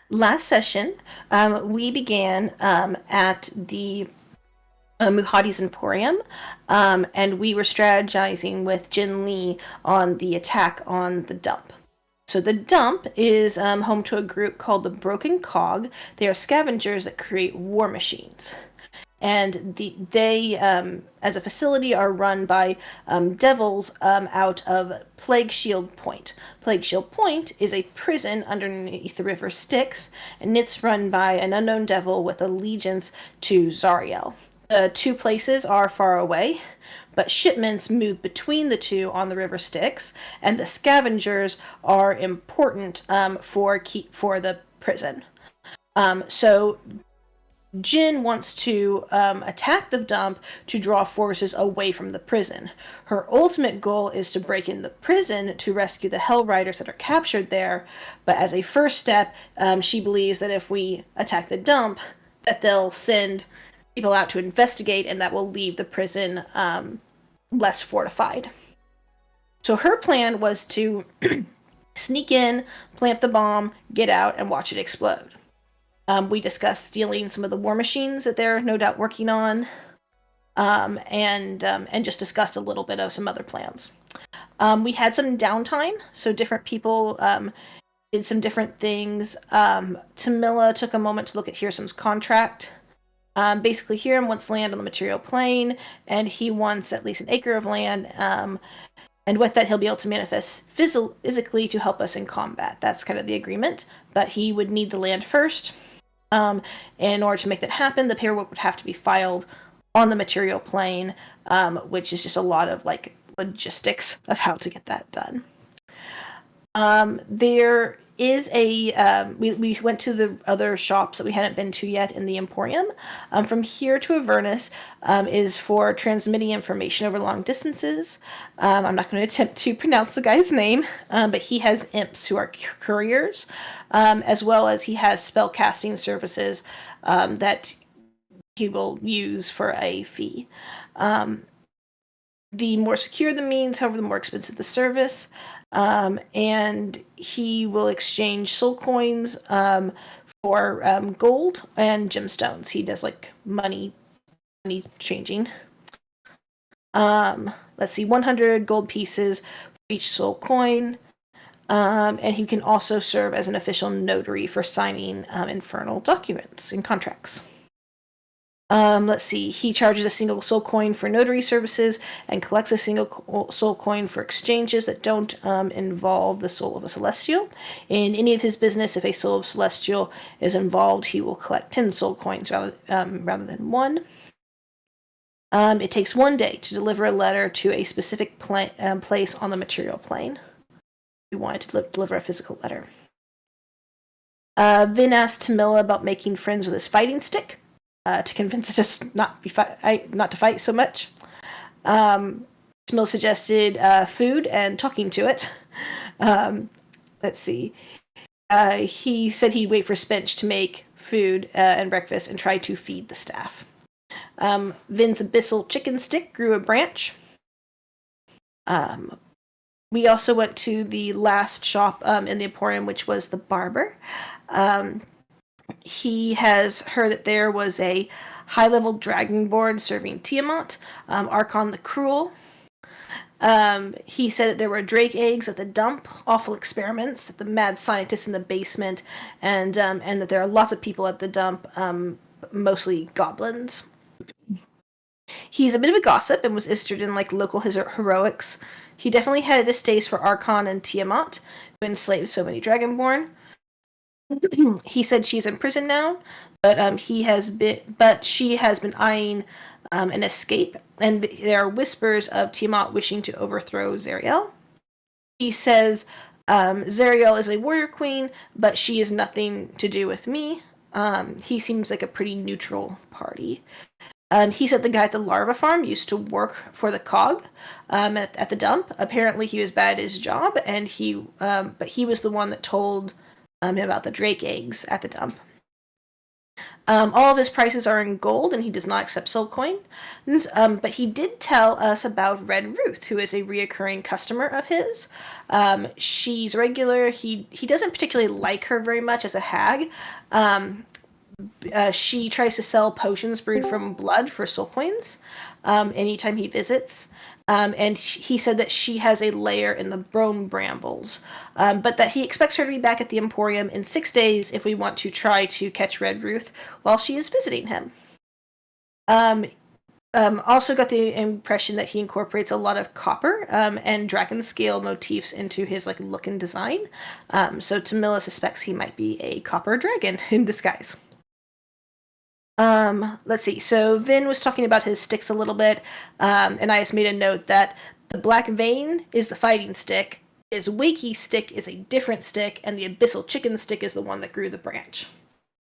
Last session, we began at the Muhadi's Emporium, and we were strategizing with Jin Lee on the attack on the dump. So the dump is home to a group called the Broken Cog. They are scavengers that create war machines. And they, as a facility, are run by devils out of Plague Shield Point. Plague Shield Point is a prison underneath the river Styx, and it's run by an unknown devil with allegiance to Zariel. The two places are far away, but shipments move between the two on the river Styx, and the scavengers are important for the prison. So Jin wants to attack the dump to draw forces away from the prison. Her ultimate goal is to break into the prison to rescue the Hell Riders that are captured there, but as a first step, she believes that if we attack the dump, that they'll send people out to investigate, and that will leave the prison less fortified. So her plan was to sneak in, plant the bomb, get out, and watch it explode. We discussed stealing some of the war machines that they're no doubt working on, and just discussed a little bit of some other plans. We had some downtime, so different people did some different things. Tamila took a moment to look at Hirsam's contract. Basically, Hiram wants land on the material plane, and he wants at least an acre of land. And with that, he'll be able to manifest physically to help us in combat. That's kind of the agreement. But he would need the land first. In order to make that happen, the paperwork would have to be filed on the material plane, which is just a lot of like logistics of how to get that done. There is a we went to the other shops that we hadn't been to yet in the Emporium. From here to Avernus is for transmitting information over long distances. I'm not going to attempt to pronounce the guy's name, but he has imps who are couriers, as well as he has spell casting services that he will use for a fee. The more secure the means, however, the more expensive the service. And he will exchange soul coins for gold and gemstones. He does like money changing. Let's see, 100 gold pieces for each soul coin. And he can also serve as an official notary for signing infernal documents and contracts. Let's see, he charges a single soul coin for notary services and collects a single soul coin for exchanges that don't involve the soul of a celestial. In any of his business, if a soul of celestial is involved, he will collect 10 soul coins rather than one. It takes 1 day to deliver a letter to a specific place on the material plane. We wanted to deliver a physical letter. Vin asked Tamila about making friends with his fighting stick. To convince it just not to fight so much. Tamil suggested food and talking to it. Let's see. He said he'd wait for Spench to make food and breakfast and try to feed the staff. Vin's abyssal chicken stick grew a branch. We also went to the last shop in the Emporium, which was the barber. He has heard that there was a high-level dragonborn serving Tiamat, Archon the Cruel. He said that there were drake eggs at the dump, awful experiments, the mad scientists in the basement, and that there are lots of people at the dump, mostly goblins. He's a bit of a gossip and was interested in like local heroics. He definitely had a distaste for Archon and Tiamat, who enslaved so many dragonborn. He said she's in prison now, but she has been eyeing an escape, and there are whispers of Tiamat wishing to overthrow Zariel. He says Zariel is a warrior queen, but she has nothing to do with me. He seems like a pretty neutral party. He said the guy at the larva farm used to work for the cog at the dump. Apparently he was bad at his job, and but he was the one that told him about the drake eggs at the dump. All of his prices are in gold, and he does not accept soul coins. But he did tell us about Red Ruth, who is a reoccurring customer of his. She's regular. He doesn't particularly like her very much as a hag. She tries to sell potions brewed from blood for soul coins anytime he visits. And he said that she has a lair in the brome brambles, but that he expects her to be back at the Emporium in 6 days if we want to try to catch Red Ruth while she is visiting him. Also got the impression that he incorporates a lot of copper and dragon scale motifs into his look and design. So Tamila suspects he might be a copper dragon in disguise. Let's see. So Vin was talking about his sticks a little bit, and I just made a note that the Black Vein is the fighting stick, his Wakey stick is a different stick, and the Abyssal Chicken stick is the one that grew the branch.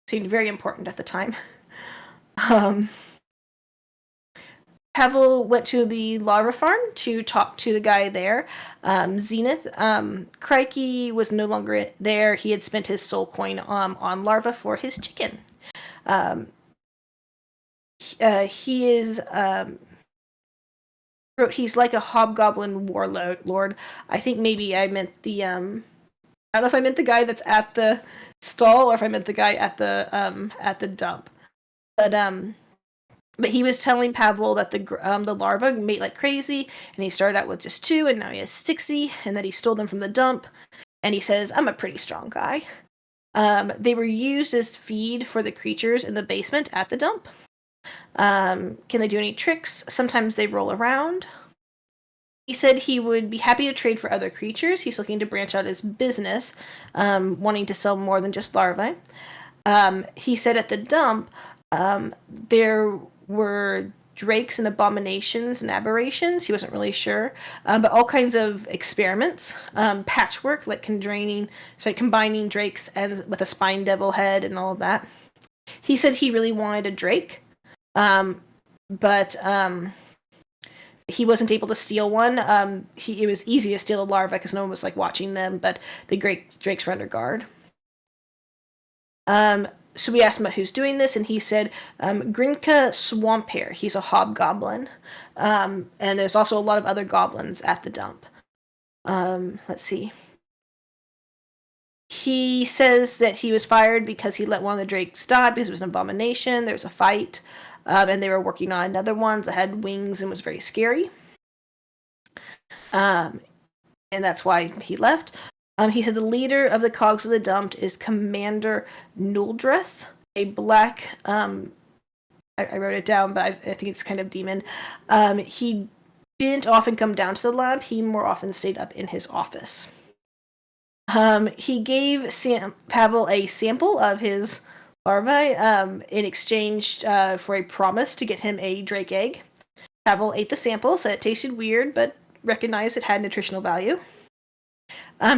Seemed very important at the time. Pavel went to the larva farm to talk to the guy there. Zenith, Crikey was no longer there. He had spent his soul coin on larva for his chicken. He is wrote he's like a hobgoblin warlord. I think maybe I meant the I don't know if I meant the guy that's at the stall or if I meant the guy at the dump. But he was telling Pavel that the larva mate like crazy, and he started out with just 2, and now he has 60, and that he stole them from the dump. And he says, "I'm a pretty strong guy." They were used as feed for the creatures in the basement at the dump. Can they do any tricks? Sometimes they roll around. He said he would be happy to trade for other creatures. He's looking to branch out his business, wanting to sell more than just larvae. He said at the dump, there were drakes and abominations and aberrations. He wasn't really sure, but all kinds of experiments, patchwork, like combining drakes and with a spine devil head and all of that. He said he really wanted a drake, but he wasn't able to steal one. It was easy to steal a larva because no one was watching them, but the drakes were under guard. So we asked him about who's doing this, and he said Grinka Swamphair. He's a hobgoblin. And there's also a lot of other goblins at the dump. Let's see. He says that he was fired because he let one of the drakes die because it was an abomination. There was a fight, and they were working on another one that had wings and was very scary. And that's why he left. He said the leader of the cogs of the dump is Commander Nuldreth, a black, I wrote it down, but I think it's kind of demon. He didn't often come down to the lab. He more often stayed up in his office. He gave Pavel a sample of his larvae in exchange for a promise to get him a drake egg. Pavel ate the sample, said it tasted weird, but recognized it had nutritional value.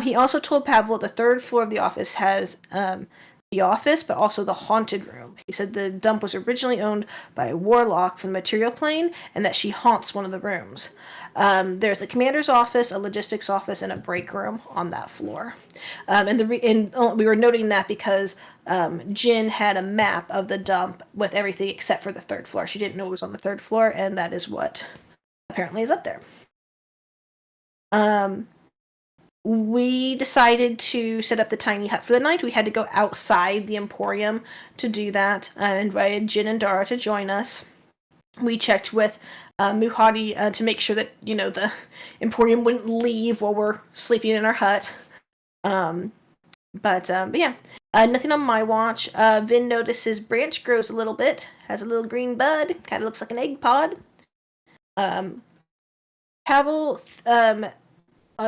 He also told Pavel the 3rd floor of the office has the office, but also the haunted room. He said the dump was originally owned by a warlock from the material plane, and that she haunts one of the rooms. There's a commander's office, a logistics office, and a break room on that floor. And we were noting that because Jin had a map of the dump with everything except for the 3rd floor. She didn't know it was on the 3rd floor, and that is what apparently is up there. We decided to set up the tiny hut for the night. We had to go outside the Emporium to do that. I invited Jin and Dara to join us. We checked with Muhadi to make sure that, the Emporium wouldn't leave while we're sleeping in our hut. But yeah, nothing on my watch. Vin notices branch grows a little bit, has a little green bud, kind of looks like an egg pod. Pavel,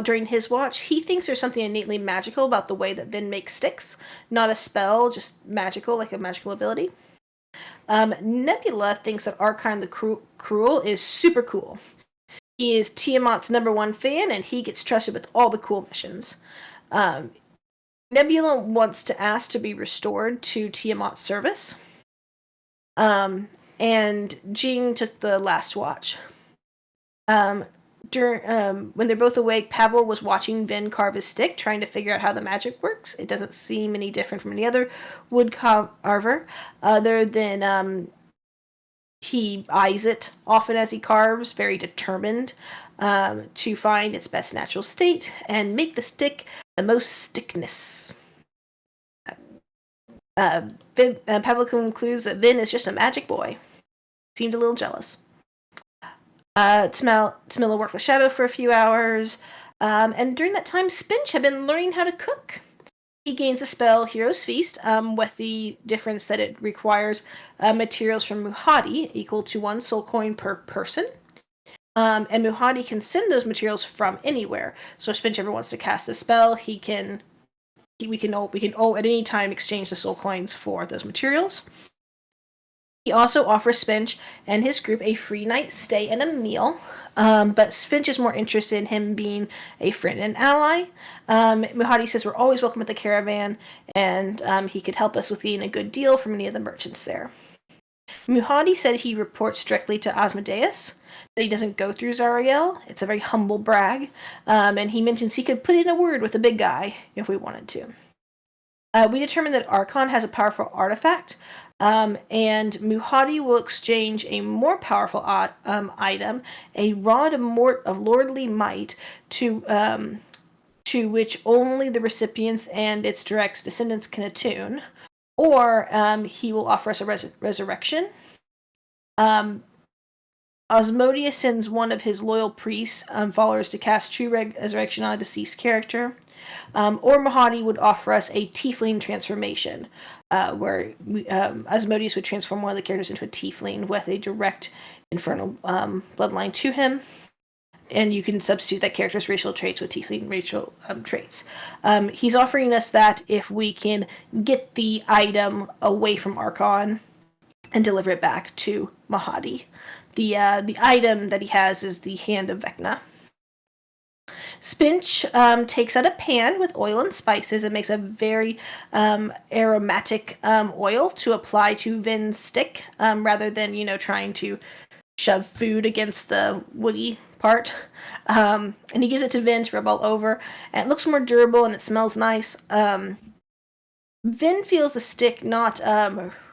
during his watch, he thinks there's something innately magical about the way that Vin makes sticks. Not a spell, just magical, like a magical ability. Nebula thinks that Archon the Cruel is super cool. He is Tiamat's #1 fan, and he gets trusted with all the cool missions. Nebula wants to ask to be restored to Tiamat's service. And Jing took the last watch. when they're both awake, Pavel was watching Vin carve his stick, trying to figure out how the magic works. It doesn't seem any different from any other wood carver, other than he eyes it often as he carves, very determined to find its best natural state and make the stick the most stickness. Pavel concludes that Vin is just a magic boy. Seemed a little jealous. Tamila worked with Shadow for a few hours, and during that time, Spinch had been learning how to cook. He gains a spell, Hero's Feast, with the difference that it requires materials from Muhadi, equal to 1 soul coin per person. And Muhadi can send those materials from anywhere. So if Spinch ever wants to cast a spell, we can all at any time exchange the soul coins for those materials. He also offers Spinch and his group a free night stay and a meal, but Spinch is more interested in him being a friend and ally. Muhadi says we're always welcome at the caravan, and he could help us with getting a good deal from any of the merchants there. Muhadi said he reports directly to Asmodeus, that he doesn't go through Zariel. It's a very humble brag, and he mentions he could put in a word with the big guy if we wanted to. We determined that Archon has a powerful artifact, and Muhadi will exchange a more powerful item, a rod of lordly might, to which only the recipients and its direct descendants can attune, or he will offer us a resurrection. Asmodeus sends one of his loyal priests followers to cast true resurrection on a deceased character. Or Muhadi would offer us a tiefling transformation, where Asmodeus would transform one of the characters into a tiefling with a direct infernal bloodline to him. And you can substitute that character's racial traits with tiefling racial traits. He's offering us that if we can get the item away from Archon and deliver it back to Muhadi. The item that he has is the Hand of Vecna. Spinch takes out a pan with oil and spices and makes a very aromatic oil to apply to Vin's stick, rather than, trying to shove food against the woody part. And he gives it to Vin to rub all over, and it looks more durable and it smells nice. Vin feels the stick not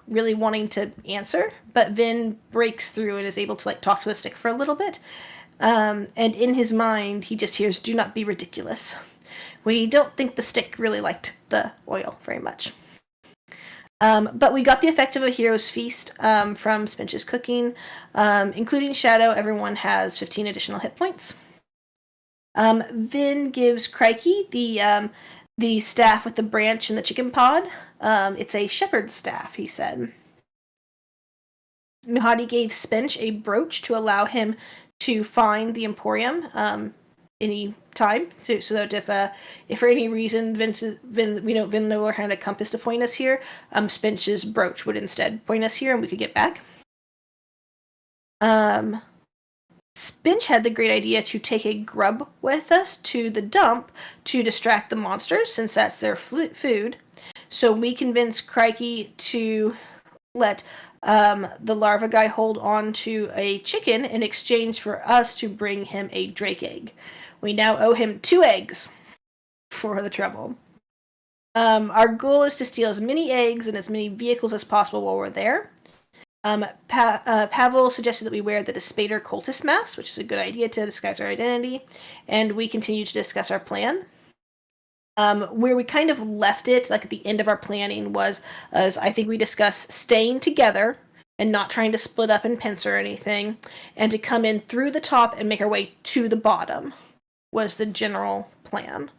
really wanting to answer, but Vin breaks through and is able to talk to the stick for a little bit. And in his mind, he just hears, "Do not be ridiculous." We don't think the stick really liked the oil very much. But we got the effect of a hero's feast from Spinch's cooking. Including Shadow, everyone has 15 additional hit points. Vin gives Crikey the staff with the branch and the chicken pod. It's a shepherd's staff, he said. Muhadi gave Spinch a brooch to allow him to find the Emporium any time, so that if for any reason Vin no longer had a compass to point us here, Spinch's brooch would instead point us here and we could get back. Spinch had the great idea to take a grub with us to the dump to distract the monsters, since that's their food. So we convinced Crikey to let the larva guy hold on to a chicken in exchange for us to bring him a drake egg. We now owe him 2 eggs for the trouble. Our goal is to steal as many eggs and as many vehicles as possible while we're there. Pavel suggested that we wear the Despater cultist mask, which is a good idea to disguise our identity, and we continue to discuss our plan. Where we kind of left it, at the end of our planning, was, as I think we discussed, staying together and not trying to split up and pincer or anything, and to come in through the top and make our way to the bottom was the general plan.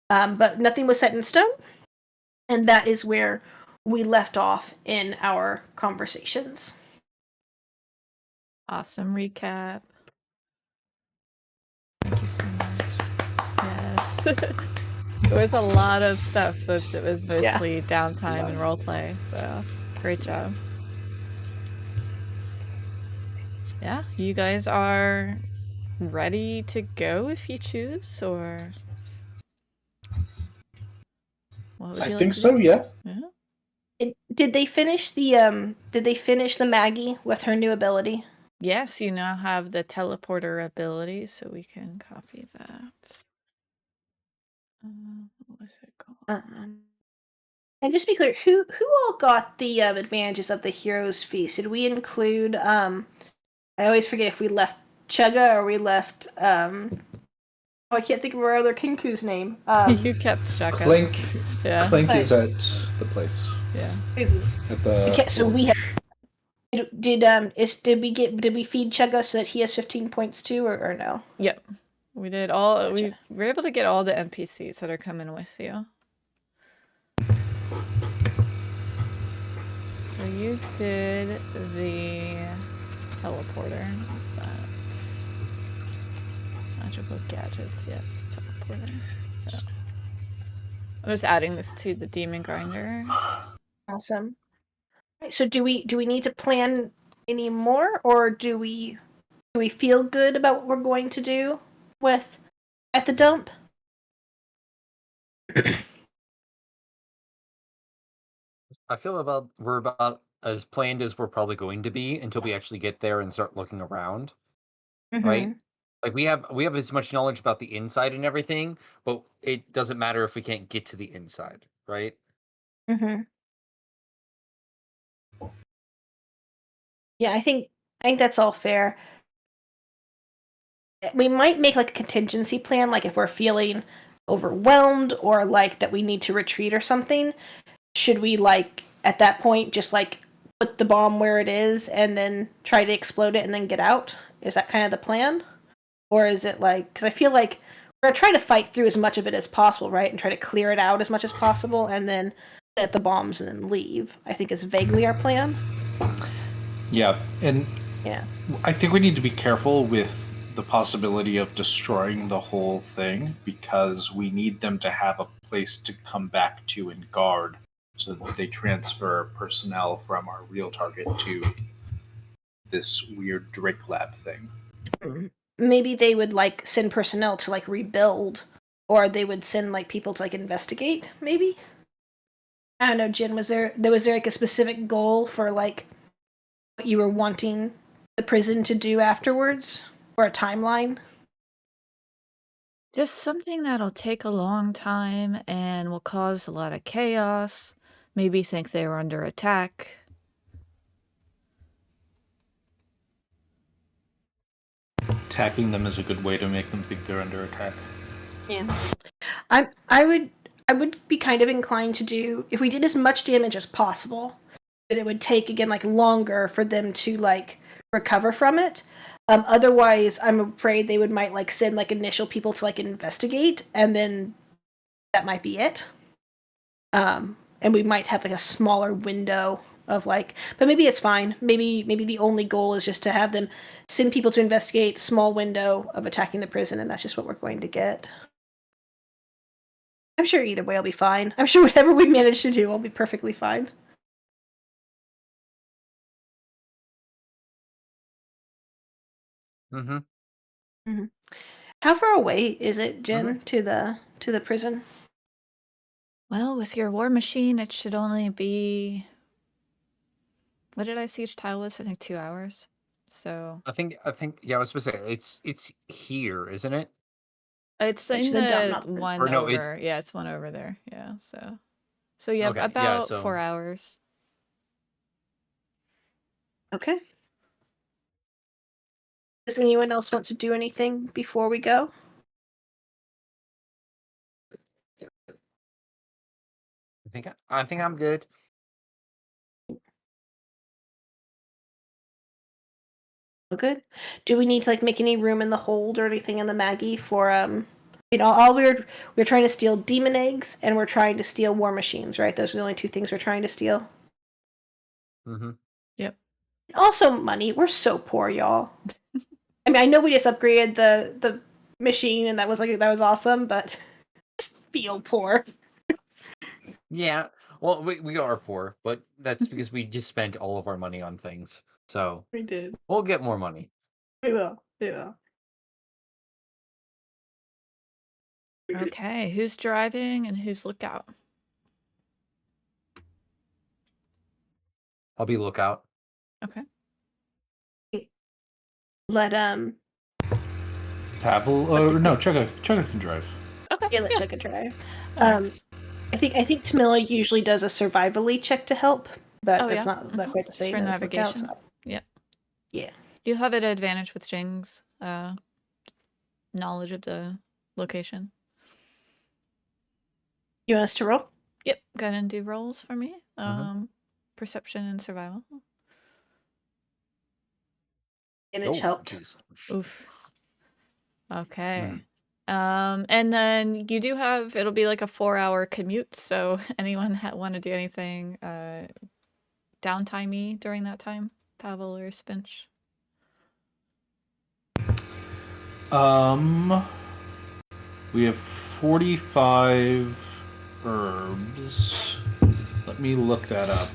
But nothing was set in stone, and that is where we left off in our conversations. Awesome recap. Thank you so much. Yes. It was a lot of stuff, so it was mostly downtime and roleplay, so great job. Yeah, you guys are ready to go if you choose, or what would you I think so, yeah. Did they finish the Maggie with her new ability? Yes, you now have the teleporter ability, so we can copy that. What was it called? And just to be clear, who all got the advantages of the hero's feast? Did we include? I always forget if we left Chugga or we left. I can't think of our other Kinku's name. You kept Chugga. Clink. Yeah. Clink is at the place. Yeah. At the. Okay, so we have. Did we feed Chugga so that he has 15 points too, or no? Yep. We did all. Gotcha. We were able to get all the NPCs that are coming with you. So you did the teleporter. What's that? Magical gadgets. Yes, teleporter. So I'm just adding this to the demon grinder. Awesome. So do we need to plan any more, or do we feel good about what we're going to do with at the dump? I feel we're about as planned as we're probably going to be until we actually get there and start looking around, right? Like we have as much knowledge about the inside and everything, but it doesn't matter if we can't get to the inside, right? Yeah, I think that's all fair. We might make like a contingency plan, like if we're feeling overwhelmed or like that we need to retreat or something. Should we like at that point just like put the bomb where it is and then try to explode it and then get out? Is that kind of the plan? Or is it like, because I feel like we're trying to fight through as much of it as possible, right? And try to clear it out as much as possible and then set the bombs and then leave, I think is vaguely our plan. Yeah, and Yeah. I think we need to be careful with the possibility of destroying the whole thing because we need them to have a place to come back to and guard so that they transfer personnel from our real target to this weird Drake lab thing. Maybe they would like send personnel to like rebuild, or they would send like people to like investigate, maybe? I don't know, Jin, was there like a specific goal for like what you were wanting the prison to do afterwards? Or a timeline? Just something that'll take a long time and will cause a lot of chaos. Maybe think they were under attack. Attacking them is a good way to make them think they're under attack. Yeah. I would be kind of inclined to do, if we did as much damage as possible, that it would take again like longer for them to like recover from it. Otherwise, I'm afraid they might like send like initial people to like investigate, and then that might be it. And we might have like a smaller window of like, but maybe it's fine. Maybe the only goal is just to have them send people to investigate, small window of attacking the prison, and that's just what we're going to get. I'm sure either way I'll be fine. I'm sure whatever we manage to do, I'll be perfectly fine. How far away is it, Jen, to the prison? Well, with your war machine, it should only be. What did I see each tile was? I think 2 hours. So I think yeah, I was supposed to say it's here, isn't it? it's Which in the dump, the not the prison. one Or no, over. Yeah, it's one over there. Yeah, so yeah, Okay, yeah, about so 4 hours. Okay. Does anyone else want to do anything before we go? I think I'm good. Good. Do we need to like make any room in the hold or anything in the Maggie for all we're trying to steal demon eggs and we're trying to steal war machines, right? Those are the only two things we're trying to steal. Yep. Also money. We're so poor, y'all. I mean, I know we just upgraded the machine and that was awesome, but just feel poor. Yeah. Well, we are poor, but that's because we just spent all of our money on things. So We did. we'll get more money. We will. Yeah. Okay, who's driving and who's lookout? I'll be lookout. Okay. let Pavel, or no, Chugga can drive. Okay. yeah, let Chugga drive. That works. I think Tamila usually does a survivally check to help, but Oh, that's yeah. not quite the It's same for as navigation. Lookout. Yeah. Yeah. You have an advantage with Jing's knowledge of the location. You want us to roll? Yep. Go ahead and do rolls for me. Mhm. Perception and survival. Advantage helped. Geez. Oof. Okay. And then you do have, it'll be like a 4-hour commute, so anyone want to do anything downtime-y during that time? Pavel or Spinch? We have 45 herbs. Let me look that up.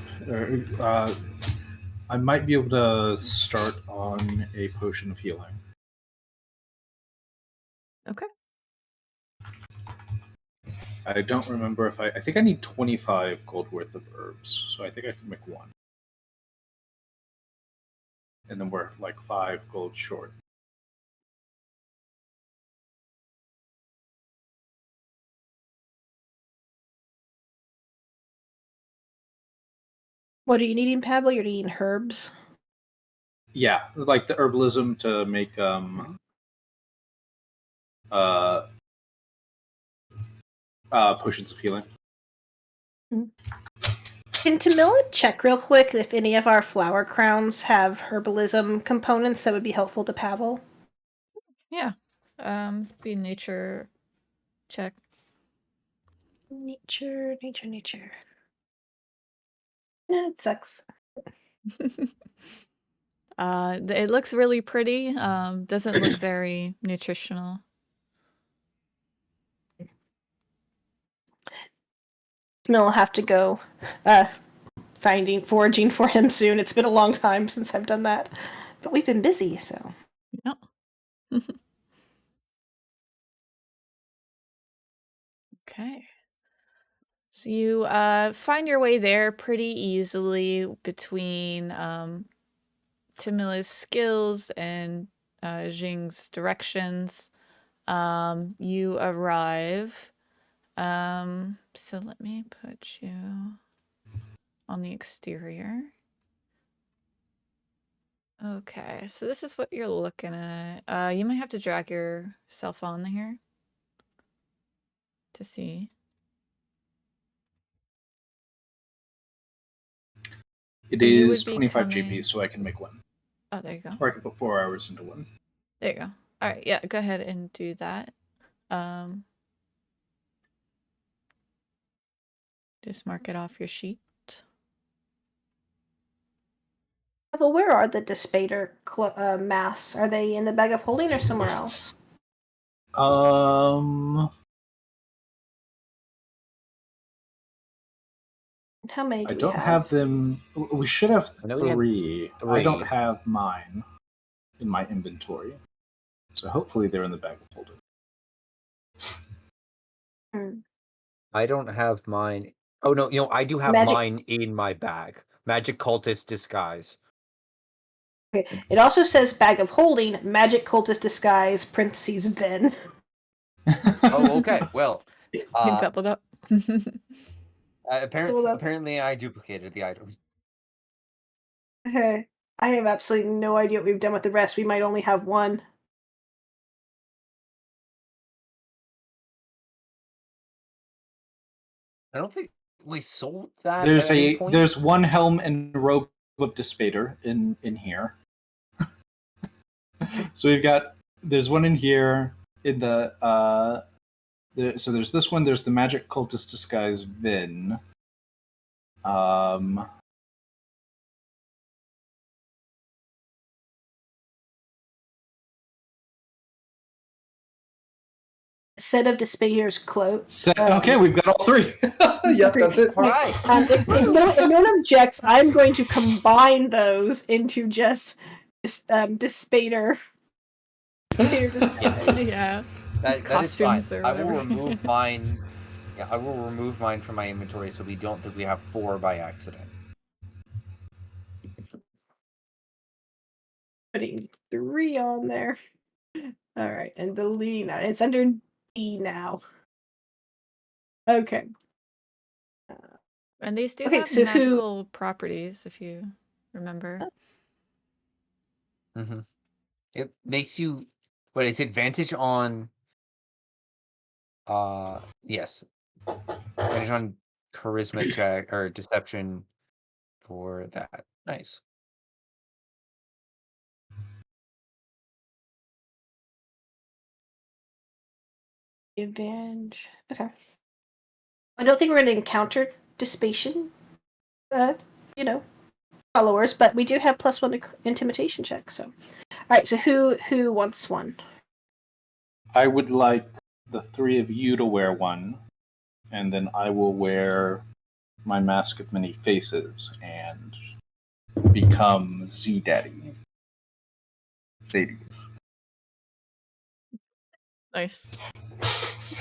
I might be able to start on a potion of healing. Okay. I don't remember if I think I need 25 gold worth of herbs, so I think I can make one. And then we're like 5 gold short. What are you needing, Pablo? You're needing herbs. Yeah, like the herbalism to make potions of healing. Can Tamila check real quick if any of our flower crowns have herbalism components that would be helpful to Pavel? Yeah. Be nature check. Nature. Yeah, it sucks. It looks really pretty. Doesn't look very nutritional. Tamila will have to go foraging for him soon. It's been a long time since I've done that. But we've been busy, so. Yeah. Okay. So you find your way there pretty easily between Tamila's skills and Jing's directions. You arrive. So let me put you on the exterior. Okay, so this is what you're looking at. You might have to drag yourself on here to see. It You is would be 25 coming- GP, so I can make one. Oh, there you go. Or I can put 4 hours into one. There you go. All right, yeah, go ahead and do that. Just mark it off your sheet. Well, where are the Despater masks? Are they in the bag of holding or somewhere else? How many do I don't have them. We should have I know we had 3. I don't have mine in my inventory. So hopefully they're in the bag of holding. I don't have mine. Oh no, I do have mine in my bag. Magic cultist disguise. Okay. It also says bag of holding, magic cultist disguise, parentheses Ven. Oh, okay. Well, You doubled up. apparently I duplicated the item. Okay. I have absolutely no idea what we've done with the rest. We might only have one. I don't think we sold that. There's one helm and robe of Despater in here. So there's one in here in so there's this one. There's the magic cultist disguise Vin. Set of Despater's cloaks. Okay, we've got all 3. Yep, that's it. All right. If no one objects, I'm going to combine those into just Despater. Yeah. That is fine. I will remove mine. Yeah, I will remove mine from my inventory so we don't think we have 4 by accident. Putting 3 3 on there. All right, and delete now. It's under D now. Okay. And these do Okay, have so who? magical properties, if you remember. Mm-hmm. It makes you, but it's advantage on. Yes, advantage on charisma check or deception for that. Nice. Advantage. Okay. I don't think we're going to encounter Dissipation, you know, followers, but we do have +1 to intimidation check. So, all right. So who wants one? I would like the 3 of you to wear one, and then I will wear my mask with many faces and become Z Daddy. Zadies. Nice.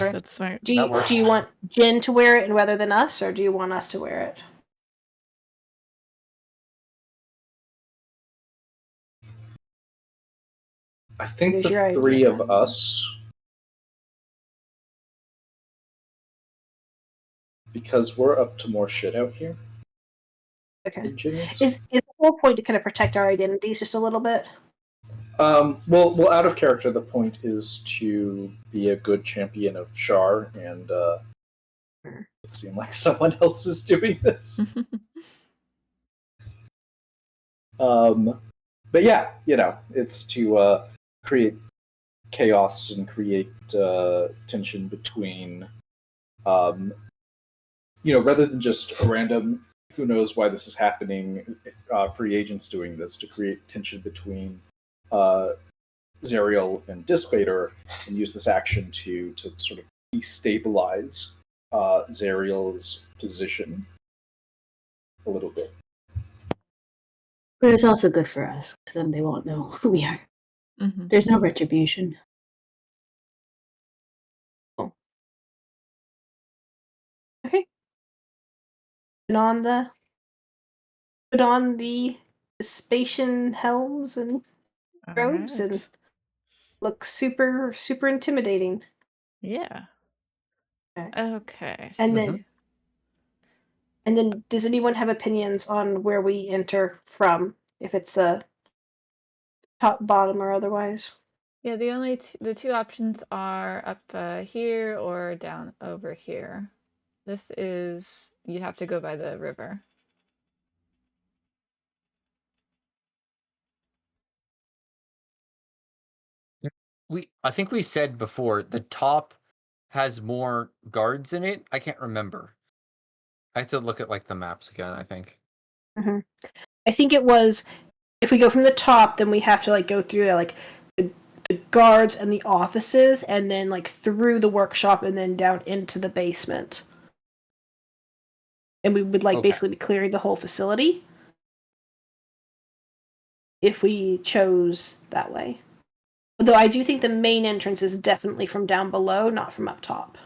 Or That's smart. do That you works. do you want Jin to wear it rather than us, or do you want us to wear it? I think What the is your 3 idea? of us, because we're up to more shit out here. Okay. than Jin Is the whole point to kind of protect our identities just a little bit? Well, out of character, the point is to be a good champion of Shar, and it seemed like someone else is doing this. But yeah, it's to create chaos and create tension between, rather than just a random, who knows why this is happening, free agents doing this, to create tension between Zariel and Dispater, and use this action to sort of destabilize Zariel's position a little bit. But it's also good for us, because then they won't know who we are. Mm-hmm. There's no retribution. Oh. Okay. Put on the Dissipation helms and robes and look super super intimidating. Yeah. Okay. And So then does anyone have opinions on where we enter from, if it's the top, bottom, or otherwise? yeah, the two options are up here or down over here. This is you have to go by the river. I think we said before the top has more guards in it. I can't remember. I have to look at like the maps again, I think. Mm-hmm. I think it was, if we go from the top, then we have to like go through like the guards and the offices, and then like through the workshop, and then down into the basement. And we would like basically be clearing the whole facility if we chose that way. Although I do think the main entrance is definitely from down below, not from up top.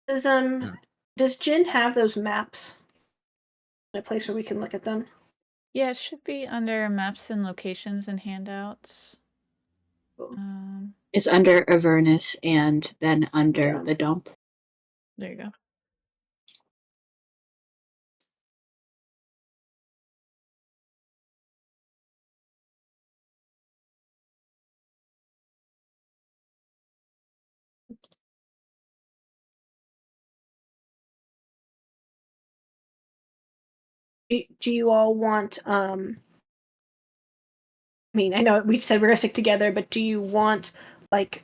Does Jin have those maps in a place where we can look at them? Yeah, it should be under maps and locations and handouts. It's under Avernus and then under the dump. There you go. Do you all want I mean, I know we said we're gonna stick together, but do you want like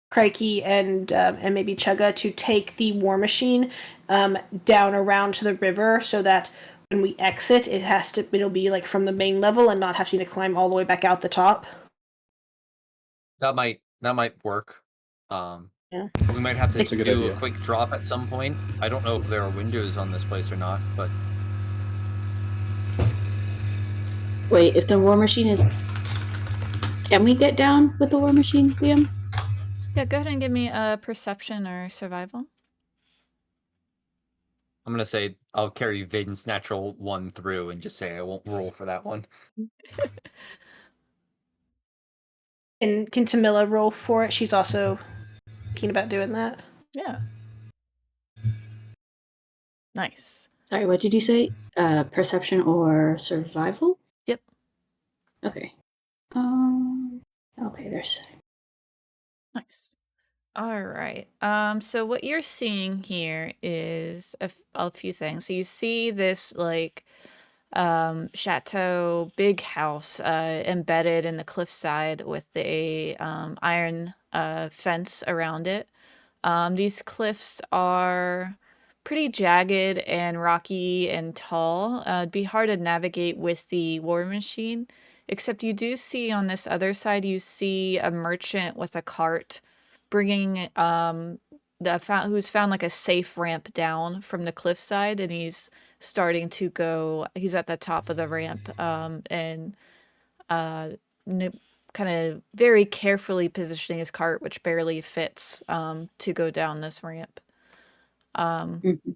Crikey and maybe Chugga to take the war machine down around to the river, so that when we exit it'll be like from the main level and not having to climb all the way back out the top? That might work. Yeah. We might have to good do idea. a quick drop at some point. I don't know if there are windows on this place or not, but Wait, if the war machine is... Can we get down with the war machine, Liam? Yeah, go ahead and give me a perception or survival. I'm gonna say I'll carry Vaden's natural 1 through and just say I won't roll for that one. And can Tamila roll for it? She's also keen about doing that. Yeah. Nice. Sorry, what did you say? Perception or survival? Yep. Okay. Okay, there's. Nice. All right. So what you're seeing here is a few things. So you see this like chateau, big house, embedded in the cliffside with a iron fence around it. These cliffs are pretty jagged and rocky and tall. It'd be hard to navigate with the war machine, except you do see on this other side, you see a merchant with a cart bringing who's found like a safe ramp down from the cliffside, and he's starting to go. He's at the top of the ramp, and kind of very carefully positioning his cart, which barely fits, to go down this ramp. Mhm.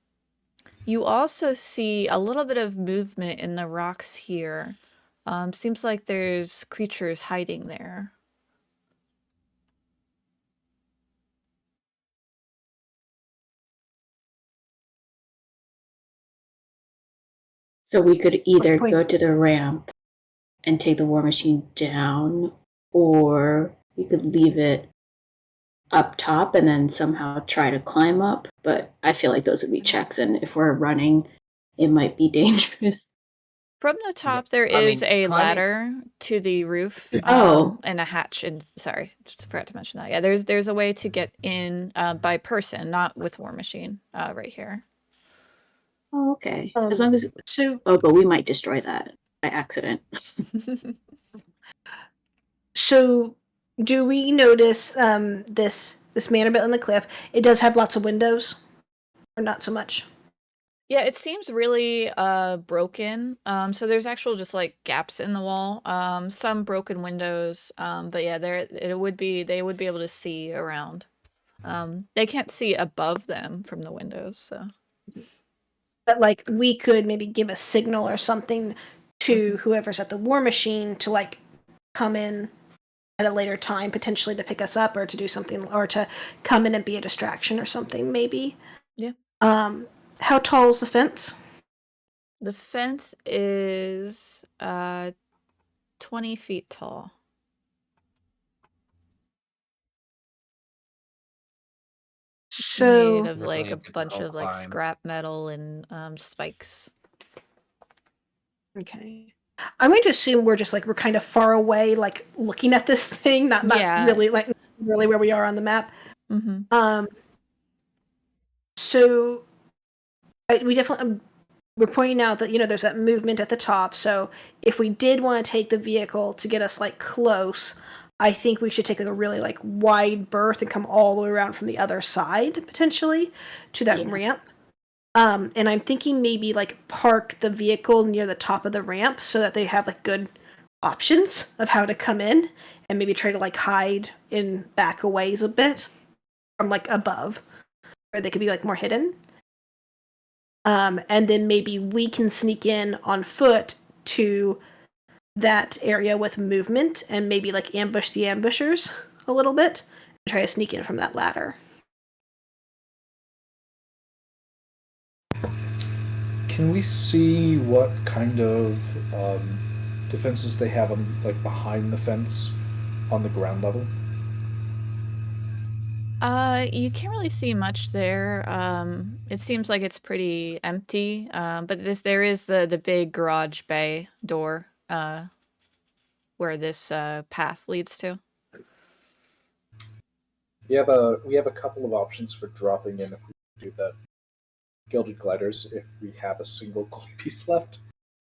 You also see a little bit of movement in the rocks here. Seems like there's creatures hiding there. So we could either point? go to the ramp and take the war machine down, or we could leave it up top and then somehow try to climb up. But I feel like those would be checks, and if we're running, it might be dangerous. From the top, there I is mean, a climbing- ladder to the roof, Oh. and a hatch. And sorry, just forgot to mention that. Yeah, there's a way to get in by person, not with war machine, right here. Oh, okay. As long as. So Oh, but we might destroy that by accident. So, do we notice this manor built on the cliff? It does have lots of windows, or not so much? Yeah, it seems really broken. So there's actual just like gaps in the wall. Some broken windows. But yeah, they would be able to see around. They can't see above them from the windows, so. But like, we could maybe give a signal or something to whoever's at the war machine to like come in at a later time, potentially to pick us up or to do something, or to come in and be a distraction or something, maybe. Yeah. How tall is the fence? The fence is 20 feet tall. So Made of like Definitely a a bunch difficult of like climb. scrap metal and spikes. okay. I'm going to assume we're kind of far away, like looking at this thing, not Yeah. really where we are on the map. Mm-hmm. So we definitely we're pointing out that there's that movement at the top. So if we did want to take the vehicle to get us like close, I think we should take like a really like wide berth and come all the way around from the other side potentially to that ramp. And I'm thinking maybe like park the vehicle near the top of the ramp so that they have like good options of how to come in, and maybe try to like hide in back a ways a bit from like above where they could be like more hidden. And then maybe we can sneak in on foot to that area with movement and maybe like ambush the ambushers a little bit and try to sneak in from that ladder. Can we see what kind of defenses they have on like behind the fence on the ground level? You can't really see much there. It seems like it's pretty empty. But there is the big garage bay door, where this path leads to. We have a couple of options for dropping in if we do that. Gilded gliders, if we have a single gold piece left,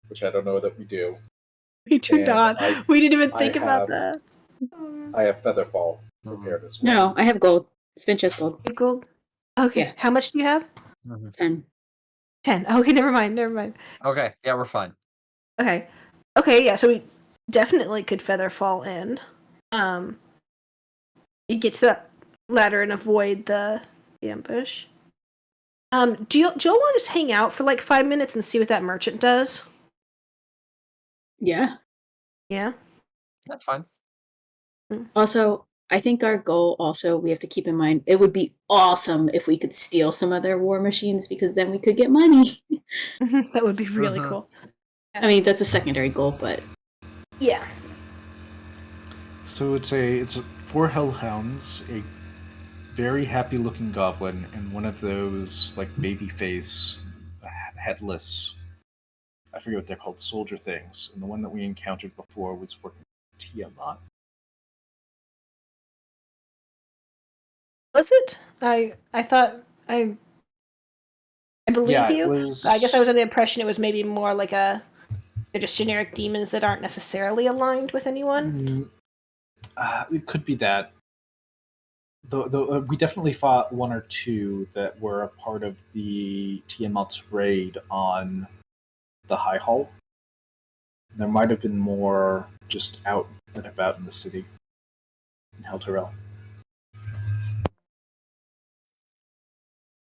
which I don't know that we do. We do And not. We didn't even think about have- that. I have Featherfall prepared as well. No, I have gold. Spinch has gold. Gold. Okay. Yeah. How much do you have? 10. 10. Okay, never mind. Okay, yeah, we're fine. Okay. Okay, yeah, so we definitely could feather fall in. You get to that ladder and avoid the ambush. Do you want to just hang out for like 5 minutes and see what that merchant does? Yeah. Yeah. That's fine. Also, I think our goal also we have to keep in mind it would be awesome if we could steal some of their war machines because then we could get money. That would be really Mhm. cool. I mean, that's a secondary goal, but Yeah. So it's 4 hellhounds, a very happy looking goblin, and one of those like baby face, headless, I forget what they're called, soldier things. And the one that we encountered before was working with Tiamat. Was it? I thought I believe Yeah, it you. was. I guess I was under the impression it was maybe more like they're just generic demons that aren't necessarily aligned with anyone. It could be that. Though we definitely fought one or two that were a part of the Tiamat's raid on the High Hall. There might have been more just out and about in the city in Helterel.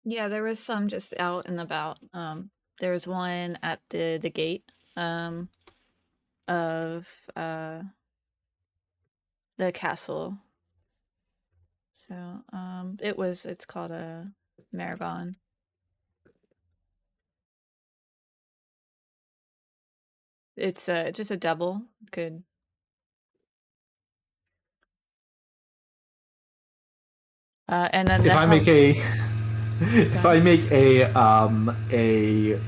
Yeah, there was some just out and about. There was one at the gate of the castle. So it's called a Maragon. It's just a devil. Could and then If I make a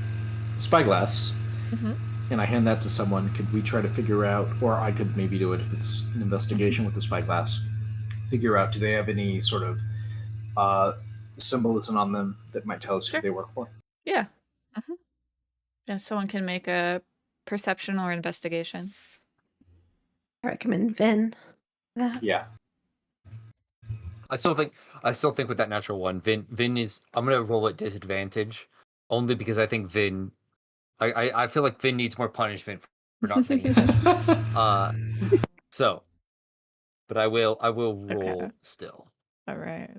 spyglass hmm and I hand that to someone, could we try to figure out, or I could maybe do it if it's an investigation with the spyglass, figure out do they have any sort of symbolism on them that might tell us Sure. who they work for? Yeah. hmm Yeah, someone can make a perception or investigation. I recommend Vin. That. Yeah. I still think with that natural one, Vin is. I'm gonna roll at disadvantage, only because I think Vin. I feel like Vin needs more punishment for not paying attention. So, but I will Okay. roll still. All right.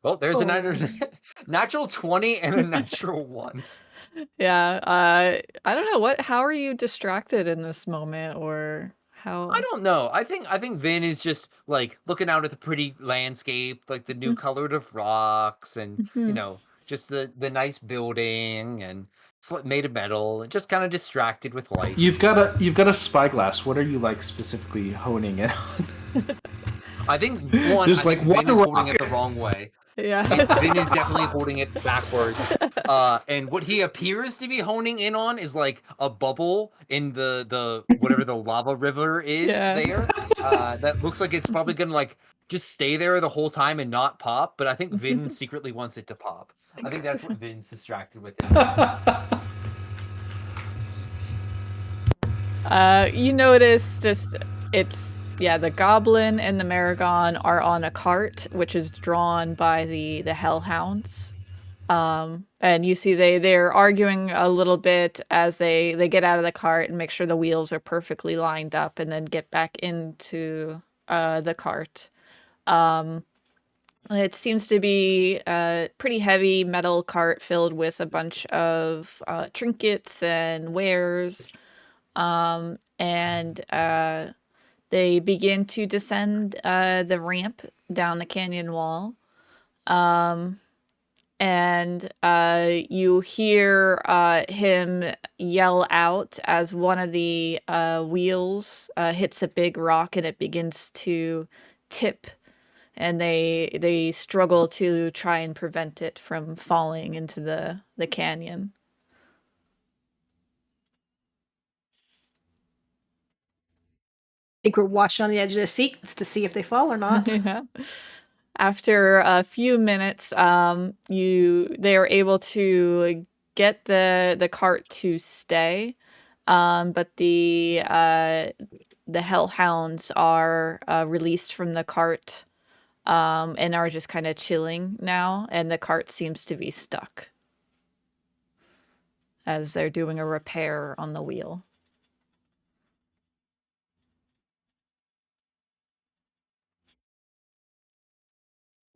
Well, there's a Oh. natural 20 and a natural 1. Yeah. I don't know how are you distracted in this moment or how I don't know. I think Vin is just like looking out at the pretty landscape, like the new colored of rocks, and Mhm. just the nice building and made of metal, and just kind of distracted with life. You've got a spyglass. What are you like specifically honing in on? I think one. There's I like think Vin one is holding rock. it the wrong way. Yeah. Vin is definitely holding it backwards. And what he appears to be honing in on is like a bubble in the whatever the lava river is Yeah. there. That looks like it's probably gonna like just stay there the whole time and not pop. But I think Vin secretly wants it to pop. I think that's what Vin's distracted with in that. You notice the goblin and the Maragon are on a cart, which is drawn by the hellhounds. And you see they're arguing a little bit as they get out of the cart and make sure the wheels are perfectly lined up and then get back into the cart. It seems to be a pretty heavy metal cart filled with a bunch of trinkets and wares. And they begin to descend the ramp down the canyon wall. And you hear him yell out as one of the wheels hits a big rock and it begins to tip, and they struggle to try and prevent it from falling into the canyon. I think we're watching on the edge of their seats to see if they fall or not. Yeah. After a few minutes, they are able to get the cart to stay, but the hellhounds are released from the cart and are just kind of chilling now, and the cart seems to be stuck as they're doing a repair on the wheel.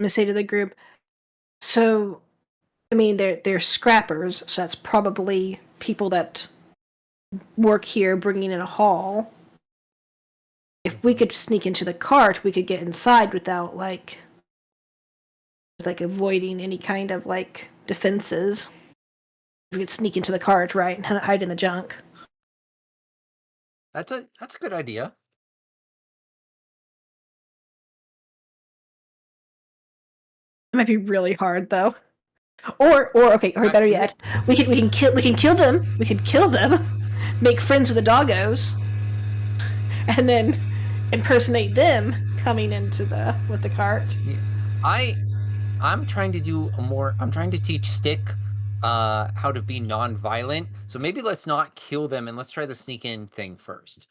gonna say to the group, so I mean they're scrappers, so that's probably people that work here bringing in a haul. If we could sneak into the cart, we could get inside without like avoiding any kind of like defenses. We could sneak into the cart, right, and hide in the junk. That's a good idea. It might be really hard though. Or better yet, we can kill them. We can kill them, make friends with the doggos, and then impersonate them coming into with the cart. I'm trying to do I'm trying to teach Stick how to be non-violent. So maybe let's not kill them and let's try the sneak in thing first.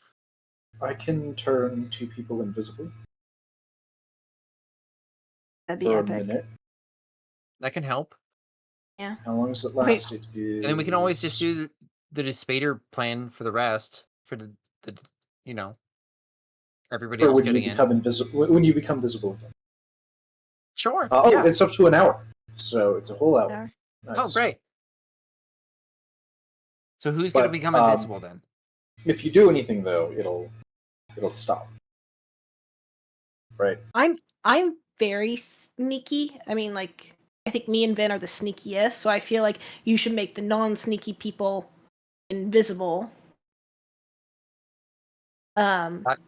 I can turn 2 people invisible That'd be for epic. a minute. That can help. Yeah. How long does it last? It is... And then we can always just do the Dispater plan for the rest, for the everybody else getting in. When you become visible again. Sure. Yeah. It's up to an hour, so it's a whole hour. Nice. Oh, great. So who's going to become invisible then? If you do anything though, it'll stop. Right. I'm very sneaky. I mean, like, I think me and Vin are the sneakiest, so I feel like you should make the non-sneaky people invisible. The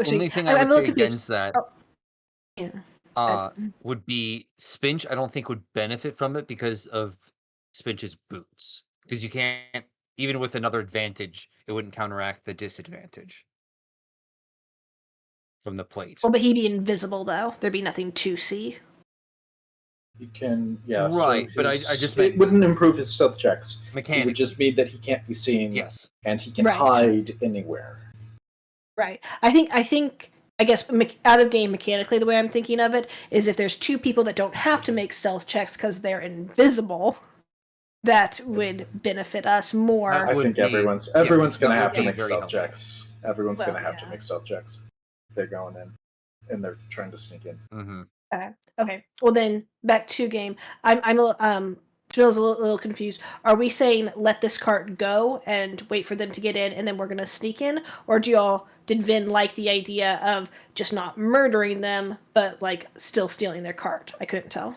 only thing I would say against that would be Spinch. I don't think would benefit from it because of Spinch's boots. Because you can't, even with another advantage, it wouldn't counteract the disadvantage from the plate. Well, but he'd be invisible though. There'd be nothing to see. He can, yeah. Right, so but I just meant it wouldn't improve his stealth checks. Mechanically. It would just mean that he can't be seen. Yes. And he can hide anywhere. Right. I guess out of game mechanically, the way I'm thinking of it is if there's 2 people that don't have to make stealth checks because they're invisible, that would benefit us more. I think everyone's going to have to make stealth checks. Everyone's going to have to make stealth checks. They're going in, and they're trying to sneak in. Mm-hmm. Okay. Well, then back to game. I'm a little, Bill's a little confused. Are we saying let this cart go and wait for them to get in, and then we're gonna sneak in, or did Vin like the idea of just not murdering them, but like still stealing their cart? I couldn't tell.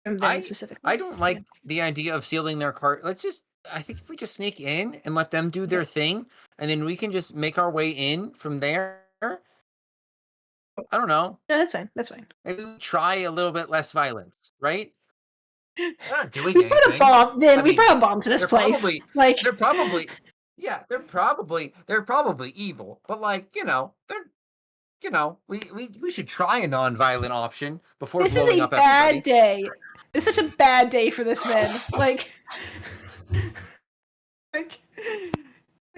From Vin specifically. I don't like the idea of stealing their cart. I think if we just sneak in and let them do their thing, and then we can just make our way in from there. I don't know. No, that's fine. That's fine. Maybe we try a little bit less violence, right? They're not doing we anything. Brought a bomb. Then we brought a bomb to this place. They're probably evil, but we should try a non-violent option before blowing up everybody. This is a bad day. It's such a bad day for this man. like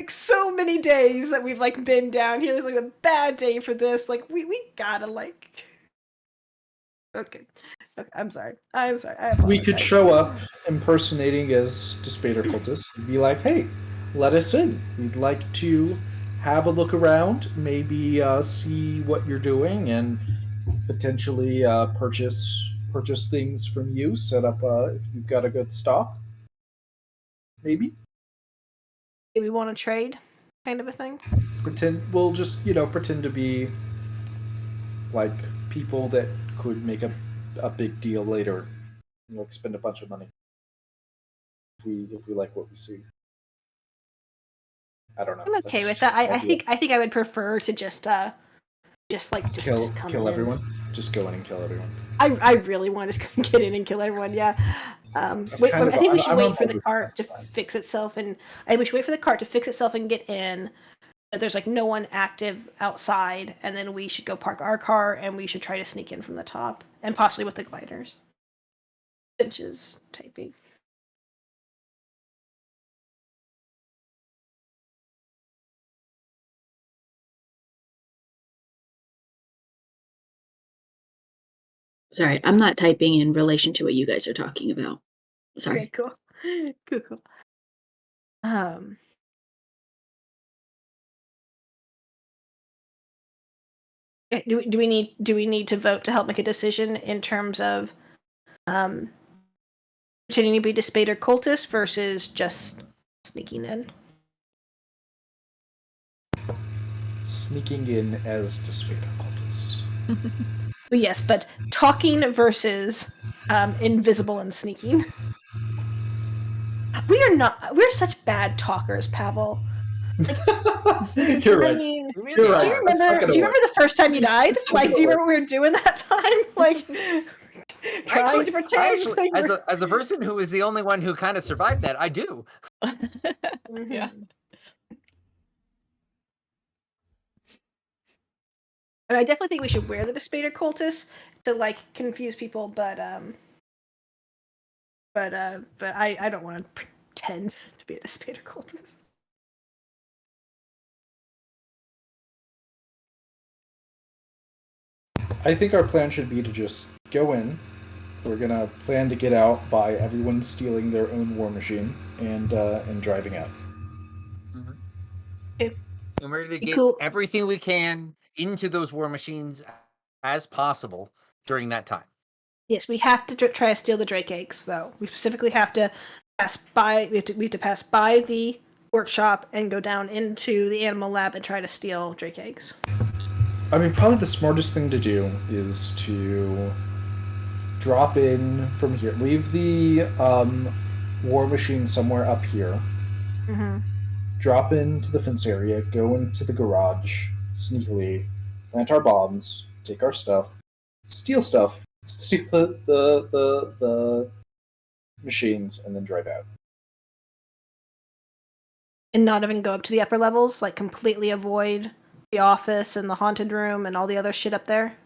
so many days that we've like been down here. It's like a bad day for this. Like we gotta like. Okay, I'm sorry. I apologize. We could show up impersonating as Dispater cultists and be like, "Hey, let us in. We'd like to have a look around, maybe see what you're doing, and potentially purchase things from you. Set up if you've got a good stock, maybe." Do we want to trade, kind of a thing? We'll just pretend to be like people that could make a big deal later. Like spend a bunch of money if we like what we see. I don't know. I'm okay with that. I think I would prefer to just come kill in. everyone. Just go in and kill everyone. I really want to just get in and kill everyone. Yeah. I think we should wait for the cart to fix itself, and we should wait for the cart to fix itself and get in. But there's like no one active outside, and then we should go park our car, and we should try to sneak in from the top, and possibly with the gliders. Benches typing. Sorry, I'm not typing in relation to what you guys are talking about. Sorry. Okay, cool. Do we need to vote to help make a decision in terms of pretending to be Despater cultist versus just sneaking in? Sneaking in as Despater cultists. Yes, but talking versus invisible and sneaking. We're such bad talkers, Pavel. You're right. I mean, You're right. do you remember the first time you died? Like, do you remember what we were doing that time? Like, trying to pretend. As a person who is the only one who kind of survived that, I do. Yeah. I definitely think we should wear the Despater cultist to like confuse people, but I don't want to pretend to be a Despater cultist. I think our plan should be to just go in. We're gonna plan to get out by everyone stealing their own war machine and driving out. Mm-hmm. Okay. And we're going to get Cool. everything we can into those war machines as possible during that time. Yes, we have to try to steal the Drake eggs, though. We specifically have to pass by. We have to pass by the workshop and go down into the animal lab and try to steal Drake eggs. I mean, probably the smartest thing to do is to drop in from here. Leave the war machine somewhere up here. Mm-hmm. Drop into the fence area. Go into the garage sneakily. Plant our bombs. Take our stuff. Steal stuff. Steal the machines and then drive out. And not even go up to the upper levels, like completely avoid the office and the haunted room and all the other shit up there.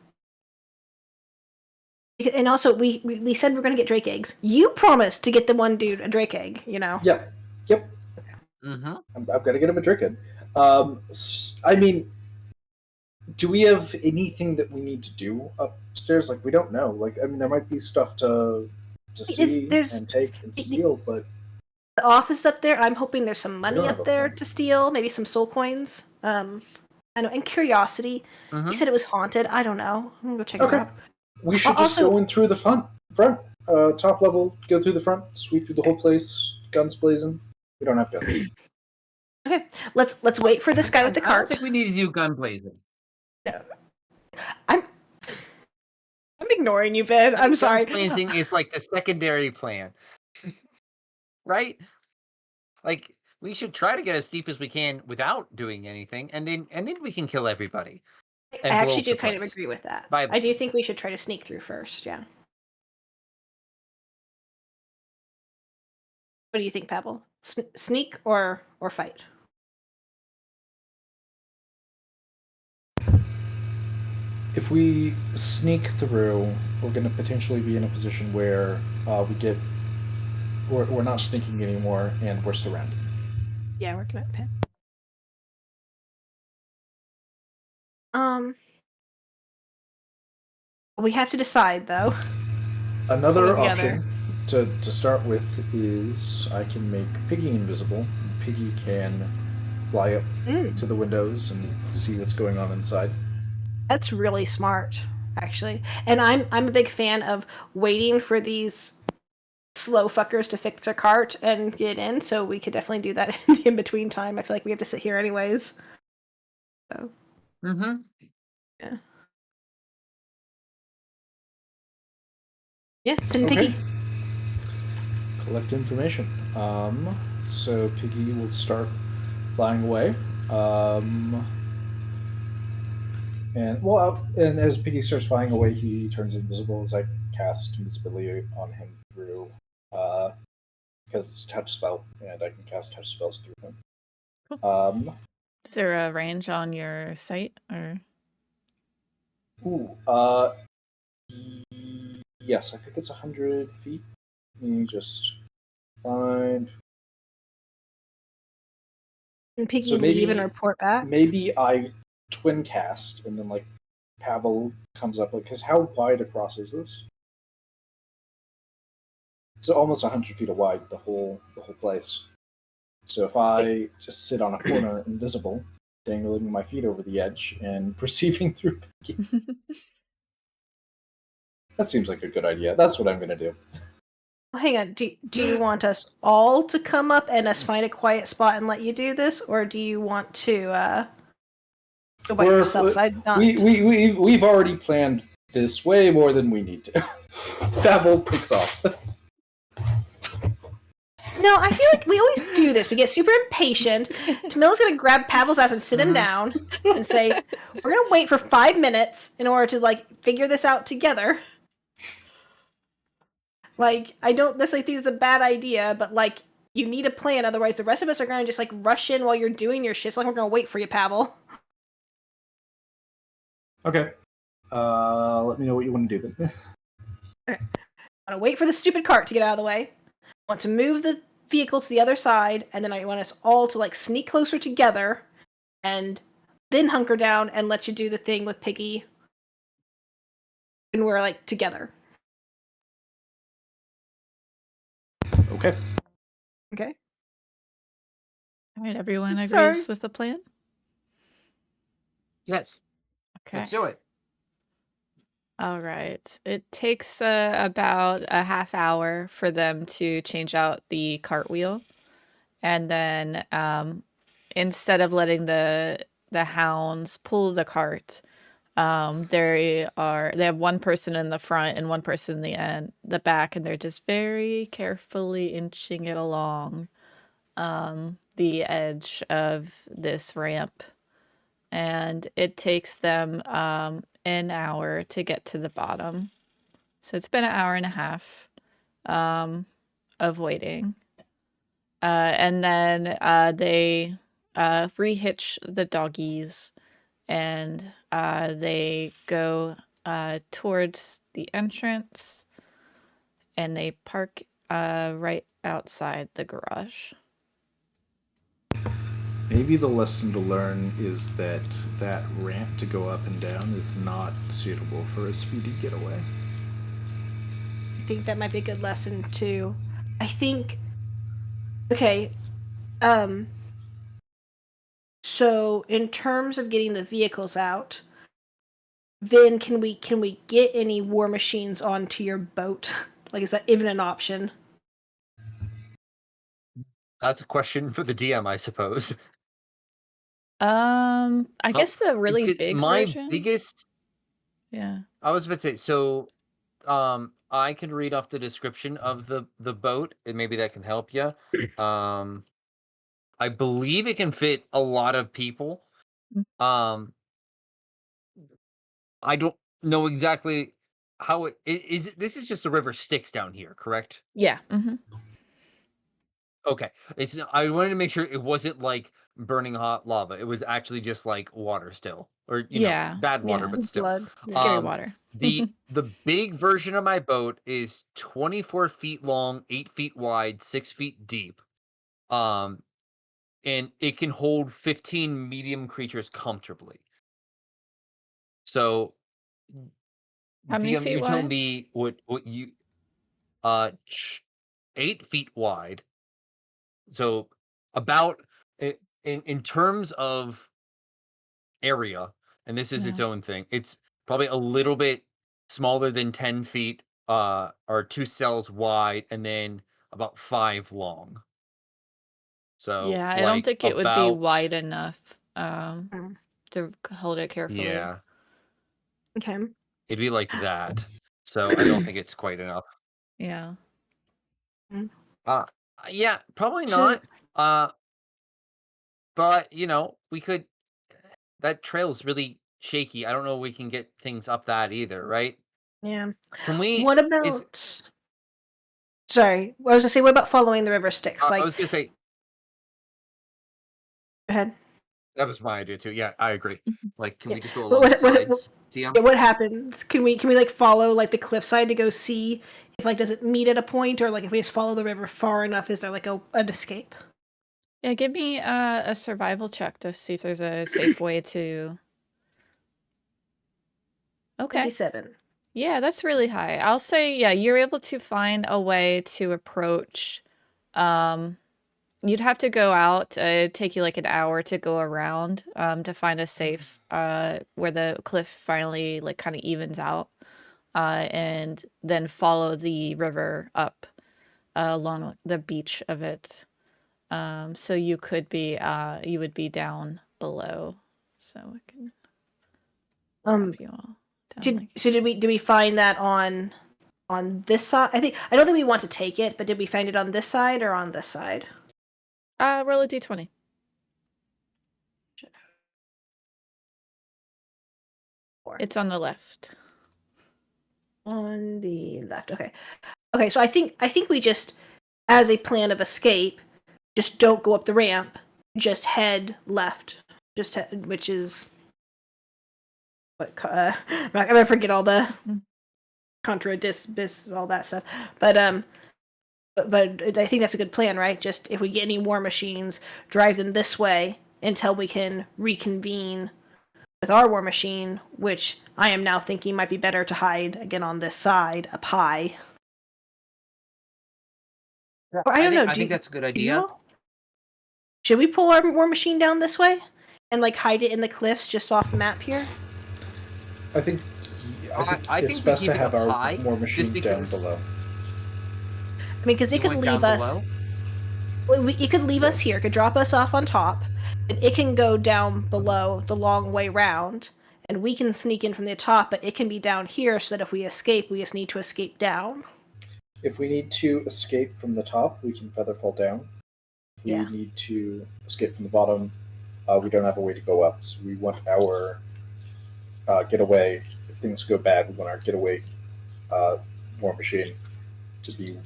And also, we said we're going to get Drake eggs. You promised to get the one dude a Drake egg, you know? Yep. Mm-hmm. I'm gonna get him a Drake egg. I mean, do we have anything that we need to do upstairs? Like, we don't know. Like, I mean, there might be stuff to see and take and steal, but the office up there, I'm hoping there's some money up there to steal, maybe some soul coins. I know, and curiosity. Mm-hmm. He said it was haunted. I don't know. I'm gonna go check it out. We should just go in through the front. Top level, go through the front, sweep through the whole place, guns blazing. We don't have guns. Okay, let's wait for this guy with the I don't cart. think we need to do gun blazing. No. I'm ignoring you, Ben. I'm sorry. Gun blazing is like the secondary plan, right? Like, we should try to get as deep as we can without doing anything, and then we can kill everybody. I actually do kind of agree with that. I do think we should try to sneak through first. Yeah. What do you think, Pavel? Sneak or fight? If we sneak through, we're going to potentially be in a position where we're not sneaking anymore and we're surrounded. Yeah, we're gonna pin. We have to decide though. Another option to start with is I can make Piggy invisible. Piggy can fly up to the windows and see what's going on inside. That's really smart, actually. And I'm a big fan of waiting for these slow fuckers to fix their cart and get in, so we could definitely do that in the in-between time. I feel like we have to sit here anyways. So. Mm-hmm. Yeah. Yeah, send Piggy. Collect information. So Piggy will start flying away. And as Piggy starts flying away, he turns invisible as I cast invisibility on him through, because it's a touch spell, and I can cast touch spells through him. Cool. Is there a range on your sight, or? Yes, I think it's 100 feet. Let me just find. Can Piggy leave and report back? Maybe I twin cast, and then like Pavel comes up. Because how wide across is this? It's almost 100 feet wide, the whole place. So if I just sit on a corner invisible, dangling my feet over the edge and perceiving through Pinky. That seems like a good idea. That's what I'm going to do. Hang on. Do you want us all to come up and us find a quiet spot and let you do this, or do you want to go by yourselves? I'm not. We've already planned this way more than we need to. Babel picks off. No, I feel like we always do this. We get super impatient. Tamila's gonna grab Pavel's ass and sit him down and say, "We're gonna wait for 5 minutes in order to figure this out together." I don't necessarily think it's a bad idea, but you need a plan. Otherwise, the rest of us are gonna just rush in while you're doing your shit. So we're gonna wait for you, Pavel. Okay. Let me know what you want to do then. Okay. I want to wait for the stupid cart to get out of the way. I want to move the vehicle to the other side, and then I want us all to sneak closer together, and then hunker down and let you do the thing with Piggy. And we're together. Okay. Okay. All right, everyone agrees Sorry. with the plan? Yes. Okay. Let's do it. All right. It takes about a half hour for them to change out the cartwheel. And then instead of letting the hounds pull the cart, they have one person in the front and one person in the back, and they're just very carefully inching it along the edge of this ramp. And it takes them an hour to get to the bottom. So it's been an hour and a half of waiting. And then they rehitch the doggies, and they go towards the entrance, and they park right outside the garage. Maybe the lesson to learn is that ramp to go up and down is not suitable for a speedy getaway. I think that might be a good lesson too. I think. Okay. So in terms of getting the vehicles out, then can we get any war machines onto your boat? Is that even an option? That's a question for the DM, I suppose. I guess the really big version. Biggest. Yeah. I was about to say, so I can read off the description of the boat, and maybe that can help you. I believe it can fit a lot of people. I don't know exactly how it is. This is just the river Styx down here, correct? Yeah. Mm-hmm. Okay. I wanted to make sure it wasn't burning hot lava. It was actually just water still, or bad water, but still. Blood. Scary water. The big version of my boat is 24 feet long, 8 feet wide, 6 feet deep. And it can hold 15 medium creatures comfortably. So How many DM, feet you tell wide? me what you 8 feet wide. So about in terms of area, and this is its own thing, it's probably a little bit smaller than 10 feet or 2 cells wide, and then about 5 long. So Yeah, I don't think it would be about wide enough to hold it carefully. Yeah, Okay. it'd be like that. So I don't think it's quite enough. Yeah. Yeah, probably So- not. But we could. That trail's really shaky. I don't know if we can get things up that either, right? Yeah. Can we? What about? Sorry, I was gonna say. What about following the river Styx? I was gonna say Go ahead. that was my idea too. Yeah, I agree. Can we just go What- along the what- sides, DM? Yeah, what happens? Can we follow the cliffside to go see if does it meet at a point, or if we just follow the river far enough, is there an escape? Yeah, give me a survival check to see if there's a safe way to. Okay. 57. Yeah, that's really high. I'll say, yeah, you're able to find a way to approach, You'd have to go out. It'd take you like an hour to go around to find a safe where the cliff finally like kind of evens out, and then follow the river up along the beach of it. So you would be down below. So I can drop you all down. Did we find that on this side? I don't think we want to take it, but did we find it on this side or on this side? Roll a d20. It's on the left. On the left. Okay. Okay, so I think we just, as a plan of escape, just don't go up the ramp. Just head left. Which is what I'm gonna forget all the contra bis all that stuff. But I think that's a good plan, right? Just if we get any war machines, drive them this way until we can reconvene with our war machine, which I am now thinking might be better to hide again on this side up high. Or I don't know. I think that's a good idea. Should we pull our war machine down this way and like hide it in the cliffs just off the map here? I think it's best to have our war machine down below. I mean, because it could leave us. It could leave us here. It could drop us off on top. And it can go down below the long way round, and we can sneak in from the top. But it can be down here, so that if we escape, we just need to escape down. If we need to escape from the top, we can feather fall down. If we need to escape from the bottom, we don't have a way to go up. So we want our getaway. If things go bad, we want our getaway war machine to be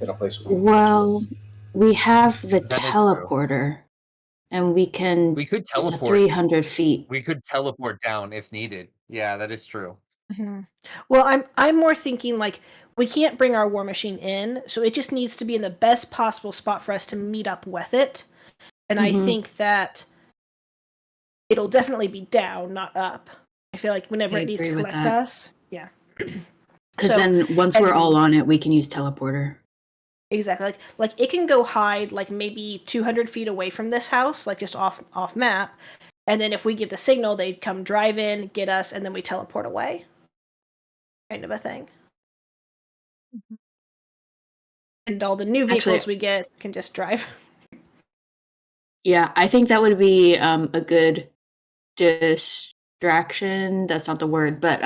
in a place. Well, we have the teleporter, and we could teleport 300 feet. We could teleport down if needed. Yeah, that is true. Mm-hmm. Well, I'm more thinking like we can't bring our war machine in, so it just needs to be in the best possible spot for us to meet up with it. And I think that it'll definitely be down, not up. I feel like whenever it needs to collect us, yeah. Because then once we're all on it, we can use teleporter. Exactly. Like it can go hide like maybe 200 feet away from this house, like just off map. And then if we give the signal, they'd come drive in, get us, and then we teleport away. Kind of a thing. Mm-hmm. And all the new vehicles we get can just drive. Yeah, I think that would be a good distraction. That's not the word, but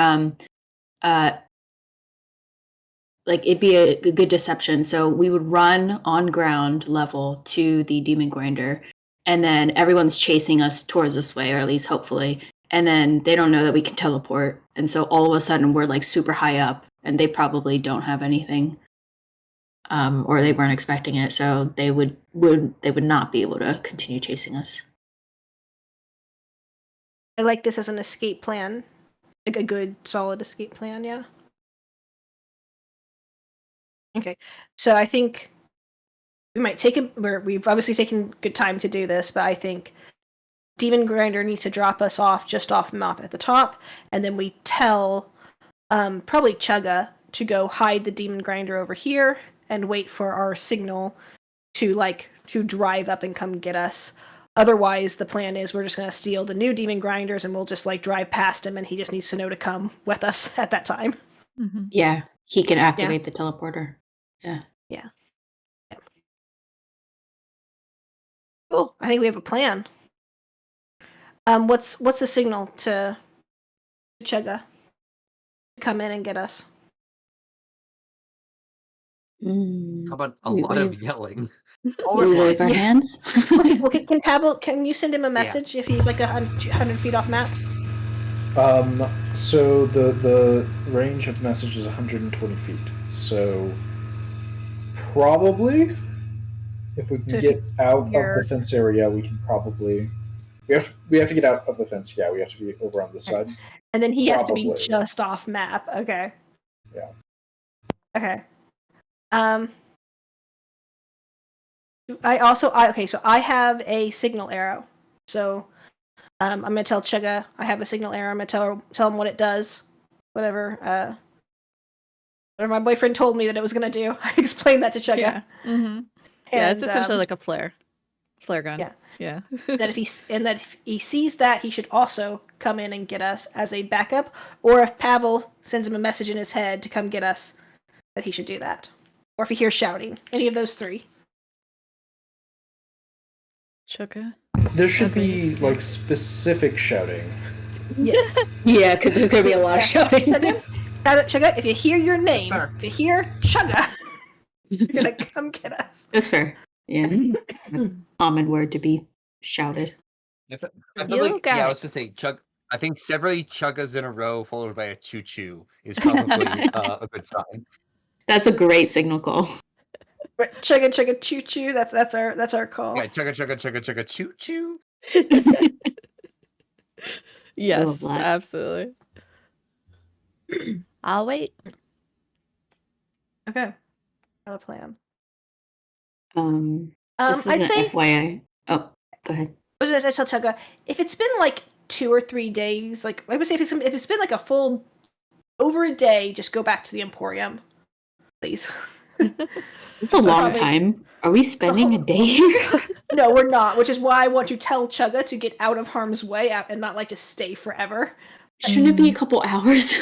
like it'd be a good deception. So we would run on ground level to the demon grinder, and then everyone's chasing us towards this way, or at least hopefully. And then they don't know that we can teleport, and so all of a sudden we're like super high up, and they probably don't have anything, or they weren't expecting it, so they would not be able to continue chasing us. I like this as an escape plan, like a good solid escape plan. Yeah. Okay, so I think we might take we've obviously taken good time to do this, but I think Demon Grinder needs to drop us off just off map at the top, and then we tell probably Chugga to go hide the Demon Grinder over here and wait for our signal to drive up and come get us. Otherwise, the plan is we're just going to steal the new Demon Grinders and we'll just like drive past him, and he just needs to know to come with us at that time. Mm-hmm. Yeah, he can activate the teleporter. Yeah. Cool. I think we have a plan. What's the signal to Chugga come in and get us? How about a lot of yelling? We wave our hands. Okay, well, can you send him a message if he's like 100 feet off map? So the range of message is 120 feet. So probably, if we can get out of the fence area, we can probably. We have to get out of the fence. Yeah, we have to be over on this side. And then he has to be just off map. Okay. Yeah. Okay. So I have a signal arrow. So I'm gonna tell Chugga I have a signal arrow. I'm gonna tell him what it does. Whatever my boyfriend told me that it was gonna do. I explained that to Chugga. Yeah. Mm-hmm. Yeah, it's essentially like a flare. Flare gun. Yeah. Yeah. that if he sees that, he should also come in and get us as a backup, or if Pavel sends him a message in his head to come get us, that he should do that, or if he hears shouting, any of those three. Chugga. There should be Agrees. like specific shouting. Yes. Yeah, because there's gonna be a lot of shouting. Chugga, if you hear your name, fair. if you hear Chugga, you're gonna come get us. That's fair. Yeah. Common word to be shouted. I feel You like, got yeah, I it. was gonna say chug. I think several chuggas in a row followed by a choo choo is probably a good sign. That's a great signal call. Chugga chugga choo choo. That's our call. Yeah, chugga chugga chugga chugga choo choo. Yes, love that. absolutely. I'll wait. Okay. Got a plan. This is I'd an say FYI. Oh, go ahead. what did I tell Chugga? If it's been like 2 or 3 days, like I would say if it's been like a full over a day, just go back to the Emporium, please. It's a long probably- time. Are we spending a day here? No, we're not, which is why I want to tell Chugga to get out of harm's way and not like just stay forever. Shouldn't it be a couple hours?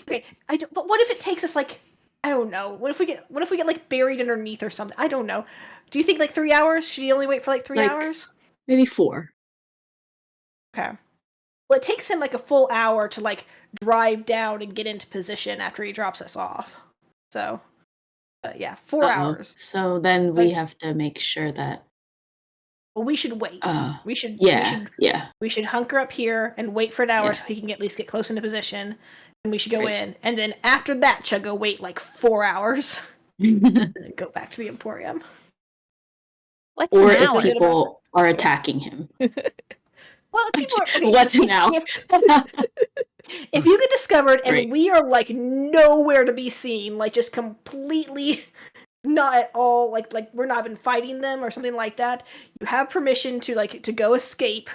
Okay, but what if it takes us like, I don't know. What if we get like buried underneath or something? I don't know. Do you think like 3 hours? Should he only wait for like 3 Like- hours? Maybe 4. Okay. Well, it takes him like a full hour to like drive down and get into position after he drops us off. So, yeah, 4 hours. So then we But- have to make sure that. Well, we should wait. We should Yeah. we should hunker up here and wait for an hour Yeah. so he can at least get close into position. And we should go in. And then after that, Chugga wait like 4 hours and then go back to the Emporium. What's Or an if hour? people are attacking him. Well, if people are, okay, What's an hour? if you get discovered and Great. we are like nowhere to be seen, like just completely not at all, like we're not even fighting them or something like that, you have permission to go escape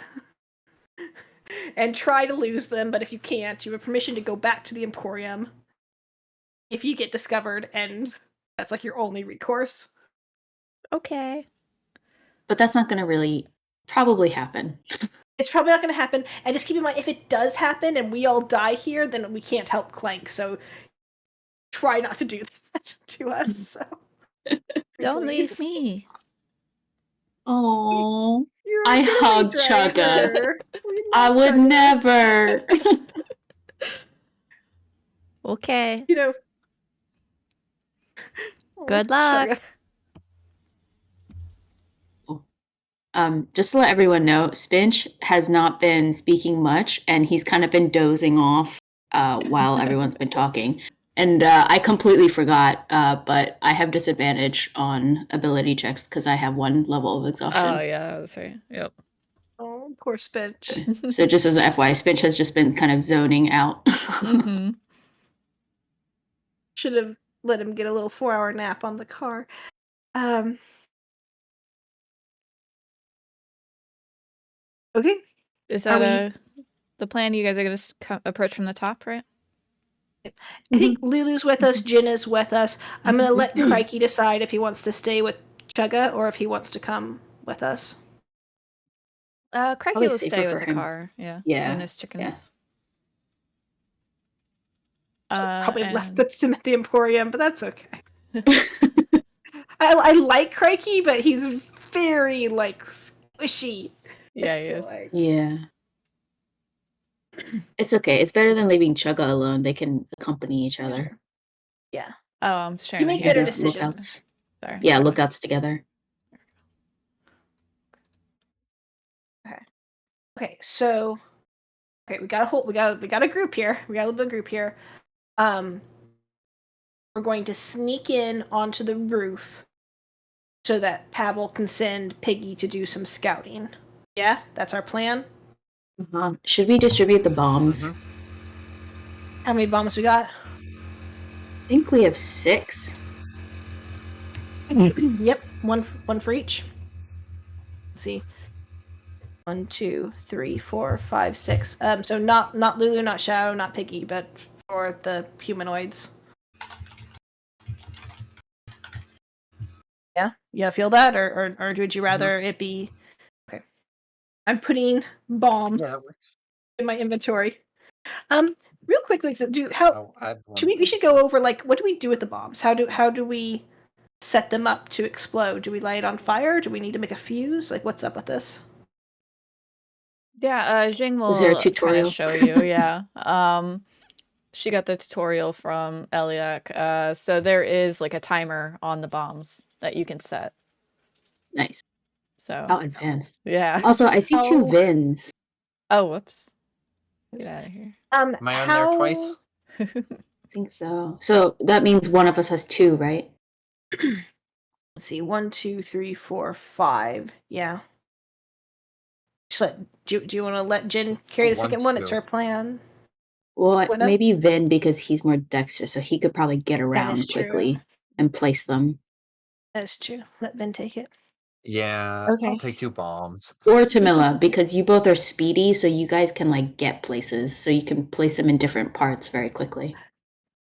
and try to lose them. But if you can't, you have permission to go back to the Emporium if you get discovered, and that's like your only recourse. Okay. But that's not going to really probably happen. It's probably not going to happen. And just keep in mind, if it does happen and we all die here, then we can't help Clank. So try not to do that to us. So. Don't leave Please. me. Oh, You're I gonna hugged drag Chugga. her. We I love would Chugga. never. Okay. You know. Good Oh, luck. Chugga. Just to let everyone know, Spinch has not been speaking much, and he's kind of been dozing off while everyone's been talking. And I completely forgot, but I have disadvantage on ability checks because I have 1 level of exhaustion. Oh yeah, that's right. Yep. Oh, poor Spinch. So just as an FYI, Spinch has just been kind of zoning out. Mm-hmm. Should have let him get a little 4-hour nap on the car. Okay. Is Are that the plan? You guys are gonna approach from the top, right? I think Lulu's with us, Jin is with us. I'm gonna let Crikey decide if he wants to stay with Chugga or if he wants to come with us. Crikey Probably will safer stay for with the him. car. Yeah. Yeah, And his chickens. yeah. Probably and- left him at the Emporium, but that's okay. I like Crikey, but he's very like squishy. Yeah, he is. Like, Yeah. It's okay. It's better than leaving Chugga alone. They can accompany each other. yeah. Oh, I'm sharing. make my better hand. decisions. Lookouts. Sorry. Yeah, lookouts together. Okay, so we got a group here. We got a little bit of group here. We're going to sneak in onto the roof so that Pavel can send Piggy to do some scouting. Yeah, that's our plan. Should we distribute the bombs? Mhm. How many bombs we got? I think we have 6. Yep, one for each. Let's see. 1, 2, 3, 4, 5, 6. So not Lulu, not Shadow, not Piggy, but for the humanoids. Yeah, feel that, or would you rather it be I'm putting bomb Yeah, that works. in my inventory. Real quickly, I'll add one. we should go over like what do we do with the bombs? How do we set them up to explode? Do we light it on fire? Do we need to make a fuse? Like, what's up with this? Yeah, Jing Is there a will kind tutorial? of show you. Yeah. She got the tutorial from Eliak. So there is like a timer on the bombs that you can set. Nice. So How advanced. yeah. Also, I see two Oh. Vins. Oh, whoops. Get out of here. Am I on there twice? I think so. So that means one of us has two, right? Let's see, 1, 2, 3, 4, 5. Yeah. Do you want to let Jen carry the second one? It's her plan. Well, What maybe Vin because he's more dexterous, so he could probably get around is true. quickly and place them. That is true. Let Vin take it. Yeah, Okay. I'll take 2 bombs. Or Tamila, because you both are speedy, so you guys can like get places, so you can place them in different parts very quickly.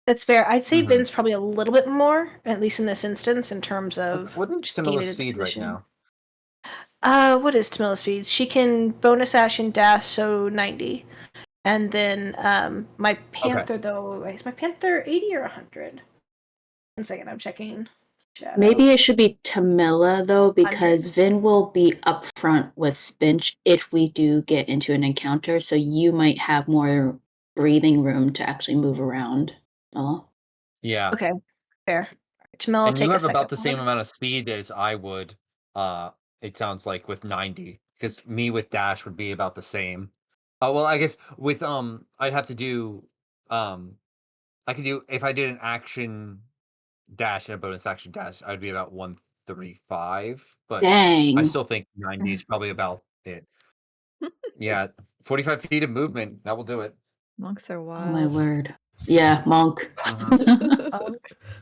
That's fair. I'd say Mhm. Vin's probably a little bit more, at least in this instance, in terms of What is just Tamila's gated speed right position. now? What is Tamila's speed? She can bonus action dash, so 90. And then my Panther, though, is my Panther 80 or 100? 1 second, I'm checking. Shadow. Maybe it should be Tamila though, because Vin will be up front with Spinch if we do get into an encounter, so you might have more breathing room to actually move around. Oh. Yeah. Okay, fair. Tamila, And take you a have second about the same one. amount of speed as I would, it sounds like, with 90. Because me with dash would be about the same. Well, I guess with, I'd have to do, I could do, if I did an action dash and a bonus action dash, I'd be about 135, but I Dang. still think 90 is probably about it. Yeah, 45 feet of movement, that will do it. Monks are Oh my wild. word. Yeah, monk.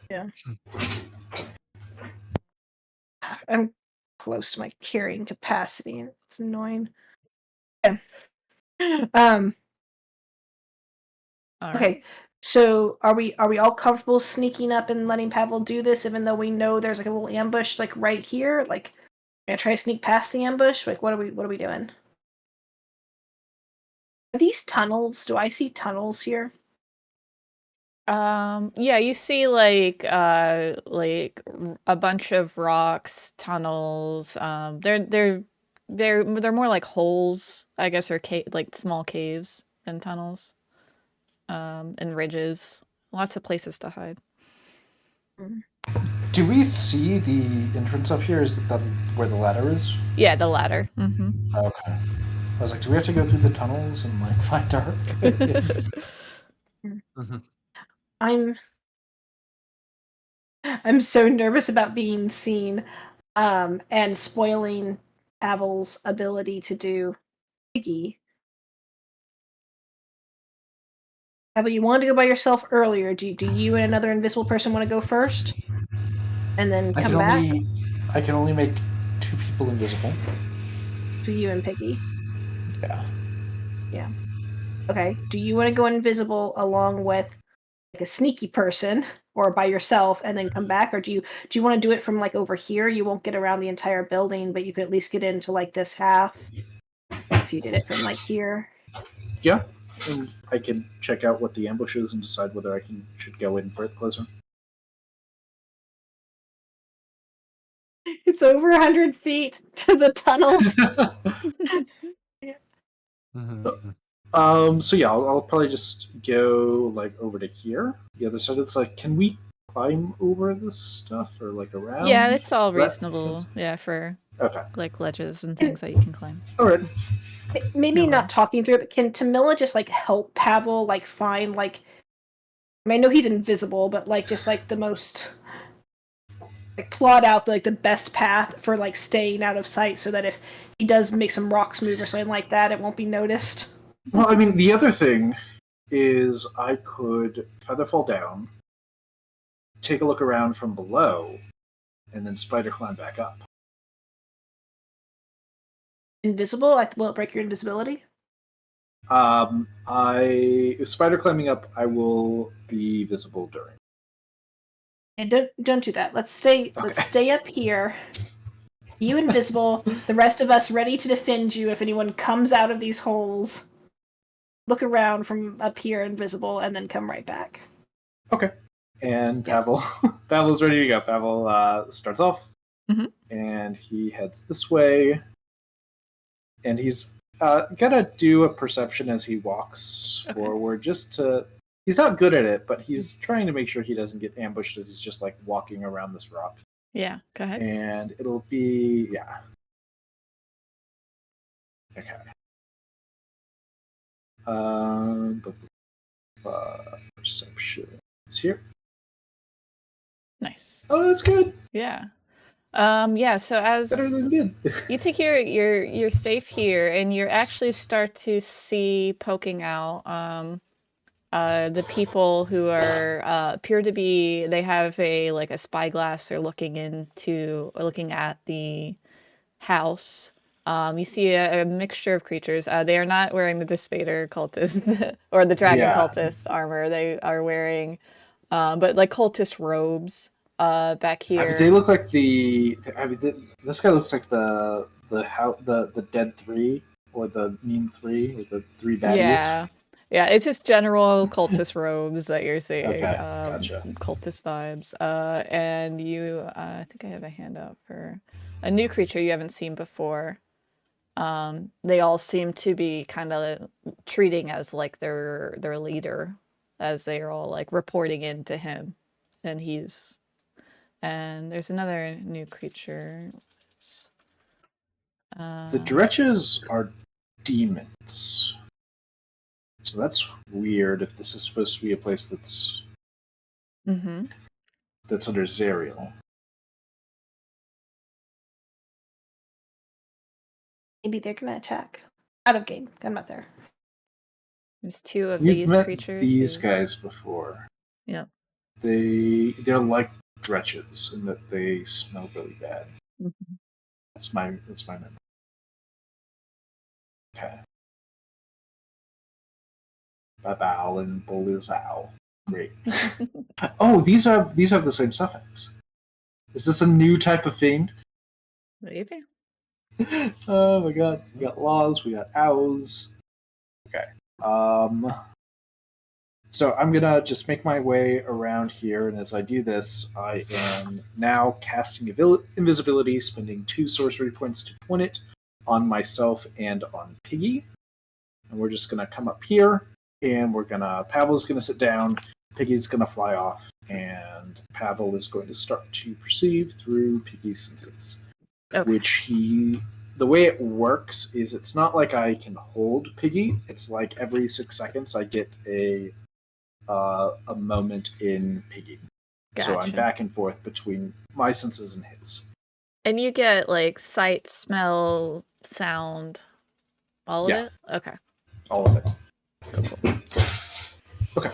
Yeah. I'm close to my carrying capacity, and it's annoying. Yeah. All right. Okay. So are we all comfortable sneaking up and letting Pavel do this, even though we know there's like a little ambush like right here? Like, gonna try to sneak past the ambush? Like, what are we doing? Are these tunnels? Do I see tunnels here? Yeah, you see like a bunch of rocks, tunnels. They're more like holes, I guess, or like small caves than tunnels. And ridges. Lots of places to hide. Do we see the entrance up here? Is that where the ladder is? Yeah, the ladder. Mm-hmm. Okay. I was like, do we have to go through the tunnels and like find our? Mhm. I'm so nervous about being seen, and spoiling Pavel's ability to do Piggy. Pavel, you wanted to go by yourself earlier. Do you and another invisible person want to go first, and then I come can back? I can only make 2 people invisible. To you and Piggy. Yeah. Yeah. Okay. Do you want to go invisible along with like a sneaky person, or by yourself, and then come back, or do you want to do it from like over here? You won't get around the entire building, but you could at least get into like this half if you did it from like here. Yeah. And I can check out what the ambush is and decide whether I should go in for it closer. It's over 100 feet to the tunnels. Mhm. So yeah, I'll probably just go like over to here. The other side. It's like, can we climb over this stuff or like around? Yeah, it's all Does that make reasonable. sense? Yeah, for Okay. like ledges and things that you can climb. All right. Maybe No not worries. talking through it, but can Tamila just like help Pavel like find like, I mean, I know he's invisible, but like just like the most, like plot out like the best path for like staying out of sight, so that if he does make some rocks move or something like that, it won't be noticed. Well, I mean, the other thing is I could feather fall down, take a look around from below, and then spider climb back up. Invisible? Will it break your invisibility? If spider climbing up, I will be visible during. And don't do that. Let's stay Okay. up here. You invisible, the rest of us ready to defend you if anyone comes out of these holes. Look around from up here invisible and then come right back. Okay. And Yeah. Pavel, Pavel's ready to go. Pavel starts off, Mhm. and he heads this way. And he's gonna do a perception as he walks forward, just to. He's not good at it, but he's trying to make sure he doesn't get ambushed as he's just like walking around this rock. Yeah, go ahead. And it'll be Okay. Perception is here. Nice. Oh, that's good. Yeah. Yeah, so as Better than good. you think you're safe here, and you actually start to see poking out the people who are appear to be, they have a spyglass. They're looking at the house. You see a mixture of creatures. They are not wearing the Despater cultist or the Dragon cultist armor. They are wearing but like cultist robes back here. They look like this guy looks like the dead three, or the mean three, or the three baddies. Yeah, it's just general cultist robes that you're seeing. Okay, gotcha. Cultist vibes. And you, I think I have a handout for a new creature you haven't seen before. They all seem to be kind of treating as like their leader, as they are all like reporting in to him, and there's another new creature. The Dretches are demons. So that's weird if this is supposed to be a place that's under Zariel. Maybe they're gonna attack. Out of game. I'm not there. There's two of We've these met creatures. These guys before. Yeah. They're like Dretches in that they smell really bad. Mm-hmm. That's my memory. Okay. Babal and Bolizao. Great. Oh, these have the same suffix. Is this a new type of fiend? Maybe. Oh my god. We got laws, we got owls. Okay. So I'm gonna just make my way around here, and as I do this, I am now casting invisibility, spending 2 sorcery points to twin it on myself and on Piggy. And we're just gonna come up here, and Pavel's gonna sit down, Piggy's gonna fly off, and Pavel is going to start to perceive through Piggy's senses. Okay. The way it works is it's not like I can hold Piggy. It's like every 6 seconds I get a moment in Piggy. Gotcha. So I'm back and forth between my senses and his. And you get like sight, smell, sound, all of it? Okay. All of it. Cool. Okay.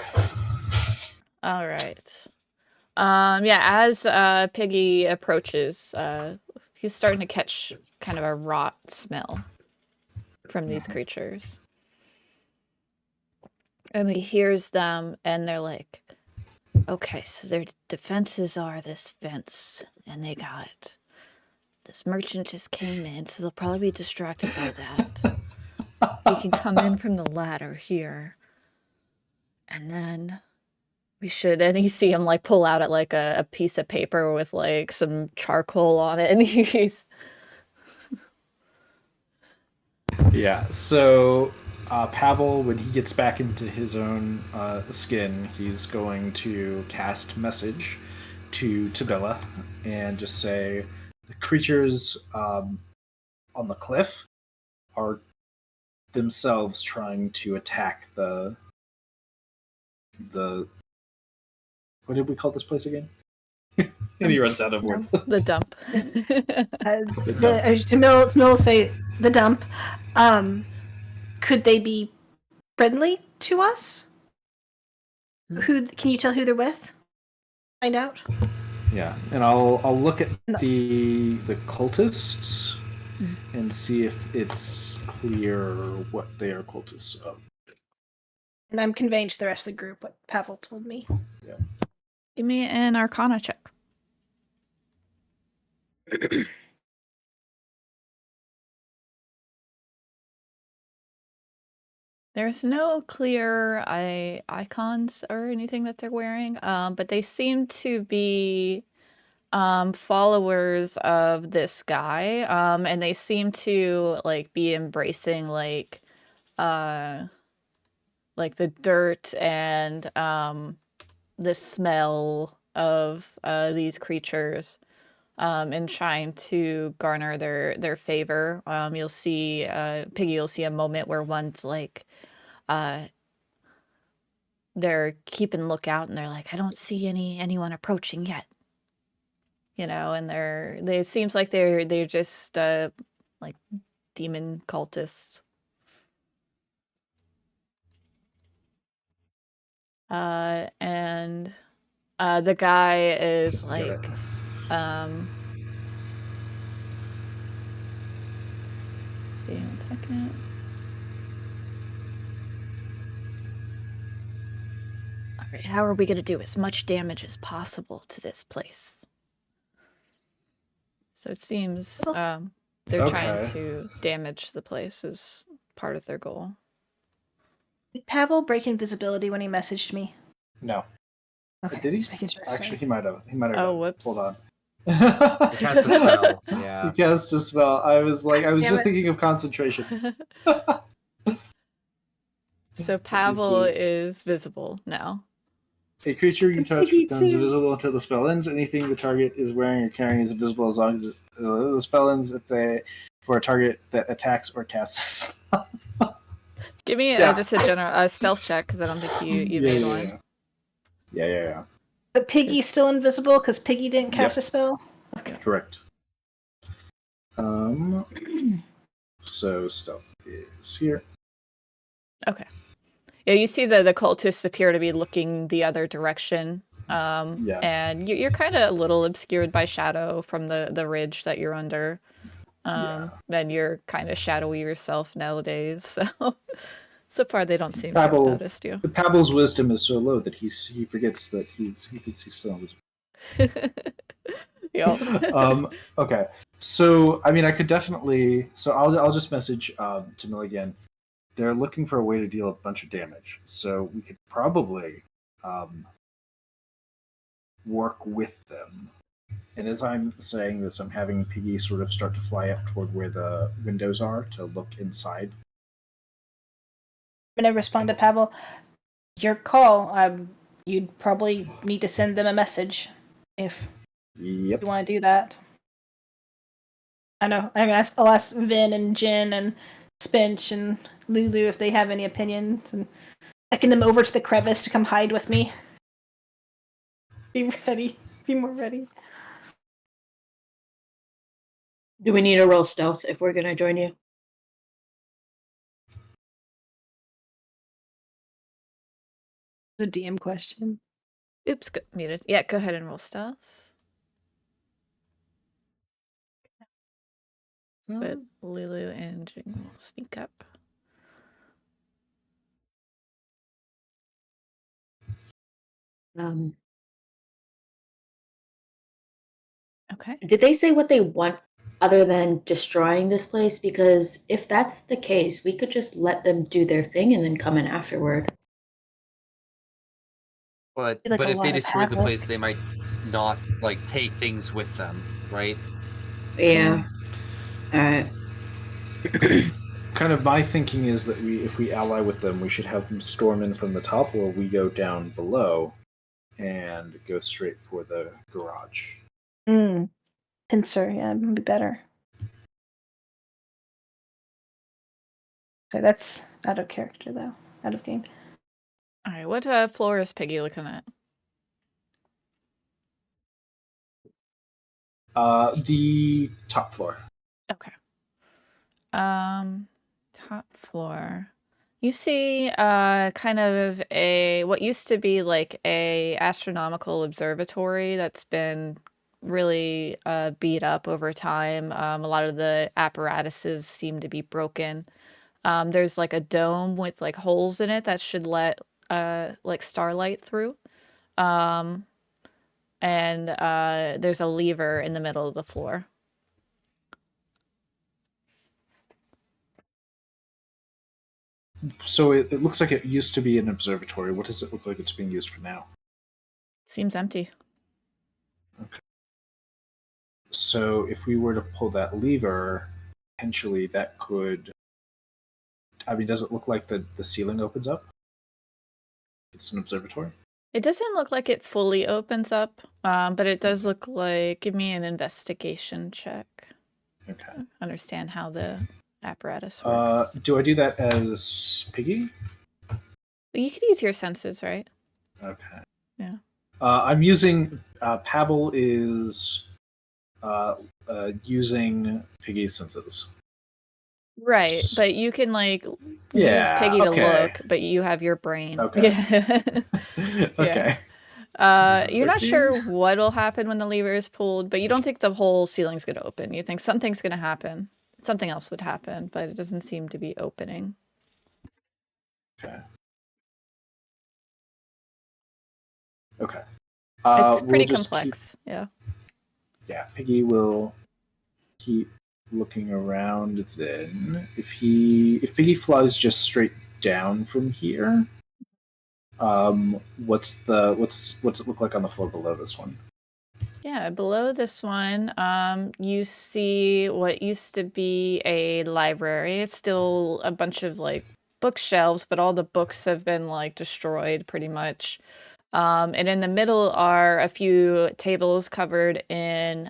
All right. As Piggy approaches, he's starting to catch kind of a rot smell from these creatures. And he hears them, and they're like, okay, so their defenses are this fence, and they got this merchant just came in, so they'll probably be distracted by that. He can come in from the ladder here, and then and you see him like pull out like a piece of paper with like some charcoal on it, and he's so Pavel, when he gets back into his own skin, he's going to cast message to Tabella and just say the creatures on the cliff are themselves trying to attack the what did we call this place again? And he runs out of words. The dump. To Mill say the dump. Could they be friendly to us? Who can you tell who they're with? Find out. Yeah, and I'll look at the cultists and see if it's clear what they are cultists of. And I'm conveying to the rest of the group what Pavel told me. Yeah. Give me an Arcana check. There's no clear icons or anything that they're wearing, but they seem to be followers of this guy, and they seem to like be embracing like the dirt and the smell of these creatures, and trying to garner their favor. You'll see Piggy. You'll see a moment where one's like, they're keeping lookout, and they're like, I don't see anyone approaching yet. You know, and it seems like they're just like demon cultists. And the guy is like, let's see, 1 second. All right, how are we going to do as much damage as possible to this place? So it seems they're trying to damage the place as part of their goal. Did Pavel break invisibility when he messaged me? No. Okay. Did he? Sure, Actually, he might have. Oh, whoops. Hold on. He cast a spell. Yeah. He cast a spell. I was just thinking of concentration. So Pavel is visible now. A creature you touch becomes invisible until the spell ends. Anything the target is wearing or carrying is invisible as long as the spell ends. For a target that attacks or casts. Give me just a general stealth check, because I don't think you made one. Yeah. But Piggy's still invisible because Piggy didn't cast a spell? Okay. Correct. So stealth is here. Okay. Yeah, you see the cultists appear to be looking the other direction. And you're kind of a little obscured by shadow from the ridge that you're under. And you're kind of shadowy yourself nowadays, so far they don't seem to have noticed you. Pavel's wisdom is so low that he forgets that he thinks he's still invisible. Yeah. Okay. So I mean, I could definitely. So I'll just message to Milligan. They're looking for a way to deal a bunch of damage. So we could probably work with them. And as I'm saying this, I'm having Piggy sort of start to fly up toward where the windows are to look inside. I'm going to respond to Pavel. Your call. You'd probably need to send them a message if you want to do that. I know. I'll ask Vin and Jin and Spinch and Lulu if they have any opinions, and beckon them over to the crevice to come hide with me. Be ready. Be more ready. Do we need to roll stealth if we're going to join you? It's a DM question. Oops, muted. Yeah, go ahead and roll stealth. But Lulu and Jing will sneak up. Okay. Did they say what they want other than destroying this place? Because if that's the case, we could just let them do their thing and then come in afterward. But if they destroy the place, they might not take things with them, right? Yeah. All right. Kind of my thinking is that if we ally with them, we should have them storm in from the top, or we go down below and go straight for the garage. Pincer, yeah, it'd be better. Okay, that's out of character though. Out of game. All right, what floor is Piggy looking at? The top floor. Okay. Top floor. You see kind of what used to be like a astronomical observatory that's been really beat up over time. A lot of the apparatuses seem to be broken. There's like a dome with like holes in it that should let like starlight through. And there's a lever in the middle of the floor. So it looks like it used to be an observatory. What does it look like it's being used for now? Seems empty. Okay. So if we were to pull that lever, potentially that could. I mean, does it look like the ceiling opens up? It's an observatory. It doesn't look like it fully opens up, but it does look like. Give me an investigation check. Okay. Understand how the apparatus works. Do I do that as Piggy? You could use your senses, right? Okay. Yeah. I'm using. Pavel is using Piggy's senses. Right, but you can like use Piggy to look, but you have your brain. Okay. Yeah. Okay. You're not 13? sure what'll happen when the lever is pulled, but you don't think the whole ceiling's gonna open. You think something's gonna happen. Something else would happen, but it doesn't seem to be opening. Okay. Okay. It's pretty we'll complex. Yeah. Yeah, Piggy will keep looking around. Then, if Piggy flies just straight down from here, what's it look like on the floor below this one? Yeah, below this one, you see what used to be a library. It's still a bunch of like bookshelves, but all the books have been like destroyed pretty much. And in the middle are a few tables covered in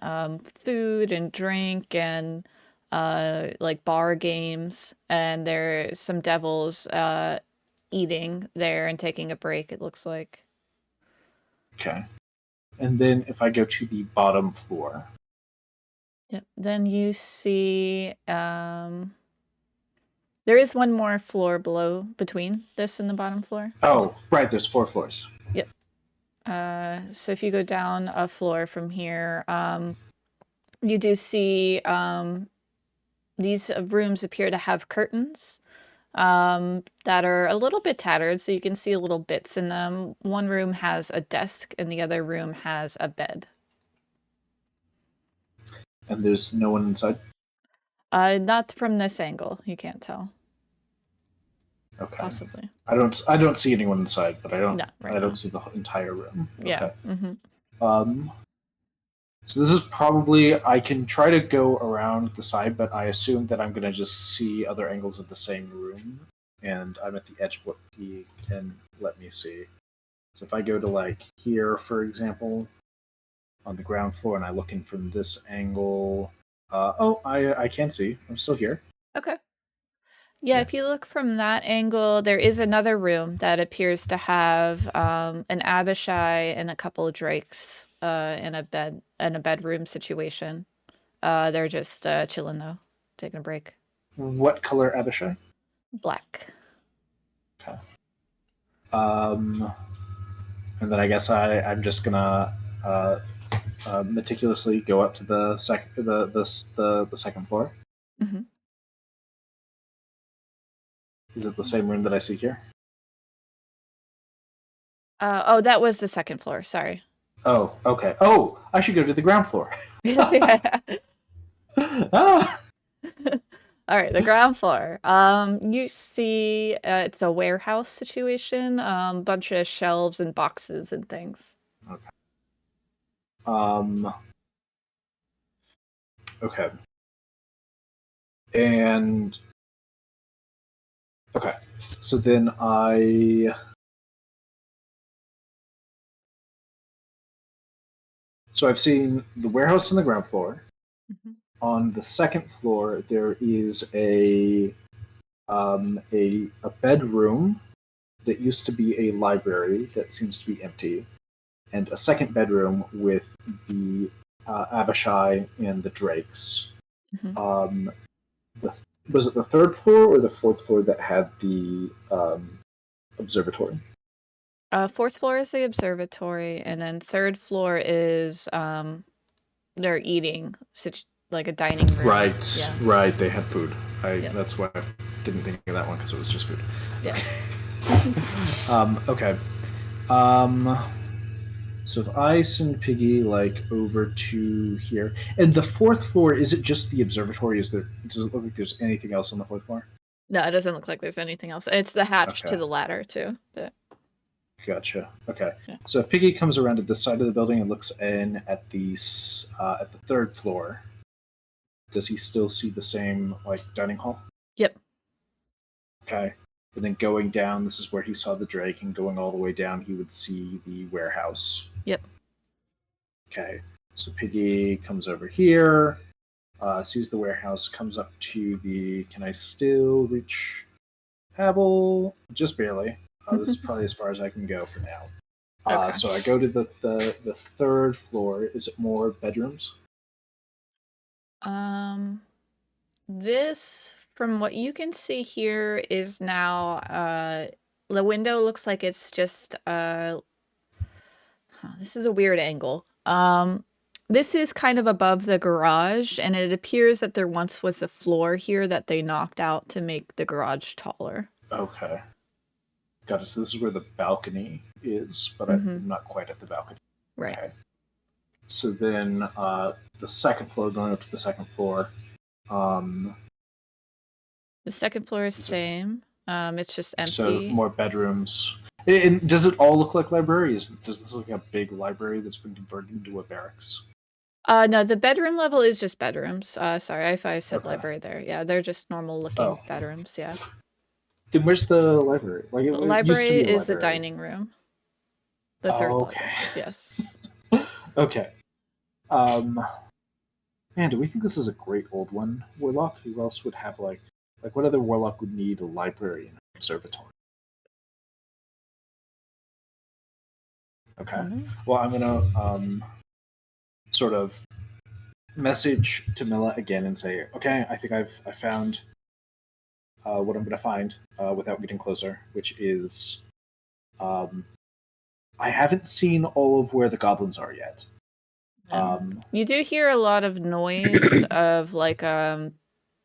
food and drink and like bar games. And there's some devils eating there and taking a break, it looks like. Okay. And then if I go to the bottom floor. Yep. Then you see there is one more floor below between this and the bottom floor. Oh, right. There's 4 floors. Yep. So if you go down a floor from here, you do see these rooms appear to have curtains that are a little bit tattered, so you can see little bits in them. One room has a desk, and the other room has a bed. And there's no one inside? Not from this angle. You can't tell. Okay. Possibly. I don't see anyone inside, but I don't now. see the entire room. Yeah. Okay. Mm-hmm. So this is probably, I can try to go around the side, but I assume that I'm going to just see other angles of the same room, and I'm at the edge of what he can let me see. So if I go to like here, for example, on the ground floor, and I look in from this angle, I can see. I'm still here. Okay. Yeah, if you look from that angle, there is another room that appears to have an Abishai and a couple of Drakes in a bedroom situation. They're just chilling though, taking a break. What color Abishai? Black. Okay. And then I guess I'm just gonna meticulously go up to the second floor. Mm-hmm. Is it the same room that I see here? Oh, that was the second floor. Sorry. Oh, okay. Oh, I should go to the ground floor. Ah. All right, the ground floor. You see, it's a warehouse situation. Bunch of shelves and boxes and things. Okay. Okay. And okay, so then I've seen the warehouse on the ground floor. Mm-hmm. On the second floor, there is a bedroom that used to be a library that seems to be empty, and a second bedroom with the Abishai and the Drakes. Mm-hmm. Was it the third floor or the fourth floor that had the observatory? Fourth floor is the observatory, and then third floor is they're eating, like a dining room. Right, yeah. Right. They had food. That's why I didn't think of that one, because it was just food. Yeah. Okay. So if I send Piggy like over to here, and the fourth floor, is it just the observatory? Does it look like there's anything else on the fourth floor? No, it doesn't look like there's anything else. It's the hatch to Okay. the ladder too. But Gotcha. Okay. Yeah. So if Piggy comes around to this side of the building and looks in at the third floor, does he still see the same like dining hall? Yep. Okay. And then going down, this is where he saw the drake, and going all the way down, he would see the warehouse. Yep. Okay. So Piggy comes over here, sees the warehouse, comes up to the. Can I still reach Pavel? Just barely. This is probably as far as I can go for now. Okay. So I go to the third floor. Is it more bedrooms? This, from what you can see here, is now the window looks like it's just this is a weird angle. This is kind of above the garage, and it appears that there once was a floor here that they knocked out to make the garage taller. Okay. Got it. So this is where the balcony is, but I'm not quite at the balcony. Right. Okay. So then the second floor, going up to the second floor. The second floor is the same. It's just empty. So more bedrooms. And does it all look like libraries? Does this look like a big library that's been converted into a barracks? No, the bedroom level is just bedrooms. Sorry if I said library there. Yeah, they're just normal looking bedrooms. Yeah. Then where's the library? Like The library is the dining room. The third level. Yes. Okay. Man, do we think this is a great old one, Warlock? Who else would have like what other Warlock would need a library and a observatory? Okay. Well, I'm gonna sort of message to Mila again and say, okay, I think I found what I'm gonna find without getting closer, which is I haven't seen all of where the goblins are yet. You do hear a lot of noise of like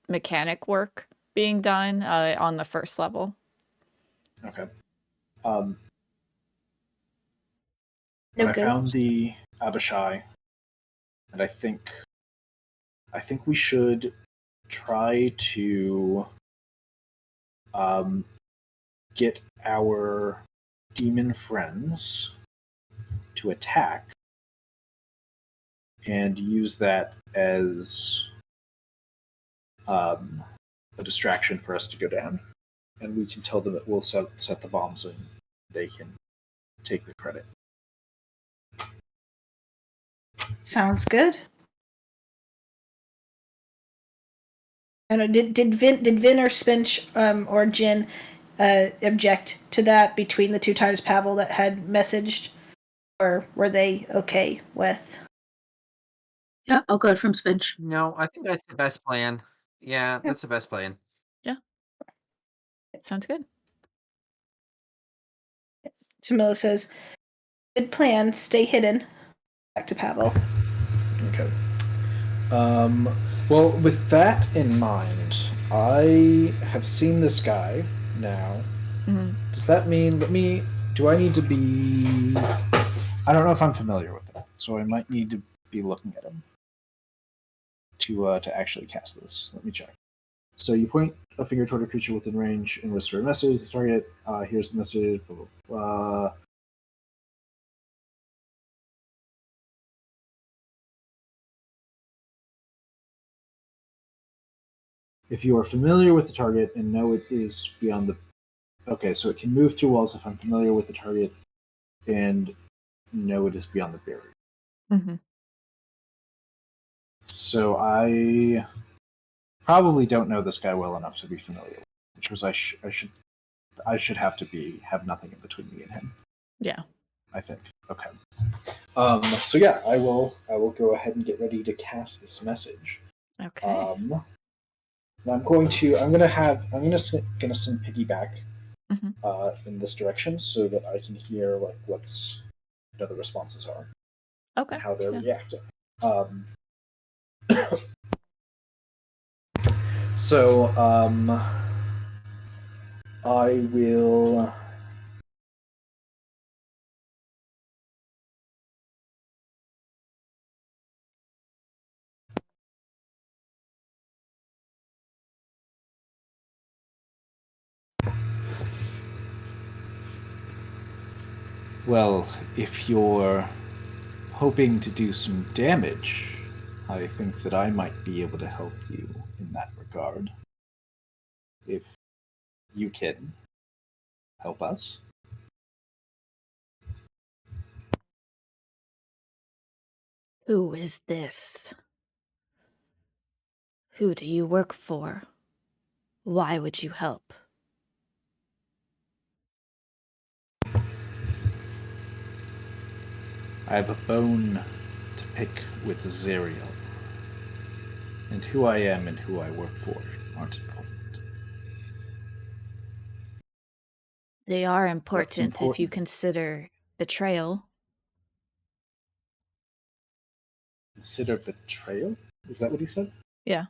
mechanic work being done on the first level. Okay. When I found the Abishai, and I think we should try to get our demon friends to attack and use that as a distraction for us to go down. And we can tell them that we'll set the bombs and they can take the credit. Sounds good. I don't know, did Vin or Spinch or Jin object to that between the two times Pavel that had messaged, or were they okay with? Yeah, I'll go from Spinch. No, I think that's the best plan. Yeah, that's the best plan. Yeah. Sounds good. Jamila says, "Good plan. Stay hidden." Back to Pavel. Okay. Well, with that in mind, I have seen this guy now. Does that mean do I need to be? I don't know if I'm familiar with him, so I might need to be looking at him to actually cast this. Let me check. So you point a finger toward a creature within range and whisper a message to the target. Here's the message. Blah, blah, blah. If you are familiar with the target and know it is beyond the... Okay, so it can move through walls if I'm familiar with the target and know it is beyond the barrier. So I probably don't know this guy well enough to be familiar with, which was I should have nothing in between me and him. Yeah. I think. Okay. So yeah, I will go ahead and get ready to cast this message. Okay. I'm gonna send Piggy back in this direction so that I can hear like what the responses are. Okay. And how they're reacting. So I will. Well, if you're hoping to do some damage, I think that I might be able to help you in that regard. If you can help us. Who is this? Who do you work for? Why would you help? I have a bone to pick with Zerial. And who I am and who I work for aren't important. They are What's important if you important? consider betrayal. Consider betrayal? Is that what he said? Yeah.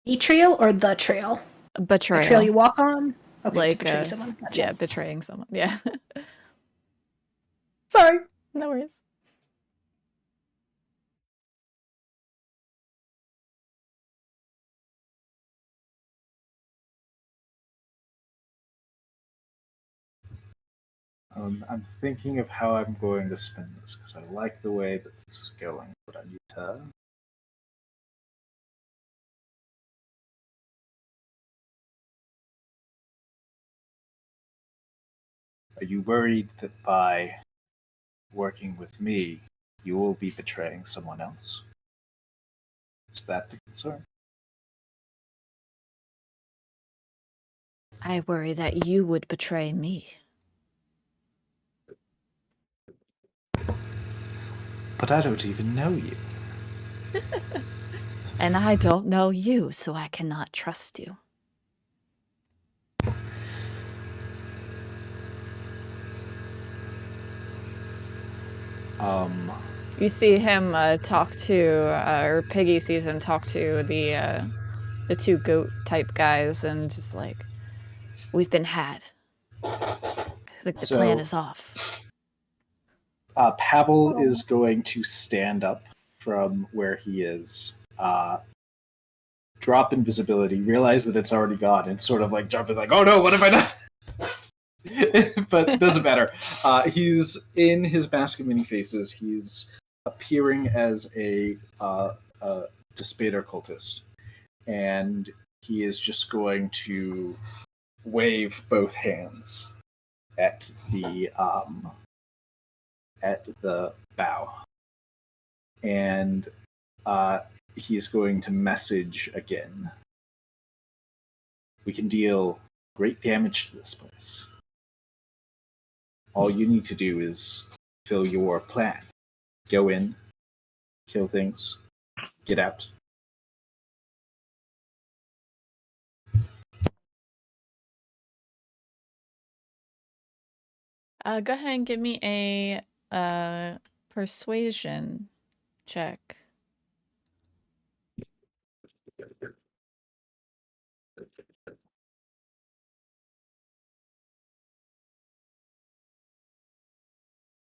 The trail or the trail? Betrayal. The trail you walk on? Okay, like, to betray someone. Gotcha. Yeah, betraying someone. Yeah. Sorry. No worries. I'm thinking of how I'm going to spin this because I like the way that this is going, but I need to. Are you worried that by working with me, you will be betraying someone else? Is that the concern? I worry that you would betray me. But I don't even know you. And I don't know you, so I cannot trust you. You see him talk to, or Piggy sees him talk to the two goat type guys, and just like, we've been had. I think the plan is off. Pavel is going to stand up from where he is, drop invisibility, realize that it's already gone, and sort of like jump in like, oh no, what have I done? But it doesn't matter. He's in his mask of many faces. He's appearing as a Despater cultist. And he is just going to wave both hands at the bow. And he's going to message again. We can deal great damage to this place. All you need to do is fill your plan. Go in, kill things, get out. Go ahead and give me a persuasion check.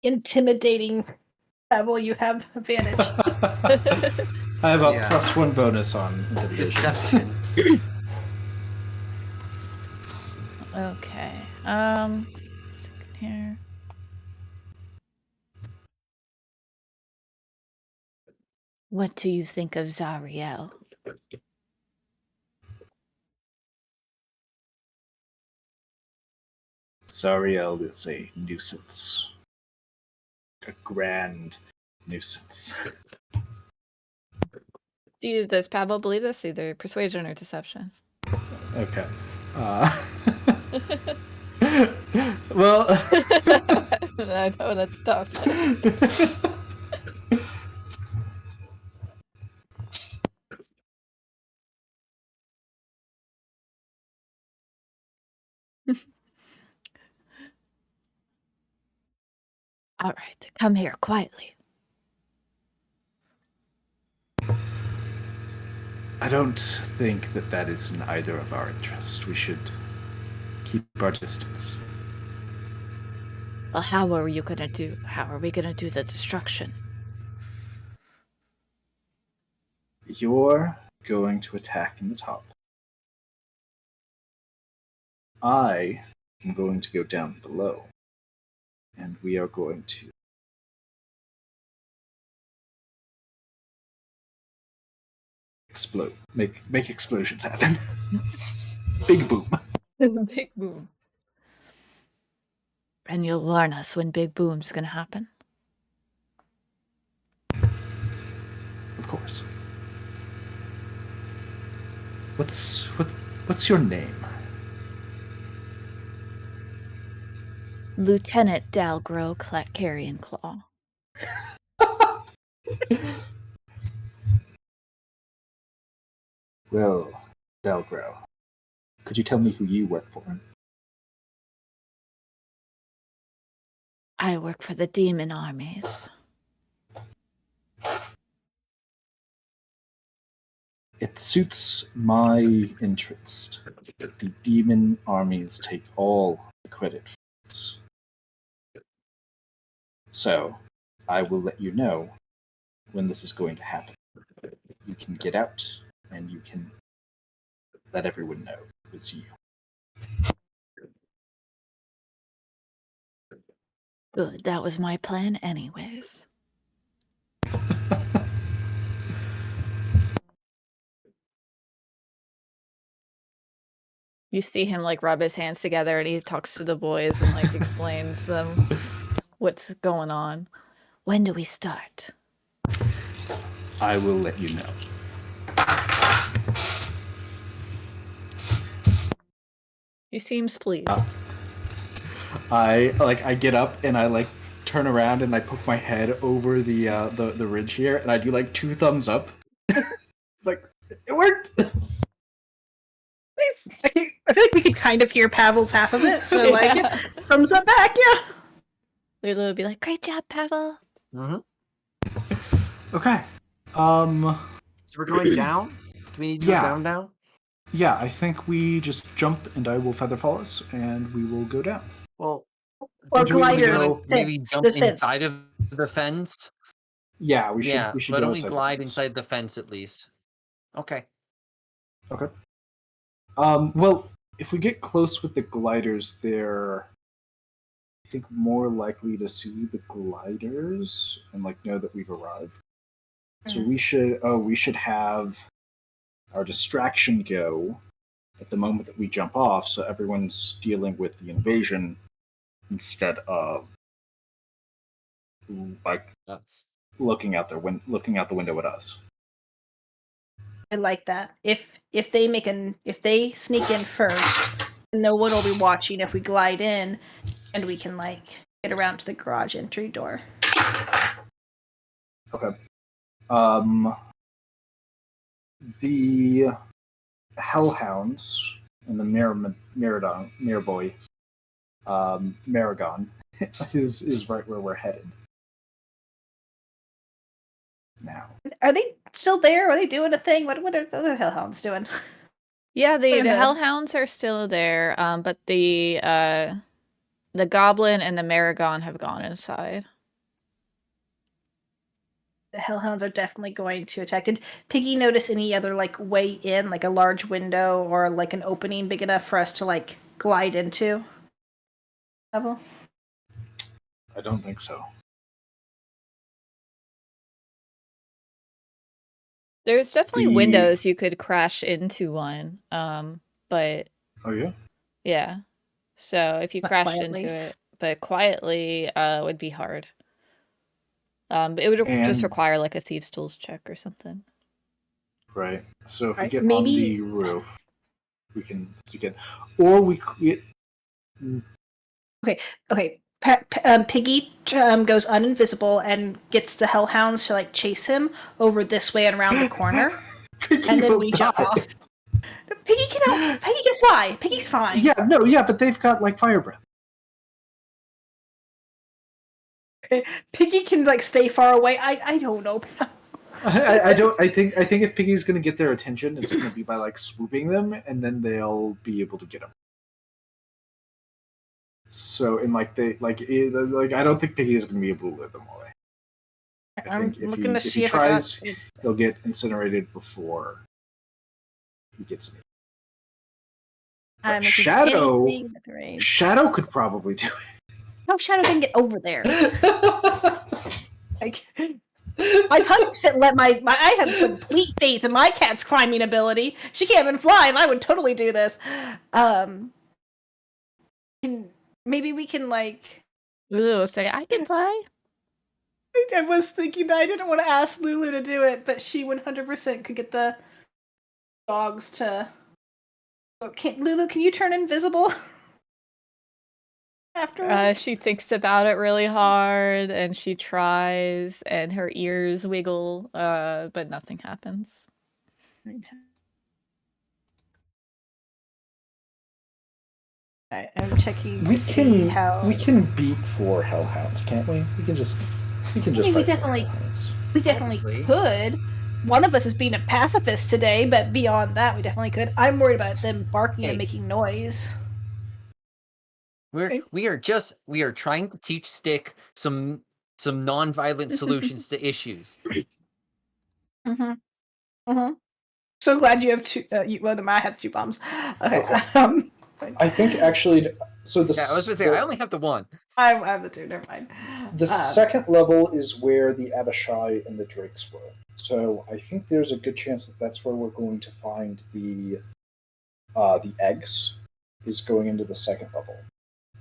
Intimidating. Pavel, you have advantage. I have a +1 bonus on Deception. Okay. Here. What do you think of Zariel? Zariel is a nuisance. A grand nuisance. Does Pavel believe this? Either persuasion or deception? Okay. Well, I know that's tough. All right, come here quietly. I don't think that is in either of our interests. We should keep our distance. Well, how are we gonna do the destruction? You're going to attack in the top. I I'm going to go down below, and we are going to explode. Make explosions happen. Big boom. Big boom. And you'll warn us when big boom's gonna happen. Of course. What's your name? Lieutenant Dalgro Carrion Claw. Well, Dalgro, could you tell me who you work for? I work for the demon armies. It suits my interest that the demon armies take all the credit for this. So, I will let you know when this is going to happen. You can get out, and you can let everyone know it's you. Good, that was my plan anyways. You see him like rub his hands together and he talks to the boys and like explains them what's going on. When do we start? I will let you know. He seems pleased. I get up and I turn around and I poke my head over the ridge here and I do 2 thumbs up. It worked. I feel like we could kind of hear Pavel's half of it, so thumbs up back, yeah. Lulu would be like, "Great job, Pavel." Okay. So we're going down? Do we need to go down now? Yeah, I think we just jump and I will feather fall us and we will go down. Well, or gliders. Maybe jump inside of the fence. Yeah, we should. Yeah, we should why go don't we inside glide inside the fence at least? Okay. Okay. Well, if we get close with the gliders, they're, I think, more likely to see the gliders and know that we've arrived. So we should have our distraction go at the moment that we jump off, so everyone's dealing with the invasion instead of looking out the window at us. I like that. If they sneak in first, no one will be watching if we glide in, and we can get around to the garage entry door. Okay. The Hellhounds and the Miraboy, Maragon is right where we're headed now. Are they still there? Are they doing a thing? What are the other Hellhounds doing? Yeah, the Hellhounds are still there, but the Goblin and the Maragon have gone inside. The Hellhounds are definitely going to attack. Did Piggy notice any other way in, a large window or an opening big enough for us to glide into? Level? I don't think so. There's definitely windows you could crash into one, but... Oh, yeah? Yeah. So if you crashed into it, but quietly would be hard. It would just require a Thieves' Tools check or something. Right. So if we get on the roof, we can stick it. Or we could... Okay. Piggy goes uninvisible and gets the Hellhounds to chase him over this way and around the corner, and then we jump off. Piggy can fly. Piggy's fine. Yeah, but they've got fire breath. Piggy can stay far away. I don't know. I don't. I think if Piggy's gonna get their attention, it's gonna be by swooping them, and then they'll be able to get them. So in I don't think Piggy is gonna be able to lure them away. I think if he tries, he'll get incinerated before he gets me. I'm looking for Shadow. anything with range. Shadow could probably do No, Shadow can get over there. I Like, I 100% let my I have complete faith in my cat's climbing ability. She can't even fly, and I would totally do this. Maybe we can like. Lulu will say, I can play. I was thinking that I didn't want to ask Lulu to do it, but she 100% could get the dogs to. Lulu, can you turn invisible? After She thinks about it really hard, and she tries, and her ears wiggle, but nothing happens. I'm checking to see how we can beat 4 hellhounds, can't we? We can just I mean, fight we 4 definitely hellhounds. Technically. could. One of us is being a pacifist today, but beyond that, we definitely could. I'm worried about them barking Hey. and making noise. We are trying to teach Stick some non-violent solutions to issues. So glad you have two. I have 2 bombs. Okay. I think actually, so the Yeah, I was gonna say I only have the one. I have the 2. Never mind. The second level is where the Abishai and the Drakes were. So I think there's a good chance that that's where we're going to find the eggs. Is going into the second level.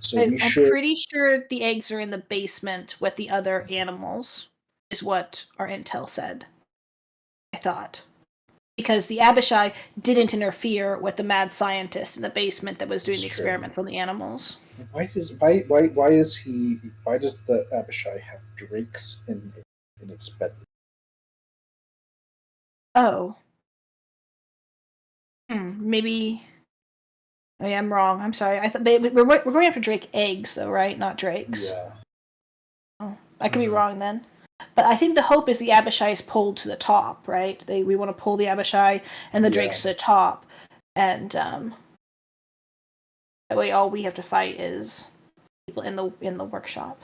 So I'm pretty sure the eggs are in the basement with the other animals, is what our intel said. I thought. Because the Abishai didn't interfere with the mad scientist in the basement that was doing the experiments on the animals. Why does the Abishai have drakes in its bed? Oh. Maybe. Oh, yeah, I'm wrong. I'm sorry. I thought we're going after Drake eggs, though, right? Not drakes. Yeah. Oh, I could be wrong then. But I think the hope is the Abishai is pulled to the top, right? We want to pull the Abishai and the drakes to the top, and that way all we have to fight is people in the workshop.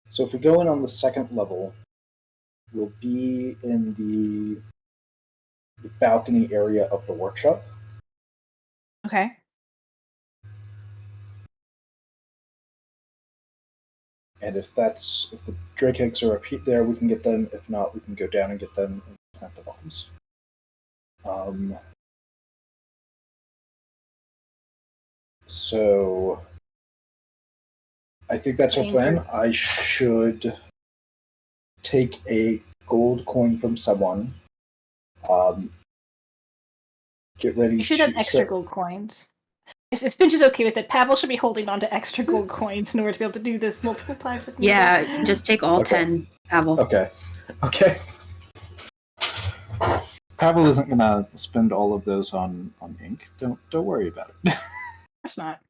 So if we go in on the second level, we'll be in the balcony area of the workshop. Okay. And if the drake eggs are up there, we can get them. If not, we can go down and get them and plant the bombs. So I think that's our plan. I should take a gold coin from someone. Get ready. You should have extra gold coins. If Finch is okay with it, Pavel should be holding on to extra gold coins in order to be able to do this multiple times. Yeah, just take all 10, Pavel. Okay. Pavel isn't gonna spend all of those on ink. Don't worry about it. Of course not.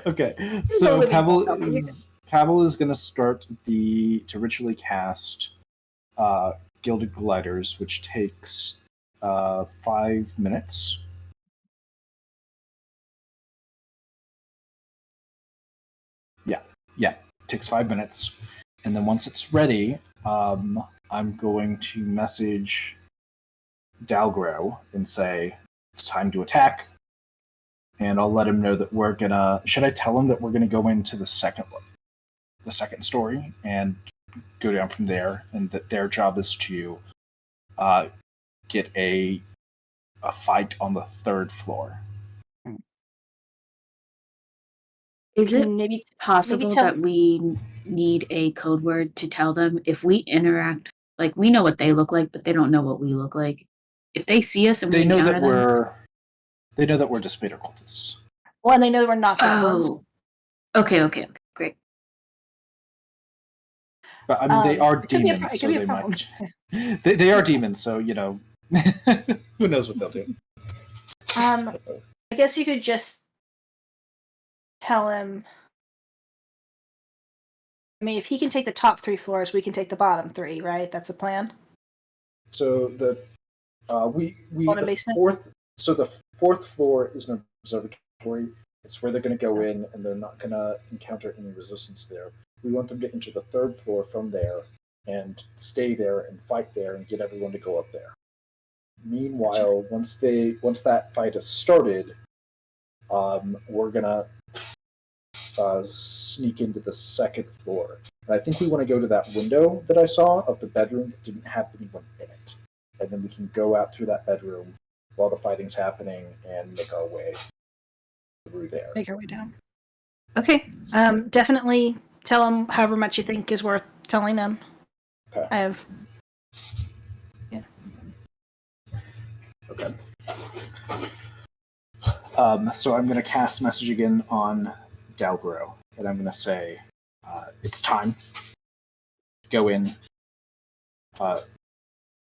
Okay, so Pavel is gonna start to ritually cast Gilded Gliders, which takes 5 minutes. Yeah, it takes 5 minutes, and then once it's ready, I'm going to message Dalgro and say it's time to attack, and I'll let him know that we're gonna. Should I tell him that we're gonna go into the second story and go down from there, and that their job is to get a fight on the 3rd floor? Is it possible that we need a code word to tell them if we interact? Like, we know what they look like, but they don't know what we look like. If they see us and they know that they know that we're Despater cultists. Well, and they know we're not goblins. Okay, great. But I mean, they are demons, so they might. They are demons, so who knows what they'll do. I guess you could just tell him. I mean, if he can take the top 3 floors, we can take the bottom 3, right? That's the plan. So the fourth floor is an observatory. It's where they're going to go in, and they're not going to encounter any resistance there. We want them to enter the 3rd floor from there, and stay there and fight there and get everyone to go up there. Meanwhile, once that fight has started, we're gonna sneak into the second floor. And I think we want to go to that window that I saw of the bedroom that didn't have anyone in it, and then we can go out through that bedroom while the fighting's happening and make our way through there. Make our way down. Okay. Definitely tell them however much you think is worth telling them. Okay. I have. Yeah. Okay. So I'm going to cast message again on Dalgro, and I'm going to say, it's time. Go in.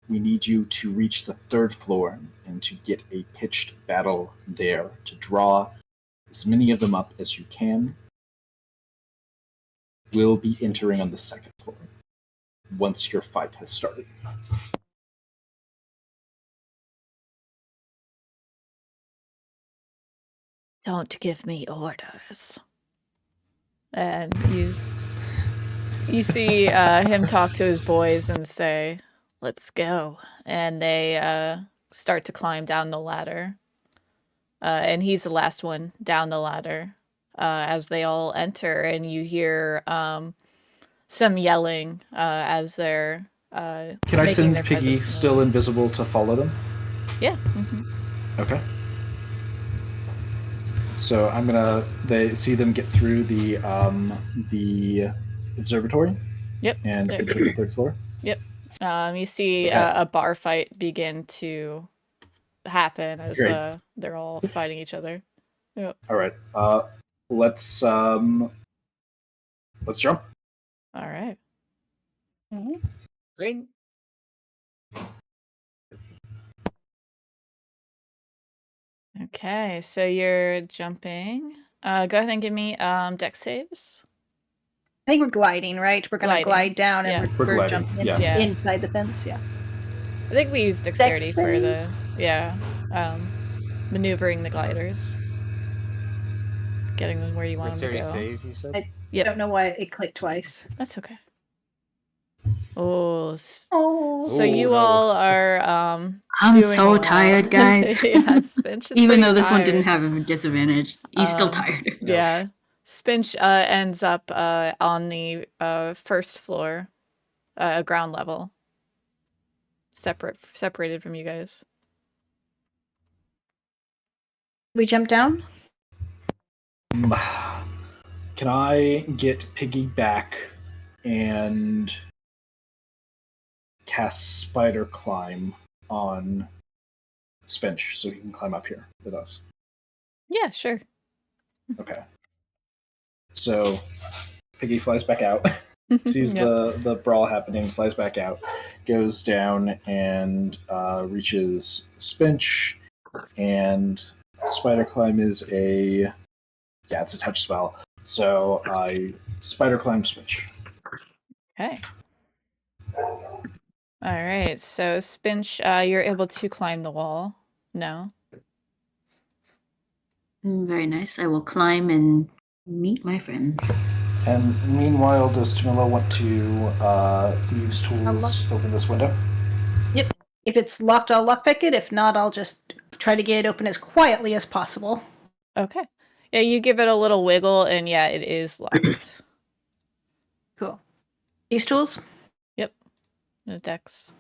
We need you to reach the third floor and to get a pitched battle there to draw as many of them up as you can. We'll be entering on the second floor once your fight has started. Don't give me orders. And you see him talk to his boys and say, "Let's go." And they start to climb down the ladder. And he's the last one down the ladder as they all enter. And you hear some yelling as they're Can I making send their Piggy presence still known. invisible to follow them? Yeah. Okay. So I'm gonna. They see them get through the observatory. Yep. And Yep. enter the third floor. Yep. You see Okay. a bar fight begin to happen as Great. they're all fighting each other. Yep. All right. Let's jump. All right. Great. Okay, so you're jumping. Go ahead and give me dex saves. I think we're gliding, right? We're going to Gliding. glide down Yeah. and We're we're gliding, jumping yeah. inside the fence, yeah. I think we use dexterity Dex for the saves. maneuvering the gliders, getting them where you want them to Dexterity go. save, you said? I Yep. don't know why it clicked twice. That's okay. Oh, Oh. so you no. all are I'm doing so well. tired, guys. Yeah, Spinch is Even pretty though this one tired. didn't have a disadvantage, he's still Um, tired. Yeah. Spinch ends up on the first floor, ground level, separated from you guys. We jump down? Can I get Piggy back and cast Spider Climb on Spinch so he can climb up here with us? Yeah, sure. Okay. So Piggy flies back out, sees Yep. the brawl happening, flies back out, goes down and reaches Spinch, and Spider Climb is it's a touch spell. So I Spider Climb Spinch. Okay. All right. So Spinch, you're able to climb the wall. No. Very nice. I will climb and meet my friends. And meanwhile, does Tamila want to Thieves' Tools open this window? Yep. If it's locked, I'll lockpick it. If not, I'll just try to get it open as quietly as possible. Okay. Yeah, you give it a little wiggle, and yeah, it is locked. Cool. These tools? Yep. No dex.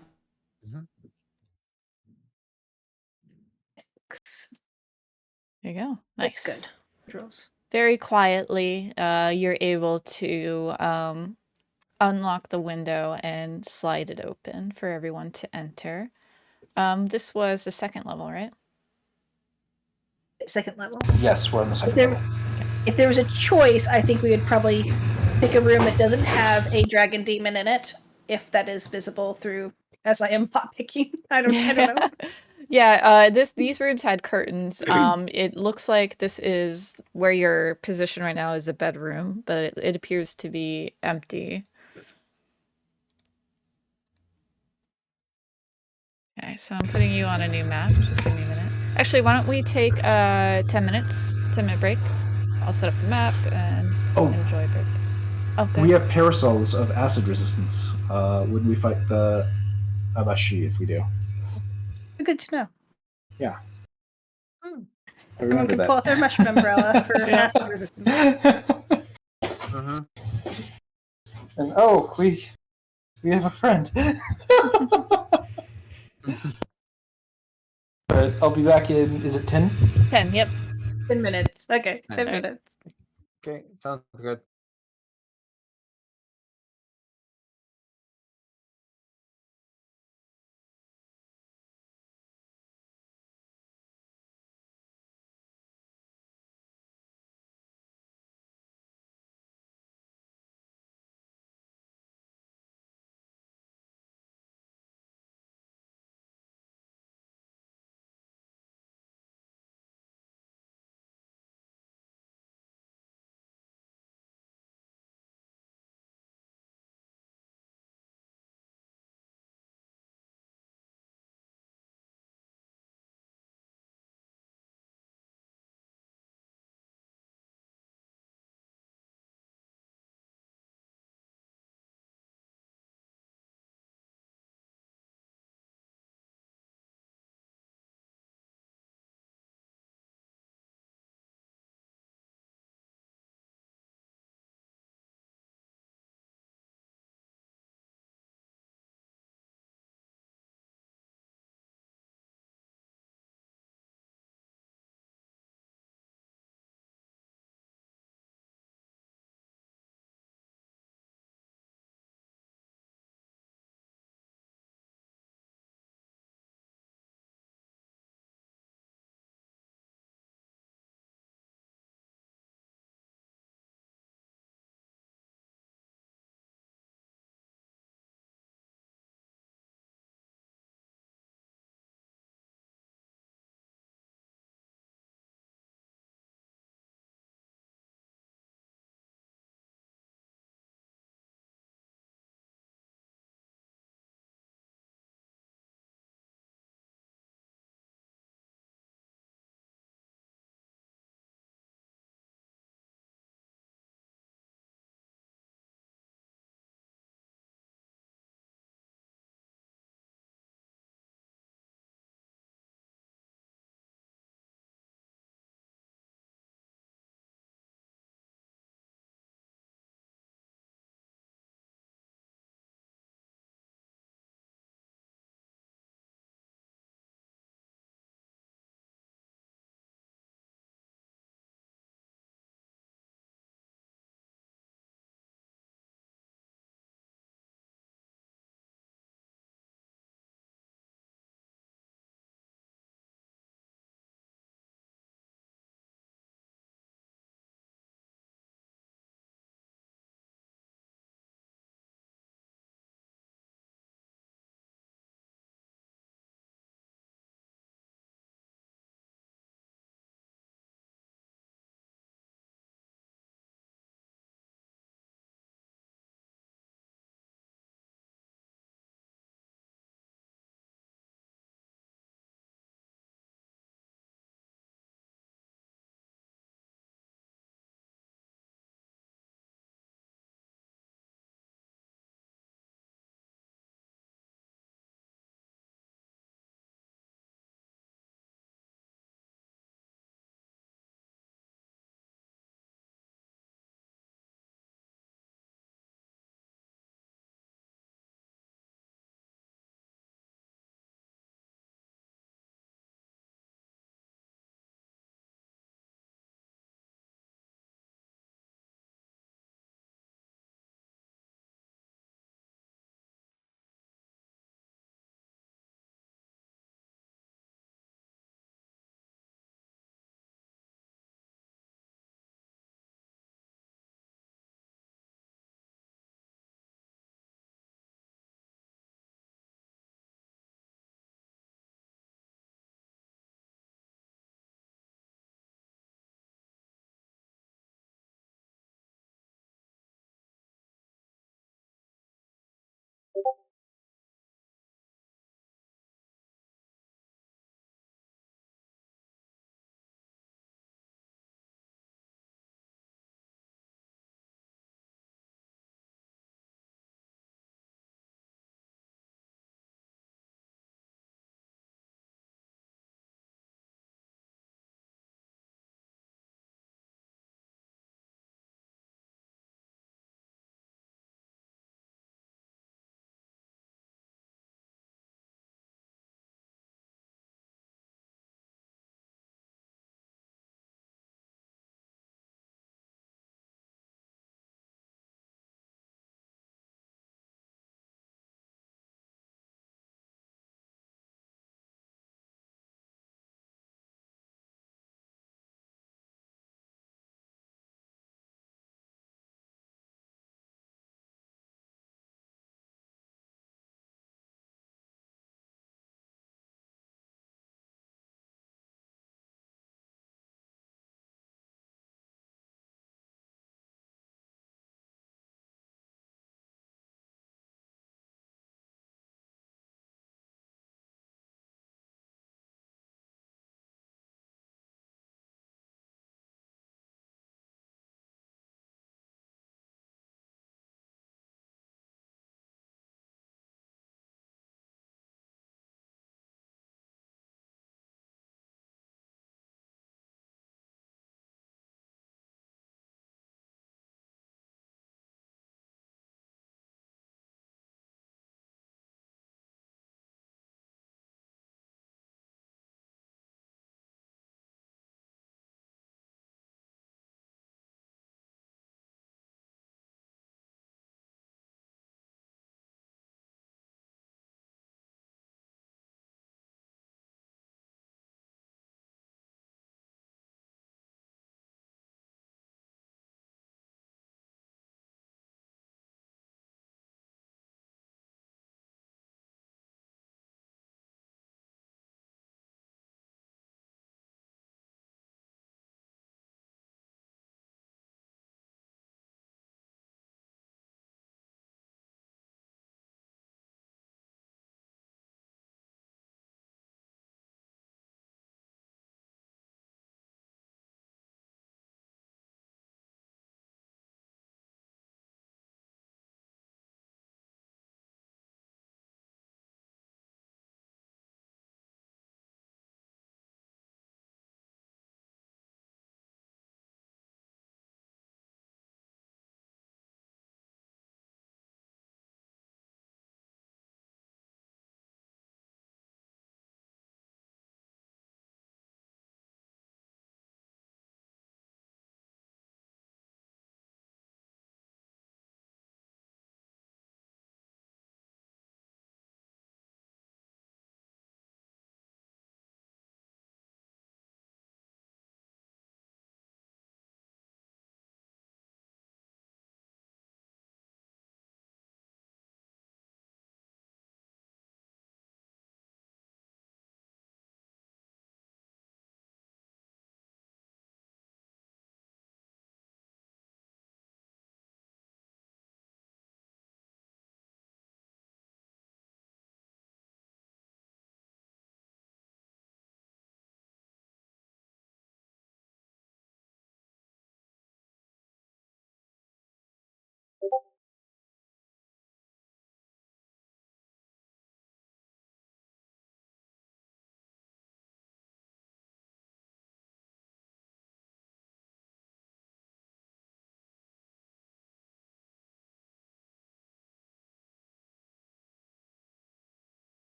There you go. Nice. That's good. Rolls. Very quietly, you're able to unlock the window and slide it open for everyone to enter. This was the second level, right? Second level. Yes, we're on the second There- level. If there was a choice, I think we would probably pick a room that doesn't have a dragon demon in it, if that is visible through, as I am pot picking. I don't know. Yeah, these rooms had curtains. It looks like this is where your position right now is a bedroom, but it appears to be empty. Okay, so I'm putting you on a new map. Just give me a minute. Actually, why don't we take 10 minute break? I'll set up the map and enjoy a break. Okay. We have parasols of acid resistance when we fight the Abashi, if we do. Good to know. Yeah. Hmm. I Everyone remember can that. pull out their mushroom umbrella for Yeah. acid resistance. Mm-hmm. And we have a friend. But I'll be back in. Is it 10? 10. Yep. 10 minutes. Okay, 10 Alright. minutes. Okay, sounds good.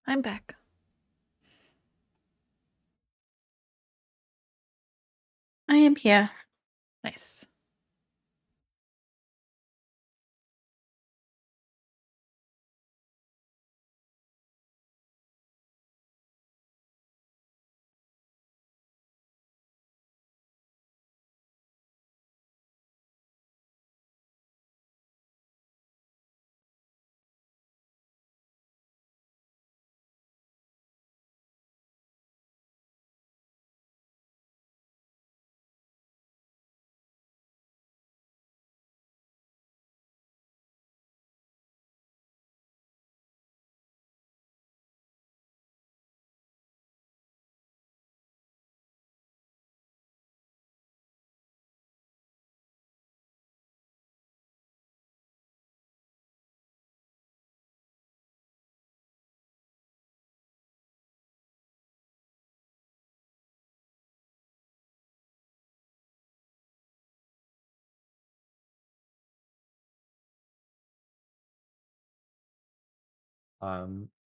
I'm back. I am here. Nice.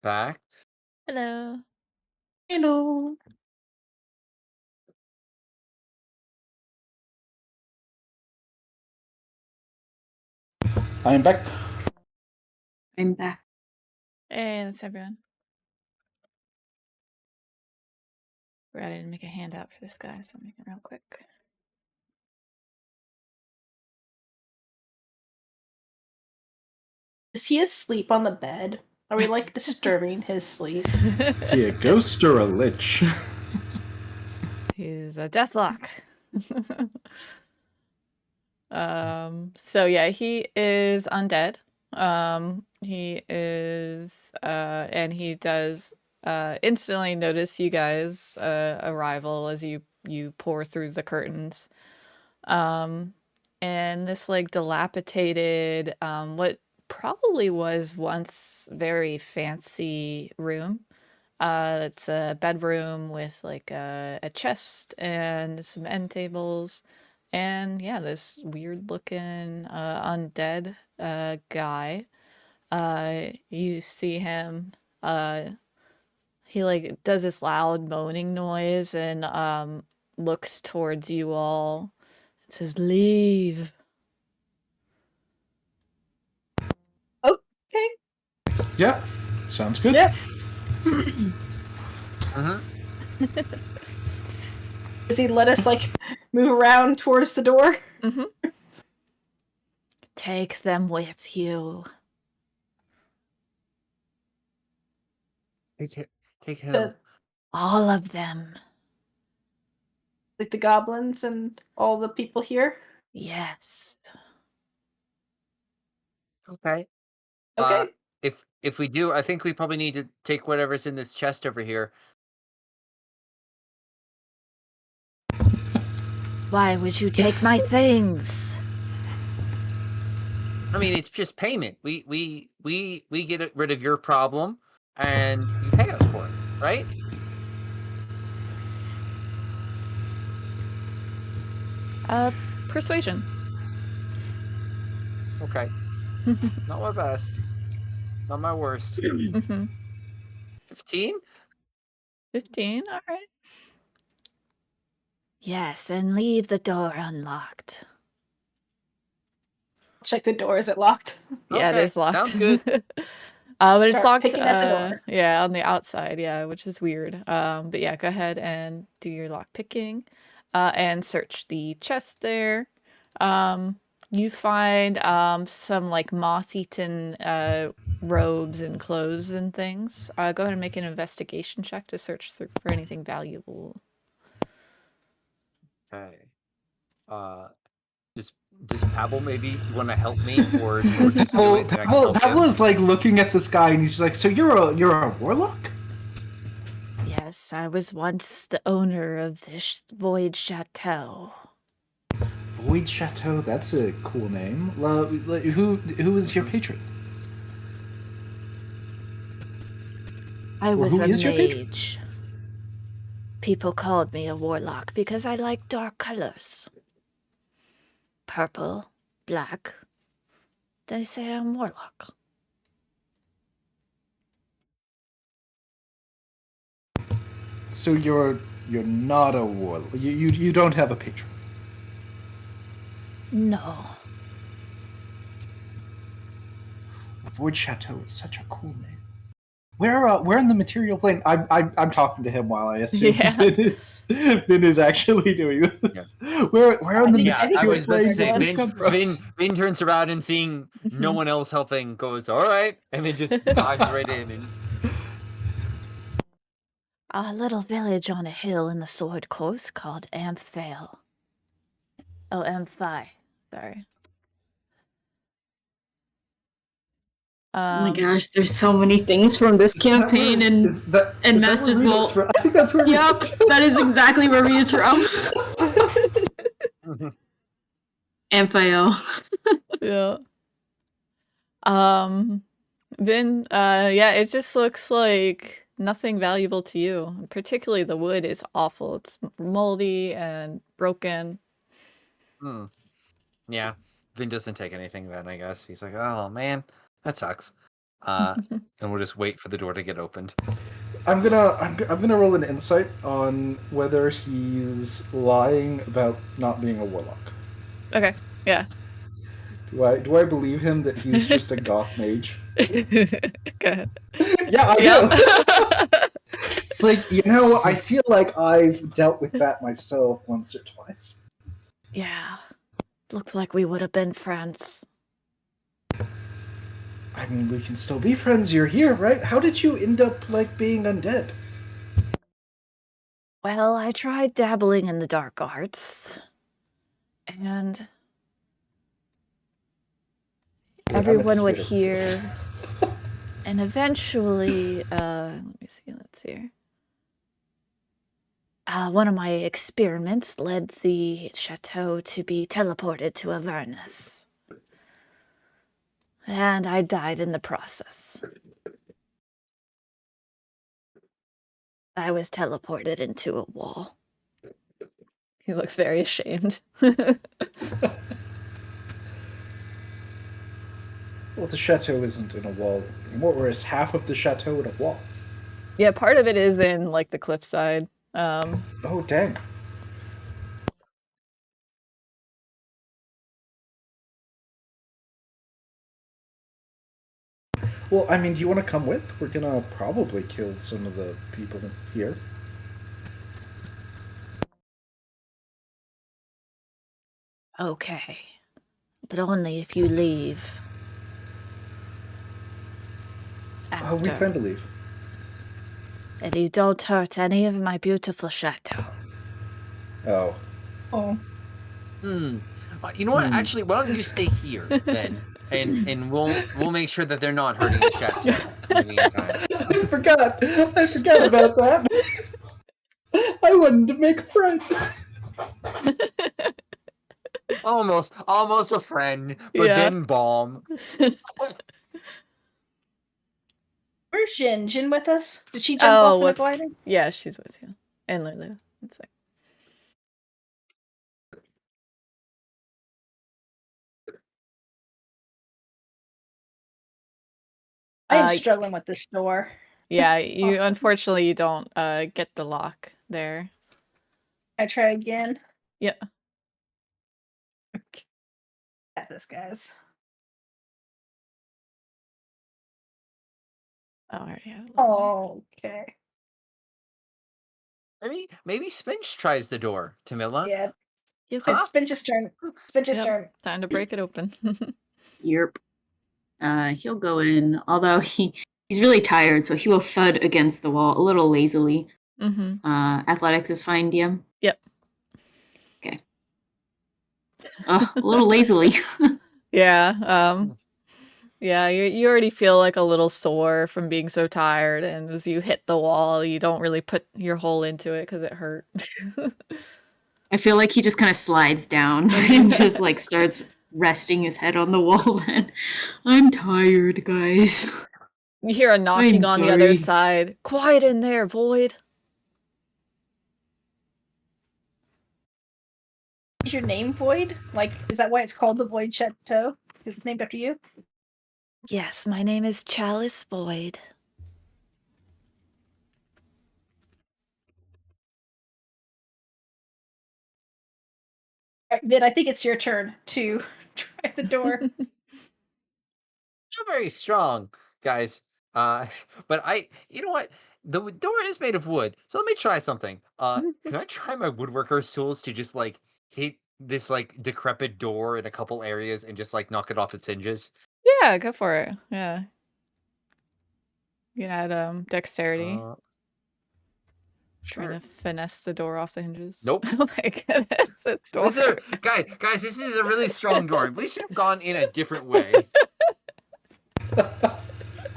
Back. Hello. Hello. I am back. I'm back. Hey, that's everyone. I didn't make a handout for this guy, so I'll make it real quick. Is he asleep on the bed? Are we like disturbing his sleep? Is he a ghost or a lich? He's a deathlock. So yeah, he is undead. He is and he does instantly notice you guys arrival as you pour through the curtains. And this like dilapidated what probably was once very fancy room. It's a bedroom with like a chest and some end tables. And yeah, this weird looking undead guy. You see him, he like does this loud moaning noise and looks towards you all. It says, "Leave." Okay. Yeah, sounds good. Yep. Does he let us like move around towards the door? Mm-hmm. Take them with you. Take him. The, All of them. like the goblins and all the people here? Yes. Okay. Okay. If we do, I think we probably need to take whatever's in this chest over here. Why would you take my things? I mean, it's just payment. We get rid of your problem, and you pay us for it, right? Persuasion. Okay. Not my best. Not my worst. Mm-hmm. 15? 15, all right. Yes, and leave the door unlocked. Check the door. Is it locked? Yeah, it Okay, is locked. sounds good. But it's Start locked, picking at the door. yeah, on the outside, yeah, which is weird. But yeah, go ahead and do your lock picking, and search the chest there. You find some like moth-eaten robes and clothes and things. Go ahead and make an investigation check to search for anything valuable. Okay. Does Pavel maybe want to help me, or just do it and I can help Pavel him? is like looking at this guy and he's like, "So you're a warlock?" Yes, I was once the owner of this Void Chateau. Void Chateau. That's a cool name. Who is your patron? I Or was who a is your patron? mage. People called me a warlock because I like dark colors. Purple, black. They say I'm warlock. So you're not a warlord. You don't have a patron. No. Void Chateau is such a cool name. Where in the material plane? I'm talking to him while I assume Yeah. Vin is actually doing this. Where in the Yeah, I material was about to plane say, did this come from? Vin turns around and seeing no one else helping, goes, all right, and then just dives right in. And A little village on a hill in the Sword Coast called Amphail. Oh, Amphi. Sorry. Oh my gosh, there's so many things from this campaign and Master's Vault. I think that's where Yep, that is exactly where we is from. Amphaio. Yeah. Vin, yeah, it just looks like nothing valuable to you. Particularly the wood is awful. It's moldy and broken. Yeah, Vin doesn't take anything then, I guess. He's like, oh man, that sucks. And we'll just wait for the door to get opened. I'm gonna roll an insight on whether he's lying about not being a warlock. Okay, yeah. Do I believe him that he's just a goth mage? Go ahead. Yeah, I do. It's like, I feel like I've dealt with that myself once or twice. Yeah. Looks like we would have been friends. I mean, we can still be friends. You're here, right? How did you end up, being undead? Well, I tried dabbling in the dark arts. And everyone would hear. And eventually, let me see, let's see here. One of my experiments led the chateau to be teleported to Avernus. And I died in the process. I was teleported into a wall. He looks very ashamed. Well, the chateau isn't in a wall anymore, whereas half of the chateau in a wall. Yeah, part of it is in, the cliffside. Oh, dang. Well, I mean, do you want to come with? We're gonna probably kill some of the people here. Okay. But only if you leave. Oh, we plan to leave. And you don't hurt any of my beautiful chateau. Oh. Oh. You know what? Actually, why don't you stay here then, and we'll make sure that they're not hurting the chateau in the meantime. I forgot about that. I wanted to make a friend. Almost a friend, but Yeah. then bomb. Where's Jin? Jin with us? Did she jump off in the glider? Yeah, she's with you. And Lulu. It's like... I am struggling with this door. Yeah, you Awesome. unfortunately you don't get the lock there. I try again. Yeah. Got this, guys. Oh, I already had it. Oh, okay. Maybe Spinch tries the door, Tamila. Yeah. Huh? Spinch's turn. Spinch's turn. Time to break it open. Yep. He'll go in, although he's really tired, so he will thud against the wall a little lazily. Mm-hmm. Athletics is fine, DM? Yep. Okay. A little lazily. Yeah. Yeah, you already feel like a little sore from being so tired, and as you hit the wall, you don't really put your whole into it because it hurt. I feel like he just kind of slides down and just starts resting his head on the wall. And I'm tired, guys. You hear a knocking on the other side. Quiet in there, Void. Is your name Void? Is that why it's called the Void Chateau? Because it's named after you? Yes, my name is Chalice Void. Right, Vin, I think it's your turn to try the door. Not very strong, guys. But you know what? The door is made of wood, so let me try something. Can I try my woodworker's tools to just like hit this like decrepit door in a couple areas and just like knock it off its hinges? Yeah, go for it. Yeah. You can add dexterity. Trying Sure. to finesse the door off the hinges. Nope. Oh my goodness, this door. Guys, this is a really strong door. We should have gone in a different way.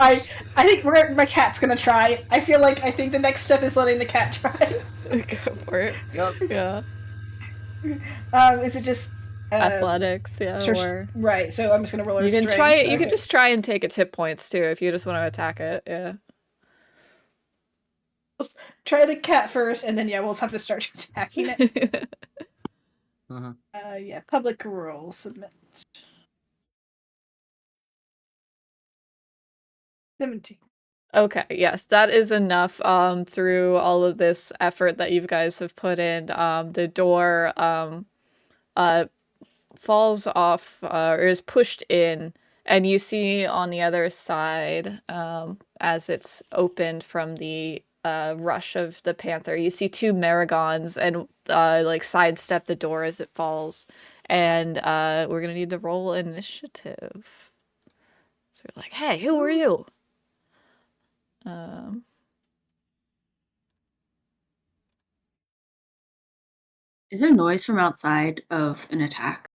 I think my cat's gonna try. I think the next step is letting the cat try. Go for it. Yep. Yeah. Is it just Athletics? Yeah. Or right. So I'm just gonna roll her you can strength. try it. You Okay. can just try and take its hit points too if you just want to attack it. Yeah. Let's try the cat first, and then we'll just have to start attacking it. Mm-hmm. Public rule submit. 17. Okay, yes, that is enough. Through all of this effort that you guys have put in, the door falls off or is pushed in, and you see on the other side, as it's opened from the rush of the panther, you see two Maragons and like sidestep the door as it falls, and we're gonna need to roll initiative. So you're like, hey, who are you? Is there noise from outside of an attack?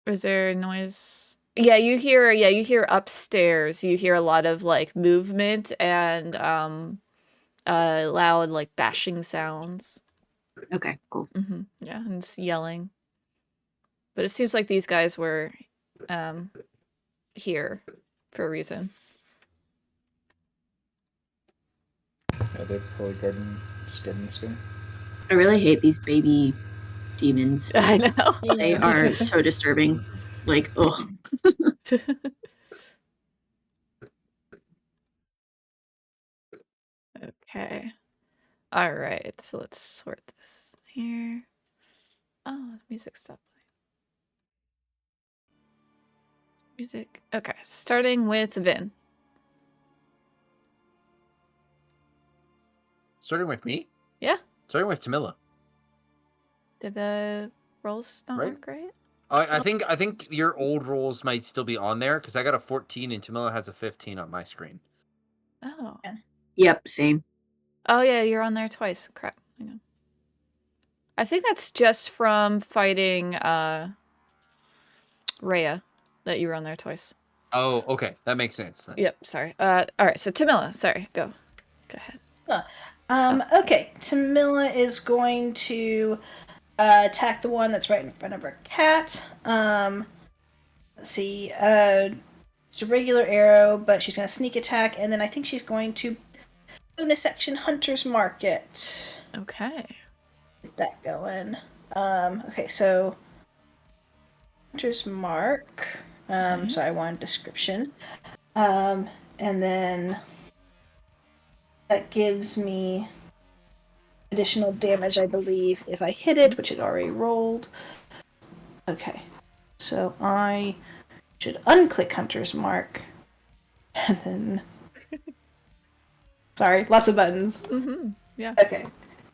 Is there noise? Yeah, you hear upstairs. You hear a lot of like movement and loud like bashing sounds. Okay, cool. Yeah, and just yelling. But it seems like these guys were here for a reason. Yeah, they're probably guarding this guy. I really hate these baby demons. I know. They are so disturbing. Like, ugh. Okay. All right. So let's sort this here. Oh, music stopped playing. Music. Okay, starting with Vin. Starting with me? Yeah. Starting with Tamila. Did the rolls not Right. work right? I think your old rolls might still be on there because I got a 14 and Tamila has a 15 on my screen. Oh. Yep, same. Oh yeah, you're on there twice. Crap. Hang on. I think that's just from fighting Rhea that you were on there twice. Oh, okay. That makes sense then. Yep, sorry. All right, so Tamila, sorry, go ahead. Okay, Tamila is going to attack the one that's right in front of her cat. Let's see. It's a regular arrow, but she's going to sneak attack, and then I think she's going to bonus action Hunter's Market. Okay. Get that going. Okay, so Hunter's Mark. So I want a description. And then that gives me additional damage, I believe, if I hit it, which it already rolled. Okay, so I should unclick Hunter's Mark, and then... Sorry, lots of buttons. Yeah. Okay,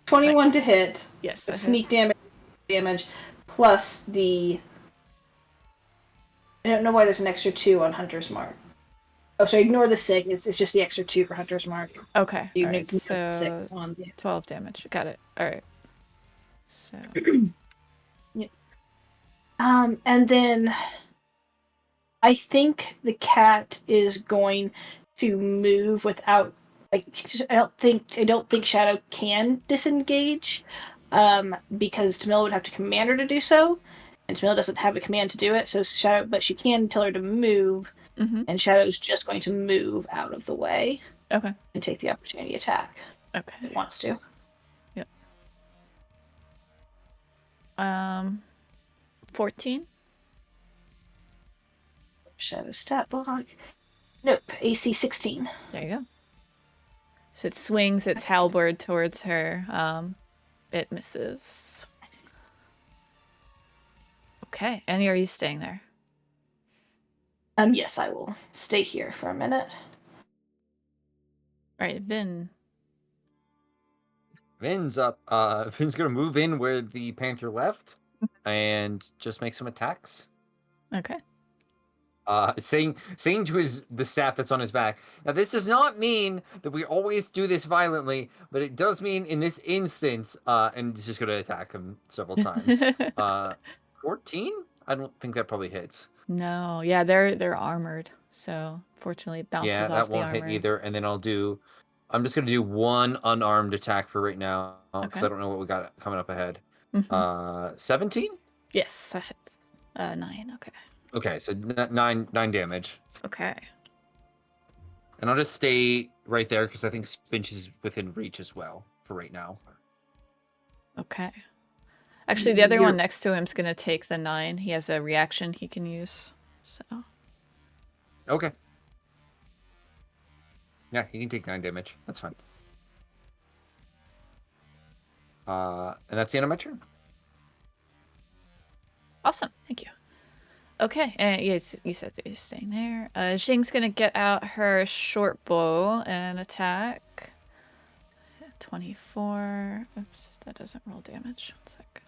21 to hit. Yes. Sneak damage, plus the... I don't know why there's an extra 2 on Hunter's Mark. Oh, so ignore the 6. It's just the extra 2 for Hunter's Mark. Okay. You All right, can so 6 on the... 12 damage. Got it. All right. So. Yeah. And then I think the cat is going to move without. Like, I don't think Shadow can disengage, because Tamila would have to command her to do so, and Tamila doesn't have a command to do it. So Shadow, but she can tell her to move, and Shadow's just going to move out of the way. Okay. And take the opportunity attack. Okay. If it wants to. Yep. 14. Shadow stat block. Nope. AC 16. There you go. So it swings its halberd towards her, it misses. Okay, and are you staying there? Yes, I will stay here for a minute. All right, Vin. Vin's up. Vin's gonna move in where the Panther left, and just make some attacks. Okay. Saying to the staff that's on his back. Now, this does not mean that we always do this violently, but it does mean in this instance, and he's just gonna attack him several times. 14? I don't think that probably hits. No, yeah, they're armored, so fortunately it bounces Yeah, off that the won't armor. hit either. And then I'm just gonna do one unarmed attack for right now, because Okay. I don't know what we got coming up ahead. Mhm. 17? Yes, that hits. 9. Okay. Okay, so 9 damage. Okay. And I'll just stay right there because I think Spinch is within reach as well for right now. Okay. Actually, the other one next to him is going to take the 9. He has a reaction he can use. So. Okay. Yeah, he can take 9 damage. That's fine. And that's the end of my turn. Awesome. Thank you. Okay. And yes, you said that he's staying there. Xing's going to get out her short bow and attack. 24. Oops, that doesn't roll damage. 1 sec.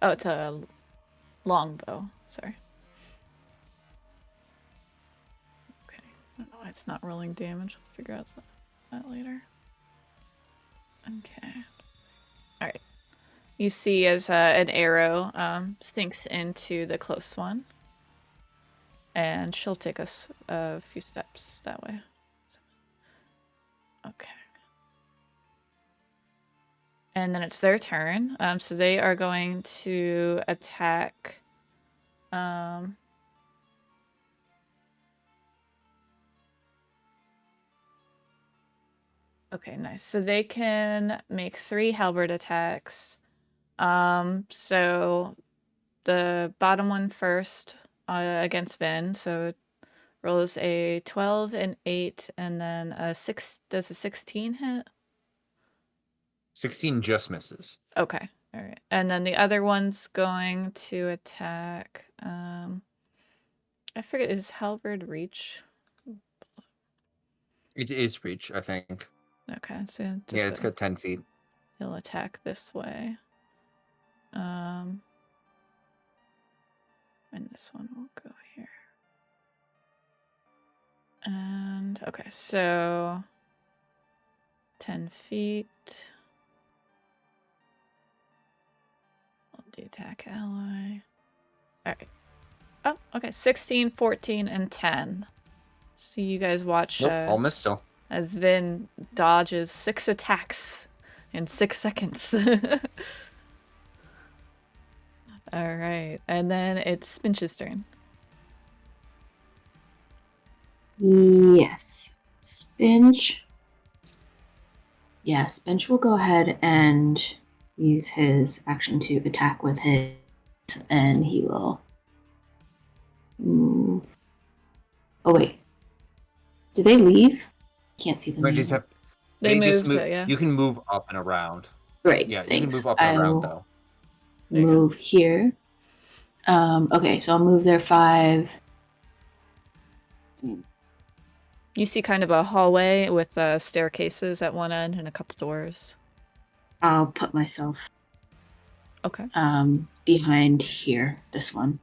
Oh, it's a longbow. Sorry. Okay. I don't know why it's not rolling damage. I'll figure out that later. Okay. All right. You see as an arrow sinks into the close one. And she'll take us a few steps that way. Okay. And then it's their turn. So they are going to attack. Okay, nice. So they can make 3 halberd attacks. So the bottom one first against Vin. So it rolls a 12, an 8, and then a 6. Does a 16 hit? 16 just misses. Okay. All right. And then the other one's going to attack. I forget, is halberd reach? It is reach, I think. Okay, so just Yeah, it's got 10 feet. he'll attack this way. And this one will go here. And okay, so 10 feet. The attack ally. Alright. Oh, okay. 16, 14, and 10. So you guys watch Nope, I'll miss still. as Vin dodges 6 attacks in 6 seconds. Alright. And then it's Spinch's turn. Yes. Spinch. Yeah, Spinch will go ahead and use his action to attack with his, and he will move. Oh, wait. Did they leave? Can't see them. They just moved, move. yeah. You can move up and around. Right. Yeah, thanks. you can move up and around, though. Move here. Okay, so I'll move there 5. You see kind of a hallway with staircases at one end and a couple doors. I'll put myself Okay. behind here, this one.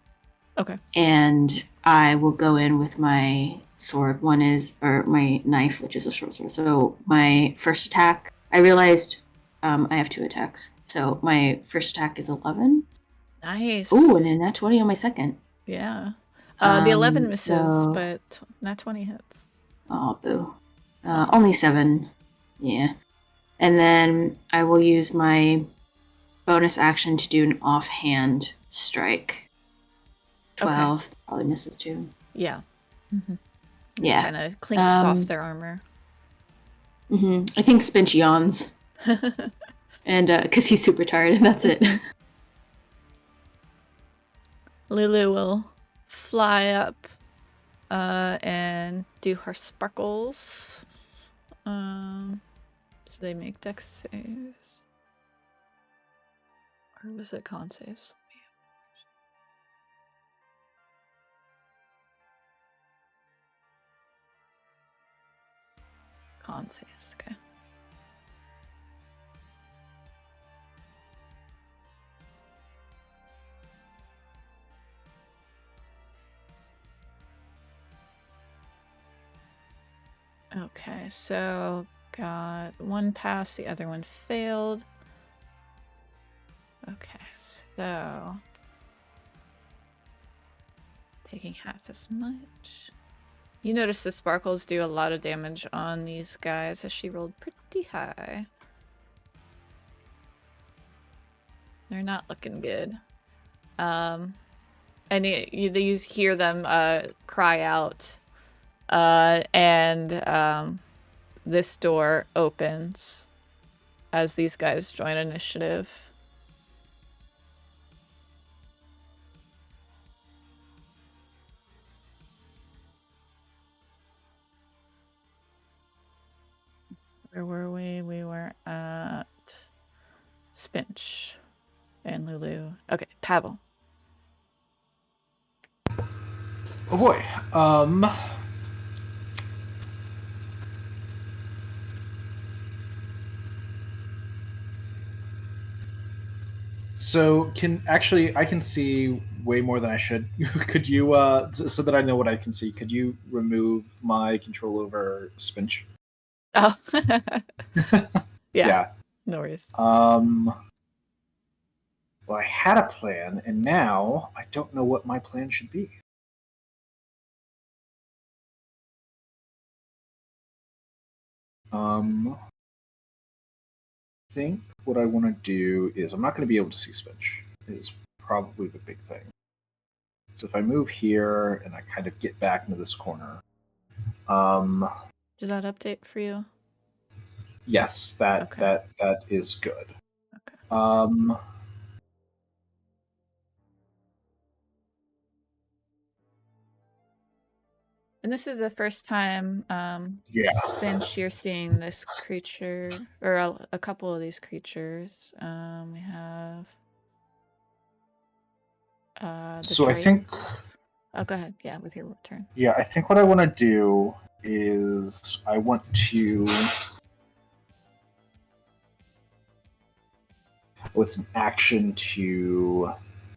Okay. And I will go in with my sword. Or my knife, which is a short sword. So my first attack, I realized I have 2 attacks. So my first attack is 11. Nice. Ooh, and then nat 20 on my second. Yeah. The 11 misses, so- but nat 20 hits. Oh, boo. Only 7. Yeah. And then I will use my bonus action to do an offhand strike. 12. Okay. Probably misses too. Yeah. Mm-hmm. Yeah. Kind of clinks off their armor. I think Spinch yawns. And because he's super tired, and that's it. Lulu will fly up and do her sparkles. Do they make dex saves? Or was it con saves? Con saves, okay. Okay, so got one pass, the other one failed. Okay, so taking half as much. You notice the sparkles do a lot of damage on these guys as she rolled pretty high. They're not looking good. And you hear them cry out. And this door opens as these guys join initiative. Where were we? We were at Spinch and Lulu. Okay, Pavel. Oh boy. So I can see way more than I should. Could you so that I know what I can see, could you remove my control over Spinch? Oh. Yeah. No worries. Well, I had a plan, and now I don't know what my plan should be. I think what I want to do is I'm not going to be able to see Spinch. Is probably the big thing. So if I move here and I kind of get back into this corner, Did that update for you? yes, that is good. Okay. And this is the first time, Spinch, you're seeing this creature, or a couple of these creatures. We have the So Drake. I think. Oh, go ahead. Yeah, with your turn. Yeah, I think what I want to do is I want to. What's an action to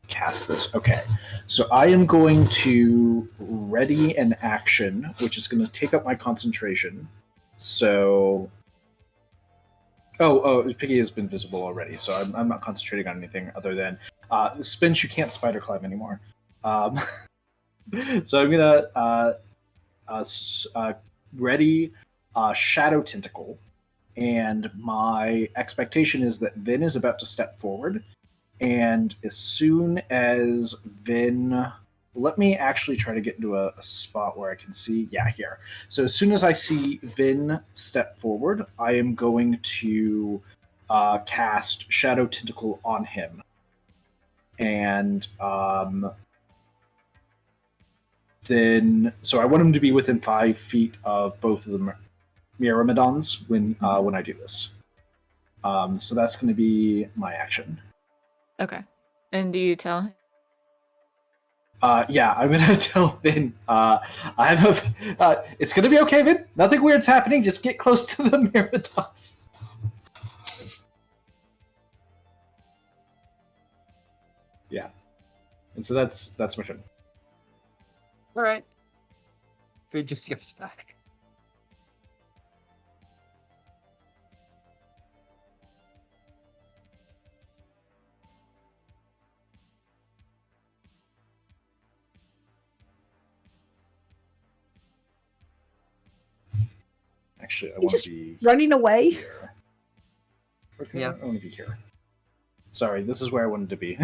cast this? Okay, so I am going to ready an action, which is going to take up my concentration. So. Oh, Piggy has been visible already, so I'm not concentrating on anything other than Spinch. You can't spider climb anymore. So I'm gonna ready Shadow Tentacle, and my expectation is that Vin is about to step forward, and as soon as Vin, let me actually try to get into a spot where I can see. Yeah, here. So as soon as I see Vin step forward, I am going to cast Shadow Tentacle on him, and then so I want him to be within 5 feet of both of the Myrmidons when I do this. So that's going to be my action. Okay. And do you tell him? Yeah, I'm gonna tell Vin. It's gonna be okay, Vin. Nothing weird's happening. Just get close to the Myrmidons. Yeah, and so that's my turn. All right. Vin just skips back. Actually, I want to be running away. here. Okay, Yeah. I want to be here. Sorry, this is where I wanted to be.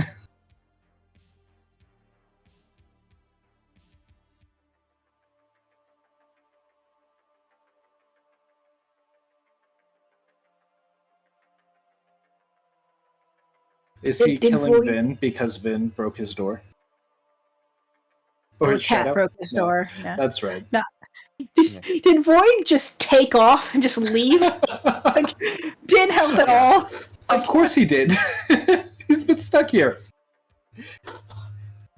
Is he killing Vin because Vin broke his door? Or Or the cat Shadow? broke his door. Yeah. That's right. No, Did Void just take off and just leave? Like, didn't help at all. Of course he did. He's been stuck here.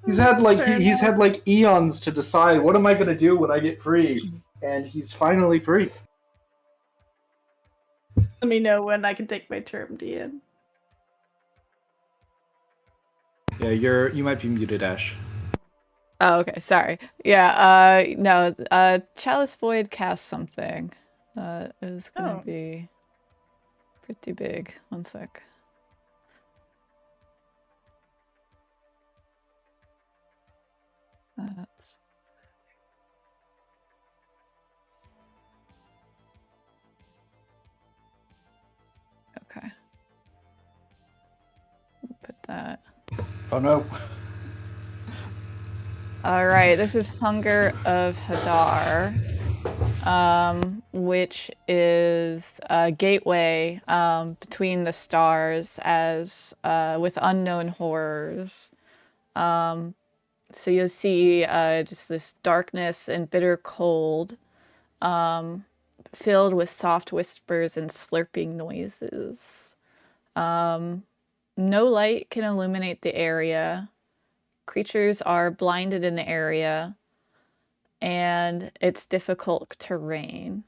He's had like eons to decide what am I going to do when I get free, and he's finally free. Let me know when I can take my term, Dean. Yeah, you might be muted, Ash. Oh, okay. Sorry. Yeah. No. Chalice Void cast something. Is gonna be pretty big. One sec. That's okay. Put that. Oh no. All right, this is Hunger of Hadar, which is a gateway between the stars as with unknown horrors. So you'll see just this darkness and bitter cold, filled with soft whispers and slurping noises. No light can illuminate the area. Creatures are blinded in the area, and it's difficult terrain.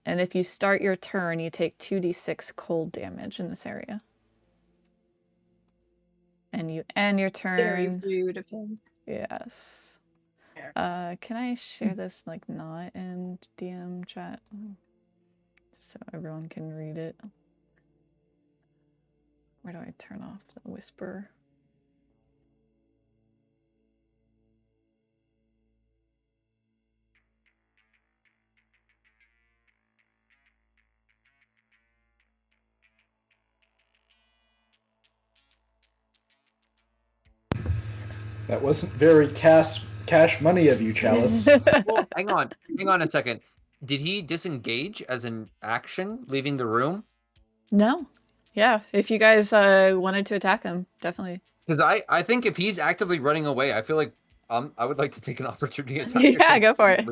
And if you start your turn, you take 2d6 cold damage in this area. And you end your turn. Very rude of him. Yes. Can I share this like not in DM chat? Just so everyone can read it. Where do I turn off the whisper? That wasn't very cash money of you, Chalice. Well, hang on a second. Did he disengage as an action, leaving the room? No. Yeah, if you guys wanted to attack him, definitely. Because I think if he's actively running away, I feel like I would like to take an opportunity attack. Yeah, go for it.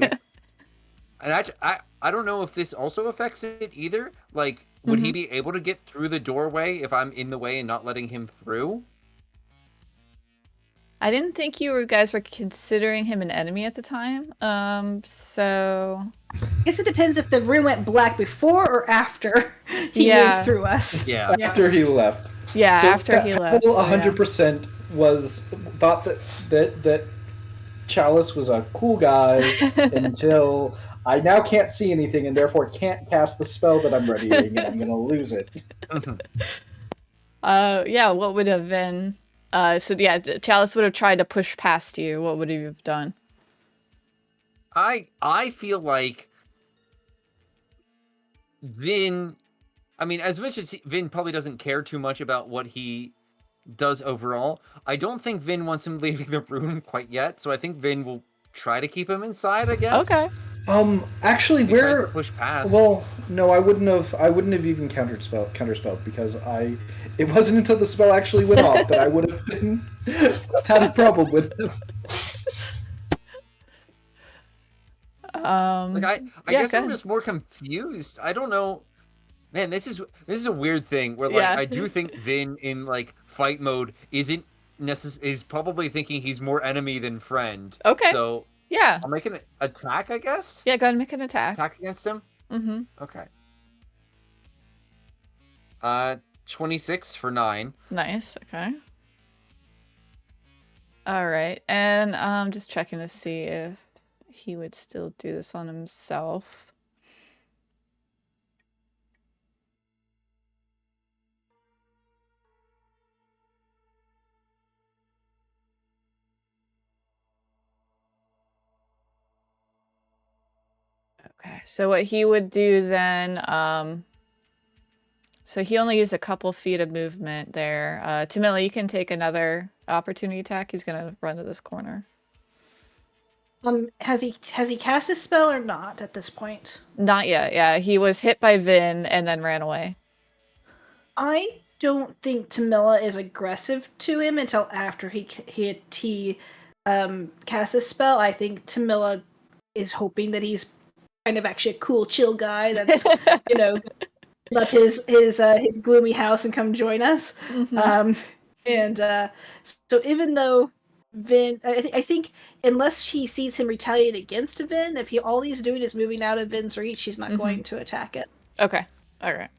And I don't know if this also affects it either. Like, would he be able to get through the doorway if I'm in the way and not letting him through? I didn't think you guys were considering him an enemy at the time. So I guess it depends if the room went black before or after he moved through us. Yeah. After he left. Yeah, So after he left. So 100% thought that Chalice was a cool guy until I now can't see anything and therefore can't cast the spell that I'm readying and I'm going to lose it. Yeah, what would have been... so yeah, Chalice would have tried to push past you. What would you have done? I feel like Vin... I mean, as much as Vin probably doesn't care too much about what he does overall, I don't think Vin wants him leaving the room quite yet, so I think Vin will try to keep him inside, I guess. Okay. Actually, we're push past. Well, no, I wouldn't have even counterspelled because it wasn't until the spell actually went off that I would have had a problem with him. Like I guess I'm just more confused. I don't know. Man, this is a weird thing where like I do think Vin in like fight mode is probably thinking he's more enemy than friend. Okay. So yeah, I'll make an attack, I guess. Yeah, go ahead and make an attack. Attack against him. Mm-hmm. Okay. 26 for 9. Nice. Okay. All right, and I'm just checking to see if he would still do this on himself. Okay, so what he would do then, so he only used a couple feet of movement there. Tamila, you can take another opportunity attack. He's gonna run to this corner. Has he cast his spell or not at this point? Not yet. Yeah, he was hit by Vin and then ran away. I don't think Tamila is aggressive to him until after he casts his spell. I think Tamila is hoping that he's kind of actually a cool, chill guy that's left his gloomy house and come join us. So even though Vin, I think unless he sees him retaliate against Vin, if all he's doing is moving out of Vin's reach, he's not going to attack it. Okay. All right.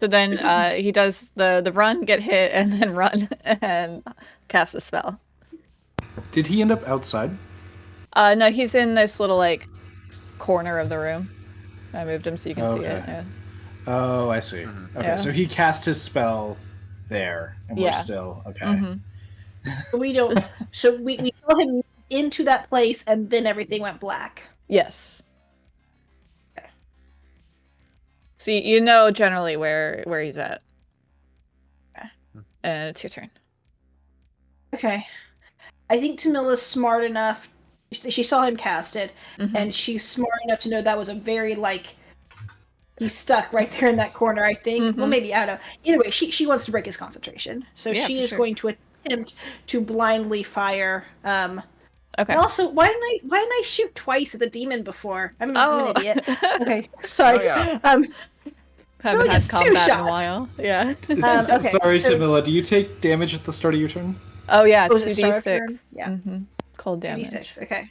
So then he does the run, get hit, and then run and cast a spell. Did he end up outside? No, he's in this little corner of the room. I moved him so you can see it. Yeah. Oh, I see. Okay, so he cast his spell there, and we're still okay. We don't. So we saw him into that place, and then everything went black. Yes. Okay. So you know generally where he's at. Okay. And it's your turn. Okay. I think Tamilla's smart enough. She saw him cast it, and she's smart enough to know that was a very he's stuck right there in that corner, I think. Well, maybe, I don't know. Either way, she wants to break his concentration. So she is going to attempt to blindly fire. Okay. And also, why didn't I shoot twice at the demon before? I'm an idiot. Okay, sorry. Haven't had combat in a while. Yeah. Okay, sorry, Tamila, do you take damage at the start of your turn? Oh, yeah, 2d6. Yeah. Cold damage. 2d6, okay.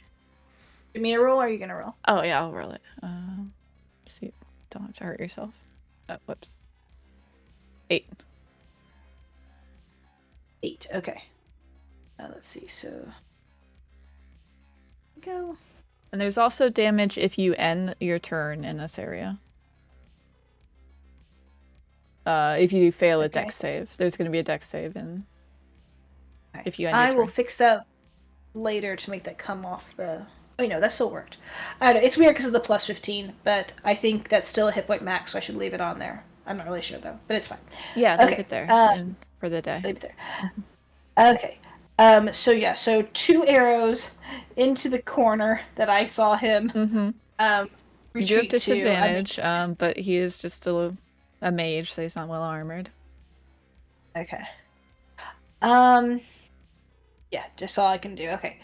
Give me a roll, or are you going to roll? Oh, yeah, I'll roll it. See, don't have to hurt yourself. Whoops. 8. 8, okay. Let's see, so... Go. And there's also damage if you end your turn in this area. If you fail a dex save. There's going to be a dex save if you end your turn. I will fix that later to make that come off the... Oh, no, that still worked. I don't know, it's weird because of the plus 15, but I think that's still a hit point max, so I should leave it on there. I'm not really sure, though, but it's fine. Yeah, leave it there for the day. Leave it there. Okay. So 2 arrows into the corner that I saw him. You do have disadvantage, but he is just a mage, so he's not well armored. Okay. Yeah, just all I can do. Okay.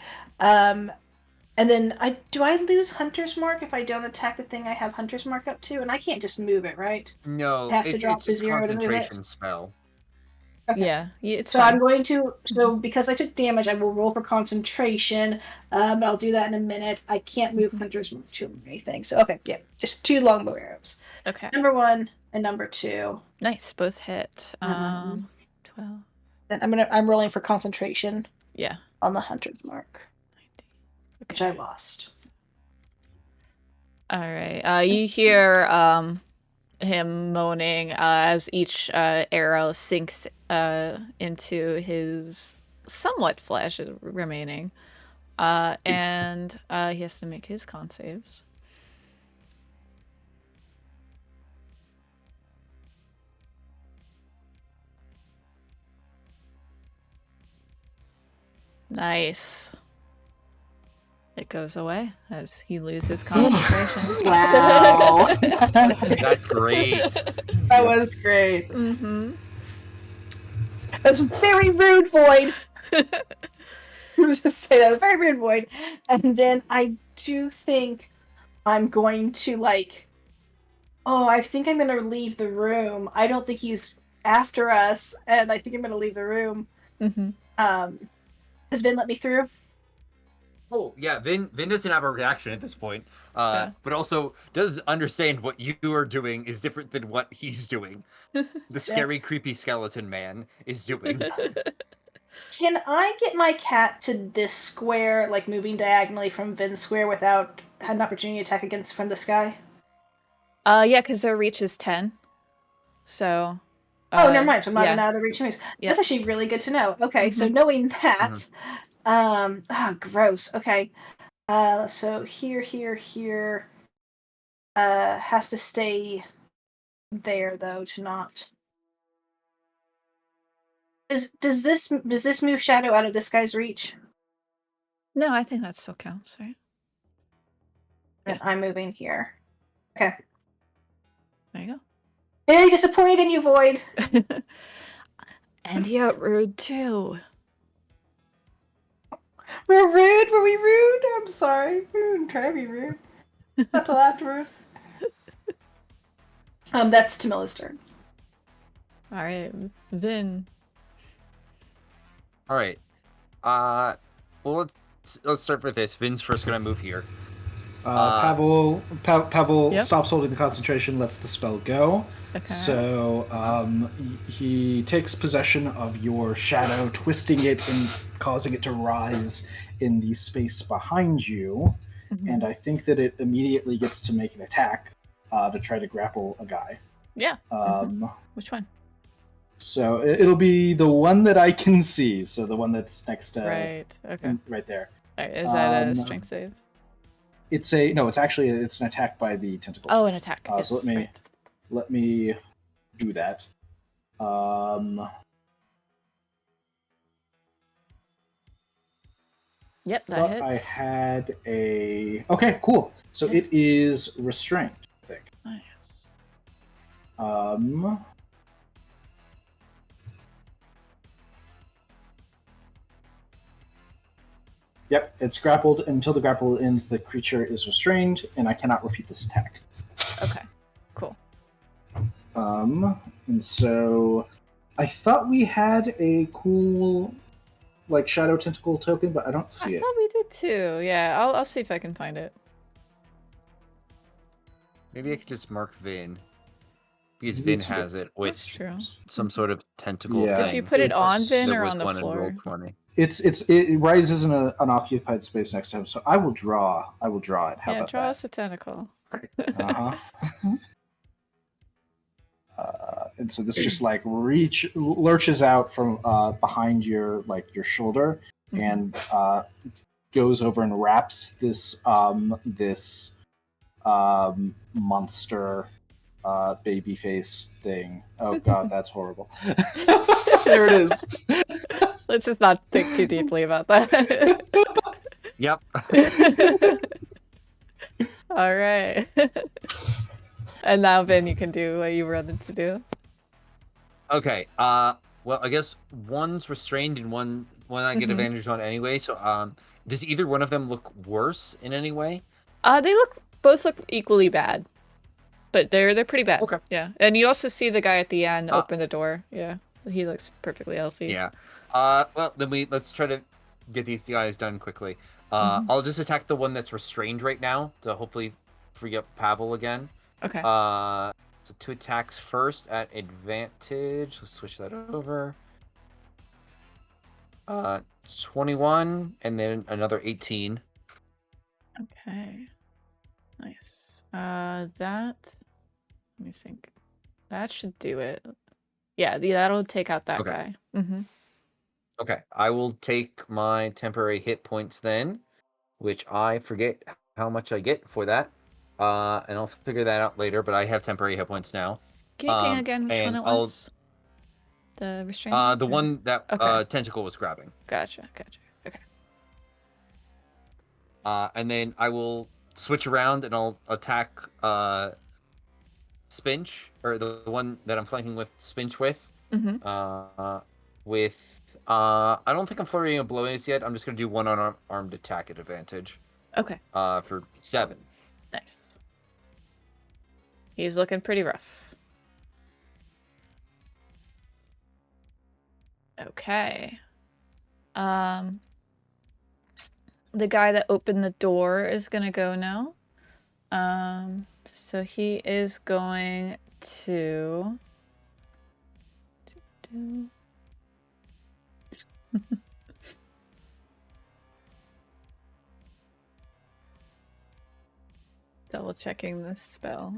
And then do I lose Hunter's Mark if I don't attack the thing I have Hunter's Mark up to? And I can't just move it, right? No, it has to drop it's to 0 to move it. concentration spell. Okay. Yeah, it's so fine. I'm going to. So because I took damage, I will roll for concentration. But I'll do that in a minute. I can't move Hunter's Mark to or anything. So okay, yeah, just 2 longbow arrows. Okay. Number 1 and number 2. Nice, both hit. 12. Then I'm rolling for concentration. Yeah. On the Hunter's Mark. Which I lost. All right. You hear him moaning as each arrow sinks into his somewhat flesh remaining. And he has to make his con saves. Nice. It goes away as he loses concentration. Wow. That's great. That was great. That's very rude, Void. Just say that was very rude, Void. And then I do think I'm going to I think I'm going to leave the room. I don't think he's after us, and I think I'm going to leave the room. Has Vin let me through? Oh, yeah, Vin doesn't have a reaction at this point, but also does understand what you are doing is different than what he's doing. The scary, creepy skeleton man is doing. Can I get my cat to this square, moving diagonally from Vin's square without an opportunity to attack against from the sky? Yeah, because their reach is 10. So... never mind. So I'm not in out of the reach moves. That's actually really good to know. Okay, so knowing that... gross. Okay. So here, has to stay there though to not. Does this move shadow out of this guy's reach? No, I think that still counts, right? Yeah. I'm moving here. Okay. There you go. Very disappointed in you, Void. And you're rude too. We're rude? Were we rude? I'm sorry. I'm trying to be rude. Not till afterwards. That's Tamilla's turn. All right, Vin. All right. Well, let's start with this. Vin's first gonna move here. Pavel Yep. stops holding the concentration, lets the spell go. Okay. So he takes possession of your shadow, twisting it and causing it to rise in the space behind you. And I think that it immediately gets to make an attack to try to grapple a guy. Yeah. Which one? So it'll be the one that I can see. So the one that's next to Right. Okay. right there. All right, is that a strength save? It's an attack by the tentacle. Oh, an attack. Yes, So let me do that. Yep, that Thought hits. I had a. Okay, cool. So it is restrained, I think. Nice. Yep, it's grappled. Until the grapple ends, the creature is restrained, and I cannot repeat this attack. Okay, cool. And so I thought we had a cool, like, shadow tentacle token, but I don't see I it. thought we did too. Yeah, I'll see if I can find it. Maybe I could just mark Vin. Because Vin has it with That's true. some sort of tentacle Yeah. thing. Did you put it on Vin There or was on the one in floor? Roll20. It rises in an unoccupied space next to him, so I will draw it. How about draw that? us a tentacle. Uh-huh. And so this just like lurches out from behind your shoulder and goes over and wraps this monster baby face thing. Oh god, that's horrible. There it is. Let's just not think too deeply about that. Yep. All right. And now, Vin, you can do what you wanted to do. Okay. Well, I guess one's restrained and one I get advantage on anyway. So, does either one of them look worse in any way? They both look equally bad, but they're pretty bad. Okay. Yeah, and you also see the guy at the end open the door. Yeah, he looks perfectly healthy. Yeah. Well, then let's try to get these guys done quickly. I'll just attack the one that's restrained right now to hopefully free up Pavel again. Okay. So 2 attacks first at advantage. Let's switch that over. 21 and then another 18. Okay. Nice. Let me think. That should do it. Yeah, that'll take out that guy. Okay, I will take my temporary hit points then, which I forget how much I get for that. And I'll figure that out later, but I have temporary hit points now. Can you ping again which one it was? The restraint? The one that Tentacle was grabbing. Gotcha. Okay. And then I will switch around and I'll attack Spinch, or the one that I'm flanking with Spinch with. I don't think I'm flurrying of blows yet. I'm just gonna do one unarmed attack at advantage. Okay. For 7. Nice. He's looking pretty rough. Okay. The guy that opened the door is gonna go now. So he is going to double checking this spell.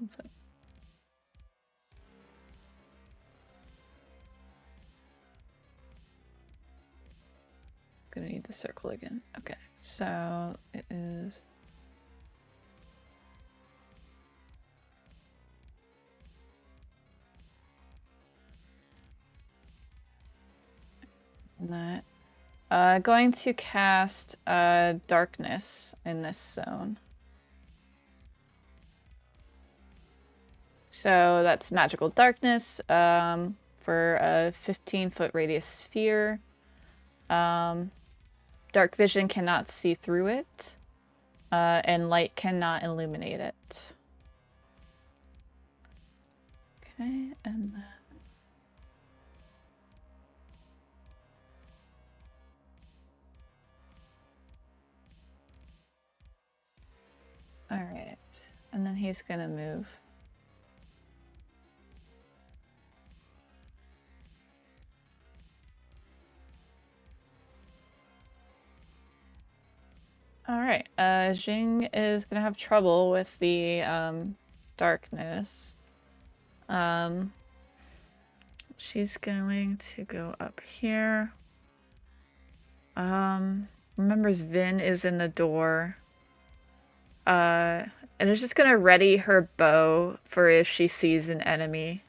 Gonna need the circle again. Okay, so it is that. Going to cast darkness in this zone. So that's magical darkness for a 15-foot radius sphere. Dark vision cannot see through it. and light cannot illuminate it. Okay, and then... Alright, and then he's gonna move. Alright, Jing is gonna have trouble with the darkness. She's going to go up here. Remembers Vin is in the door. And is just gonna ready her bow for if she sees an enemy.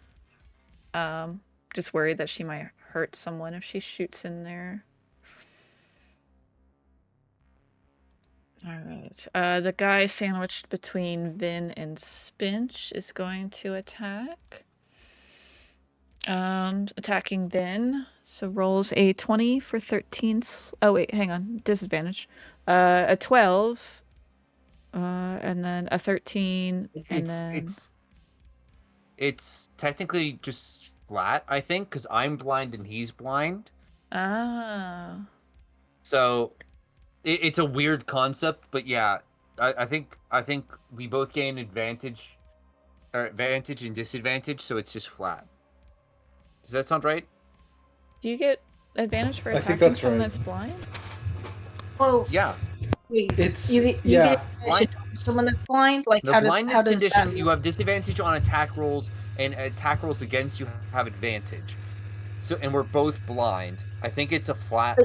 Just worried that she might hurt someone if she shoots in there. Alright. The guy sandwiched between Vin and Spinch is going to attack. Attacking Vin. So rolls a 20 for 13. Oh, wait, hang on. Disadvantage. A 12. And then a 13. And then... It's technically just flat, I think, because I'm blind and he's blind. Ah. So it's a weird concept, but yeah, I think we both gain advantage and disadvantage, so it's just flat. Does that sound right? Do you get advantage for I think attacking that's someone right. that's blind? Oh, Yeah. wait. It's You get Blind- someone that's blind. Like The how does blindness that condition, work? you have disadvantage on attack rolls, and attack rolls against you have advantage. So, and we're both blind. I think it's a flat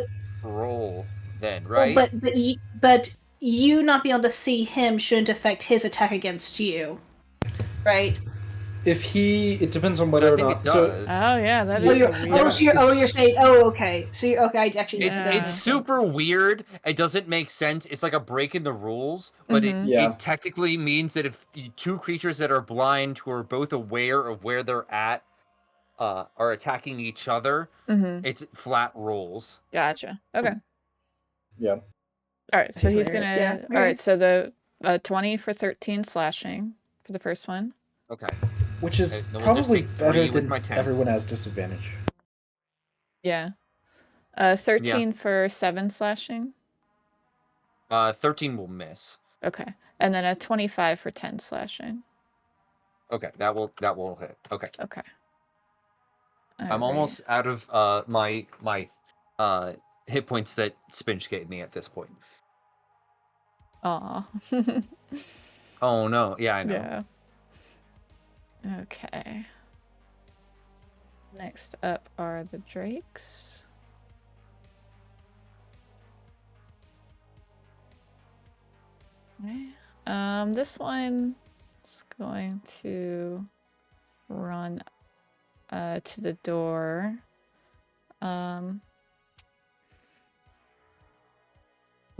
roll then, right? Well, but you not being able to see him shouldn't affect his attack against you, right? it depends on But whether I or think not. it does. Oh, yeah, that Oh, is you're, a weird... oh, so you're saying, okay. So you're okay. I actually It's Yeah. super weird. It doesn't make sense. It's like a break in the rules, but it technically means that if two creatures that are blind who are both aware of where they're at are attacking each other, it's flat rolls. Gotcha. Okay. Yeah. All right, so he's Hilarious, gonna... yeah. All right, so the 20 for 13 slashing for the first one. Okay. Which is Okay, then we'll just probably take better 3 with than my 10. everyone has disadvantage. Yeah. 13 for 7 slashing. 13 will miss. Okay. And then a 25 for 10 slashing. Okay, that will hit. Okay. Okay. I'm almost out of my hit points that Spinch gave me at this point. Aw. Oh no, yeah, I know. Yeah. Okay. Next up are the drakes. Okay. This one is going to run to the door. I'm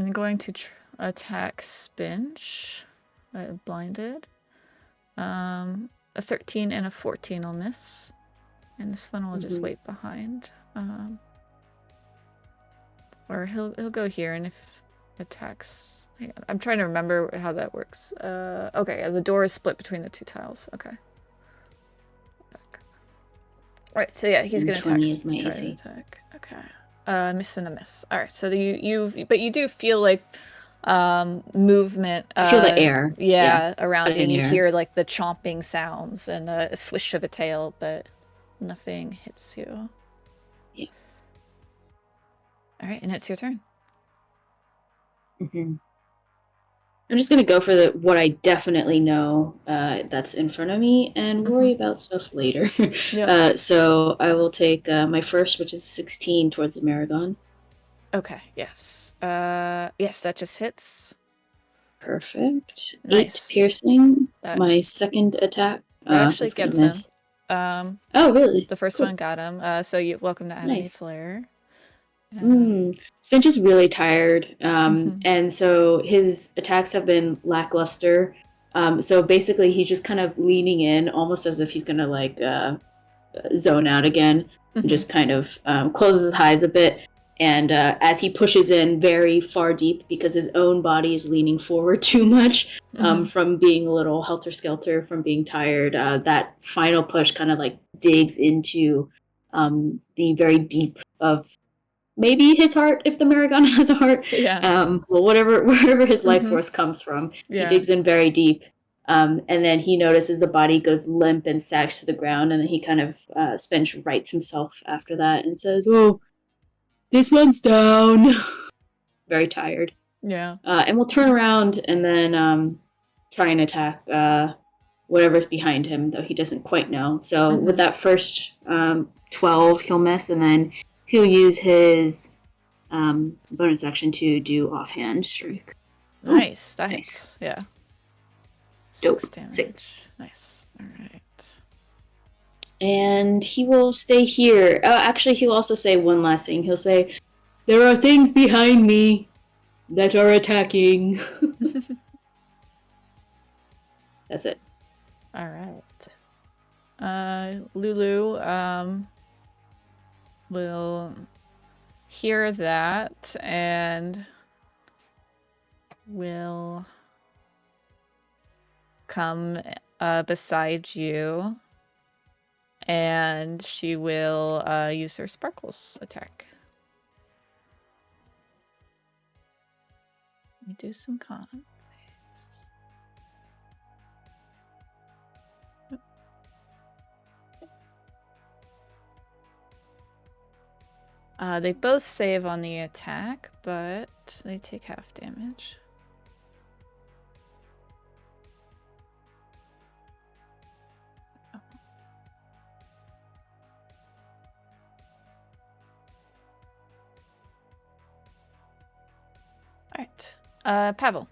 going to attack Spinch. Blinded. A 13 and a 14 will miss. And this one will just wait behind. Or he'll go here, and if attacks... Hang on, I'm trying to remember how that works. Okay, the door is split between the two tiles. Okay. Back. Right, so yeah, he's gonna attack. 20 is my try AC. to attack. Okay. Miss and a miss. Alright, so but you do feel like movement. I feel the air. Yeah, around you, in and you here. hear like the chomping sounds and a swish of a tail, but nothing hits you. Yeah. Alright, and it's your turn. I'm just gonna go for what I definitely know that's in front of me and worry about stuff later. Yep. So I will take my first, which is 16 towards the Maragon. Okay, yes. Yes, that just hits. Perfect. Nice. 8 piercing. That- My second attack. That actually that's gonna gets him. miss. Oh, really? The first Cool. one got him. So you're welcome to Enemy Nice. Flare. Spinch is really tired, and so his attacks have been lackluster. So basically, he's just kind of leaning in, almost as if he's gonna like zone out again, and just kind of closes his eyes a bit. And as he pushes in very far deep because his own body is leaning forward too much from being a little helter-skelter, from being tired, that final push kind of like digs into the very deep of maybe his heart, if the Maragon has a heart. Yeah. Well, wherever his life force comes from, Yeah. he digs in very deep. And then he notices the body goes limp and sags to the ground, and then he kind of Spench rights himself after that and says, "Oh, this one's down." Very tired. Yeah. And we'll turn around and then try and attack whatever's behind him, though he doesn't quite know. So with that first 12, he'll miss, and then he'll use his bonus action to do offhand strike. Nice. Ooh, Nice. Yeah. Dope. 6 damage. 6. Nice. All right. And he will stay here. Actually, he'll also say one last thing. He'll say, "There are things behind me that are attacking." That's it. All right. Lulu will hear that and will come beside you, and she will use her sparkles attack. Let me do some con. They both save on the attack, but they take half damage. All right. Pavel.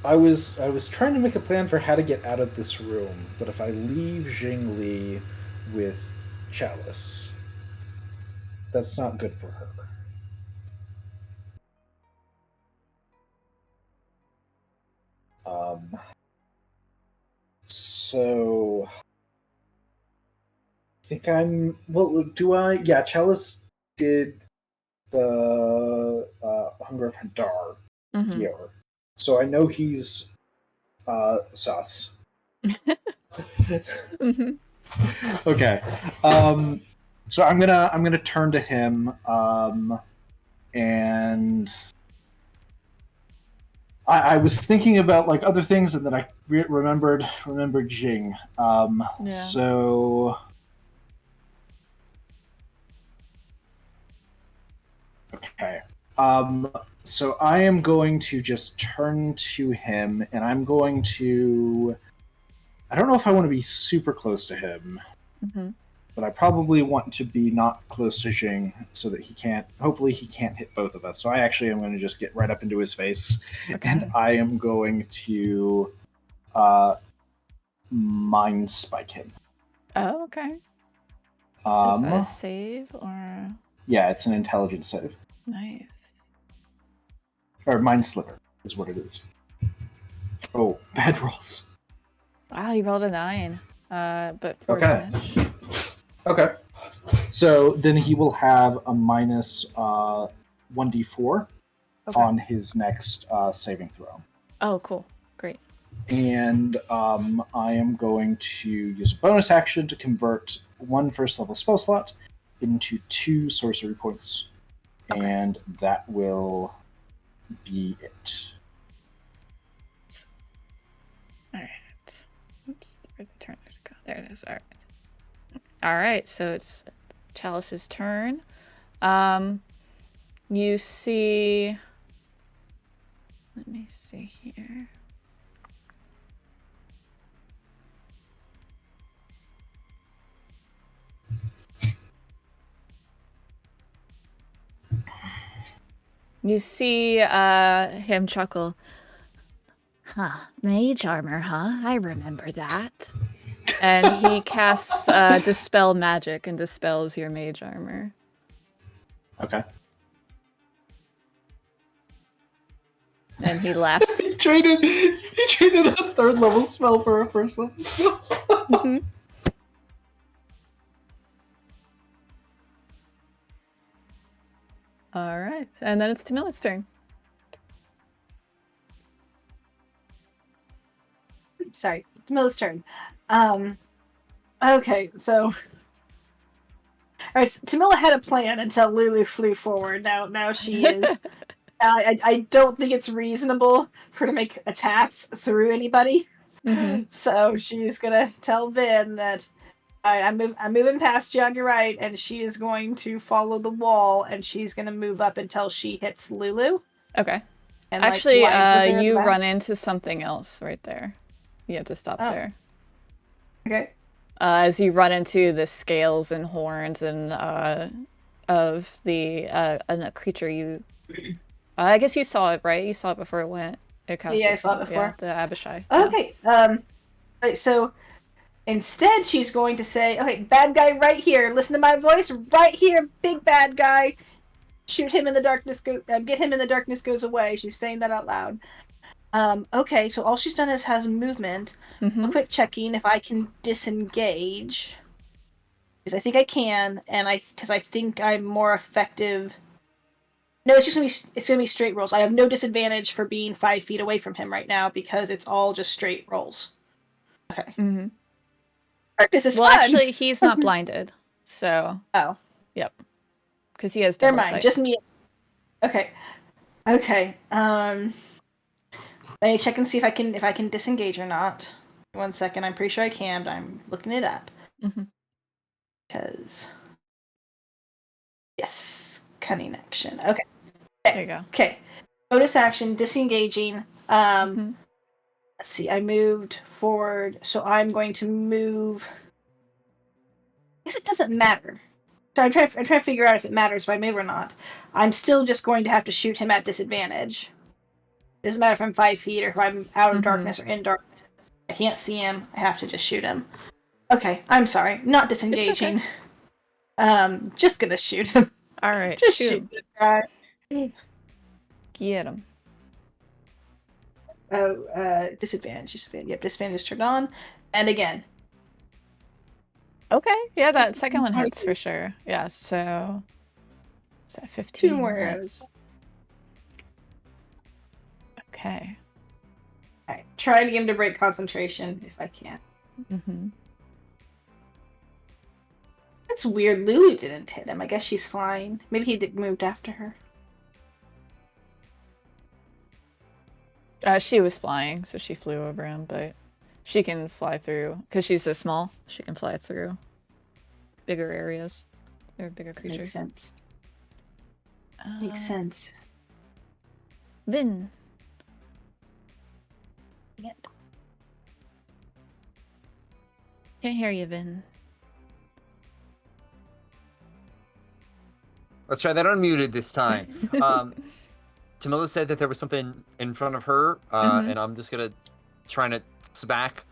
I was trying to make a plan for how to get out of this room, but if I leave Jingli with Chalice, that's not good for her. So I think do I? Yeah, Chalice did the Hunger of Hadar here. So I know he's sus. Okay. So I'm gonna turn to him, and I was thinking about like other things, and then I remembered Jing. So okay. So I am going to just turn to him, and I'm going to. I don't know if I want to be super close to him, but I probably want to be not close to Jing so that hopefully he can't hit both of us. So I actually am going to just get right up into his face, and I am going to mind spike him. Oh, okay. Is that a save or? Yeah, it's an intelligence save. Nice. Or mind sliver is what it is. Oh, bad rolls. Wow, you rolled a 9. But for damage. Okay. So then he will have a minus 1d4 on his next saving throw. Oh, cool. Great. And I am going to use a bonus action to convert 1 first level spell slot into 2 sorcery points. Okay. And that will be it. All right. Oops. Where'd the turn go? There it is. All right. All right. So it's Chalice's turn. You see. Let me see here. You see him chuckle. Huh, mage armor, huh? I remember that. And he casts Dispel Magic and dispels your mage armor. Okay. And he laughs. he traded a 3rd level spell for a 1st level spell. All right, and then it's Tamilla's turn. Sorry, Tamilla's turn. Okay, so all right, so Tamilla had a plan until Lulu flew forward. Now she is. I don't think it's reasonable for her to make attacks through anybody. Mm-hmm. So she's gonna tell Vin that I'm moving past you on your right, and she is going to follow the wall, and she's gonna move up until she hits Lulu. Okay. And Actually, like lines with her you left. run into something else right there. You have to stop there. Okay. As you run into the scales and horns and of the a creature you. I guess you saw it, right? You saw it before it went. It cast Yeah, I saw it before. Yeah, the Abishai. Okay. Right, so instead, she's going to say, "Okay, bad guy right here. Listen to my voice, right here, big bad guy. Shoot him in the darkness. Get him in the darkness goes away." She's saying that out loud. Okay, so all she's done is has movement. Mm-hmm. A quick checking if I can disengage, because I think I can, and because I think I'm more effective. No, it's gonna be straight rolls. I have no disadvantage for being 5 feet away from him right now because it's all just straight rolls. Okay. Mm-hmm. This is well, fun. actually, he's not blinded, so. Oh. Yep. Because he has Never double mind. sight. Just me. Okay. Okay. Let me check and see if I can disengage or not. 1 second. I'm pretty sure I can, but I'm looking it up. Mm-hmm. Because yes, cunning action. Okay. There you go. Okay. Bonus action, disengaging. Mm-hmm. Let's see. I moved forward, so I'm going to move. I guess it doesn't matter. So I'm trying to figure out if it matters if I move or not. I'm still just going to have to shoot him at disadvantage. It doesn't matter if I'm 5 feet or if I'm out of darkness or in darkness. I can't see him. I have to just shoot him. Okay, I'm sorry. Not disengaging. Okay. Just gonna shoot him. All right, Just shoot shoot him. this guy. Get him. Disadvantage. Yep, disadvantage turned on. And again. Okay, yeah, that second one hits for sure. Yeah, so... Is that 15? 2 more arrows. Okay. Alright, try to get him to break concentration if I can. Mm-hmm. That's weird. Lulu didn't hit him. I guess she's fine. Maybe he moved after her. She was flying, so she flew over him, but she can fly through. Because she's so small, she can fly through bigger areas. Or bigger creatures. Makes sense. Makes sense. Vin. Can't hear you, Vin. Let's try that unmuted this time. Tamilla said that there was something in front of her, and I'm just gonna try to smack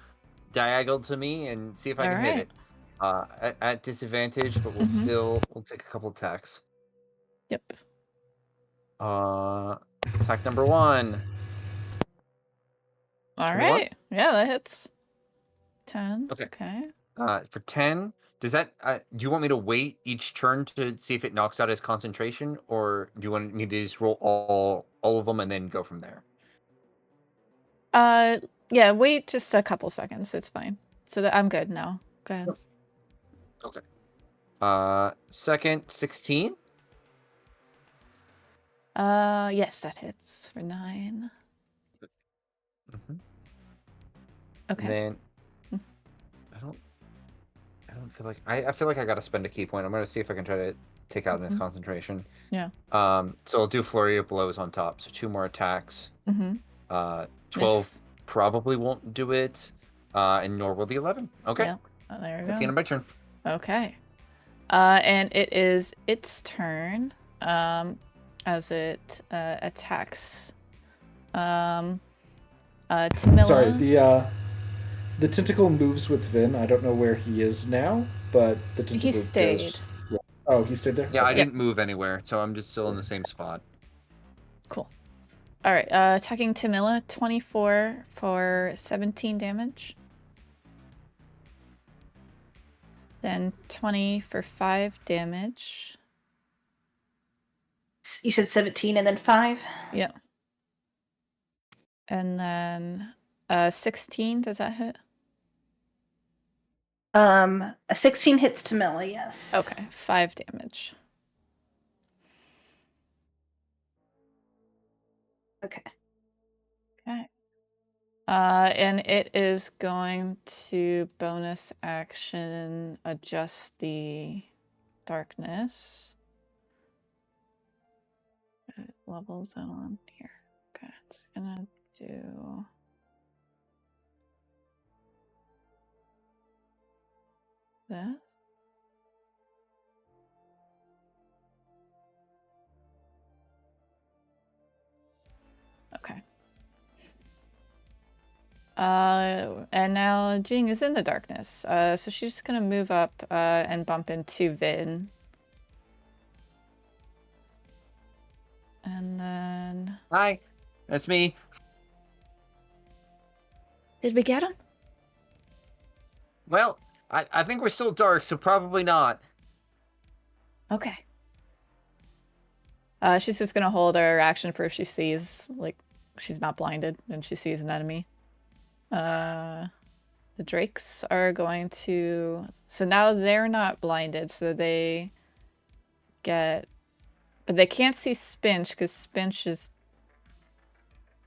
diagonal to me and see if I can hit it. At disadvantage, but we'll take a couple attacks. Yep. Attack number 1. All right. Yeah, that hits. 10. Okay. For 10, does that? Do you want me to wait each turn to see if it knocks out his concentration, or do you want me to just roll all of them and then go from there? Yeah. Wait just a couple seconds. It's fine. So that I'm good now. Go ahead. Okay. Second 16. Yes, that hits for 9. Okay. And then I don't feel like I feel like I gotta spend a key point. I'm gonna see if I can try to take out his concentration. Yeah. So I'll do flurry of blows on top. So 2 more attacks. 12 Nice. probably won't do it. And nor will the 11. Okay. Yeah. There we That's go. the end of my turn. Okay. And it is its turn. As it attacks. Tamilla. Sorry, the tentacle moves with Vin. I don't know where he is now, but the tentacle He stayed. goes. Oh, he stayed there? Yeah, Okay. I didn't move anywhere, so I'm just still in the same spot. Cool. All right, attacking Tamilla, 24 for 17 damage. Then 20 for 5 damage. You said 17 and then 5? Yeah. And then 16, does that hit? A 16 hits to melee, yes. Okay, 5 damage. Okay. Okay. And it is going to bonus action adjust the darkness. It levels out on here. Okay, it's gonna do that. Okay. And now Jing is in the darkness. So she's just gonna move up and bump into Vin. And then... Hi, that's me. Did we get him? Well, I think we're still dark, so probably not. Okay. She's just gonna hold her action for if she sees, like, she's not blinded and she sees an enemy. The Drakes are going to... So now they're not blinded, so they get... But they can't see Spinch, because Spinch is...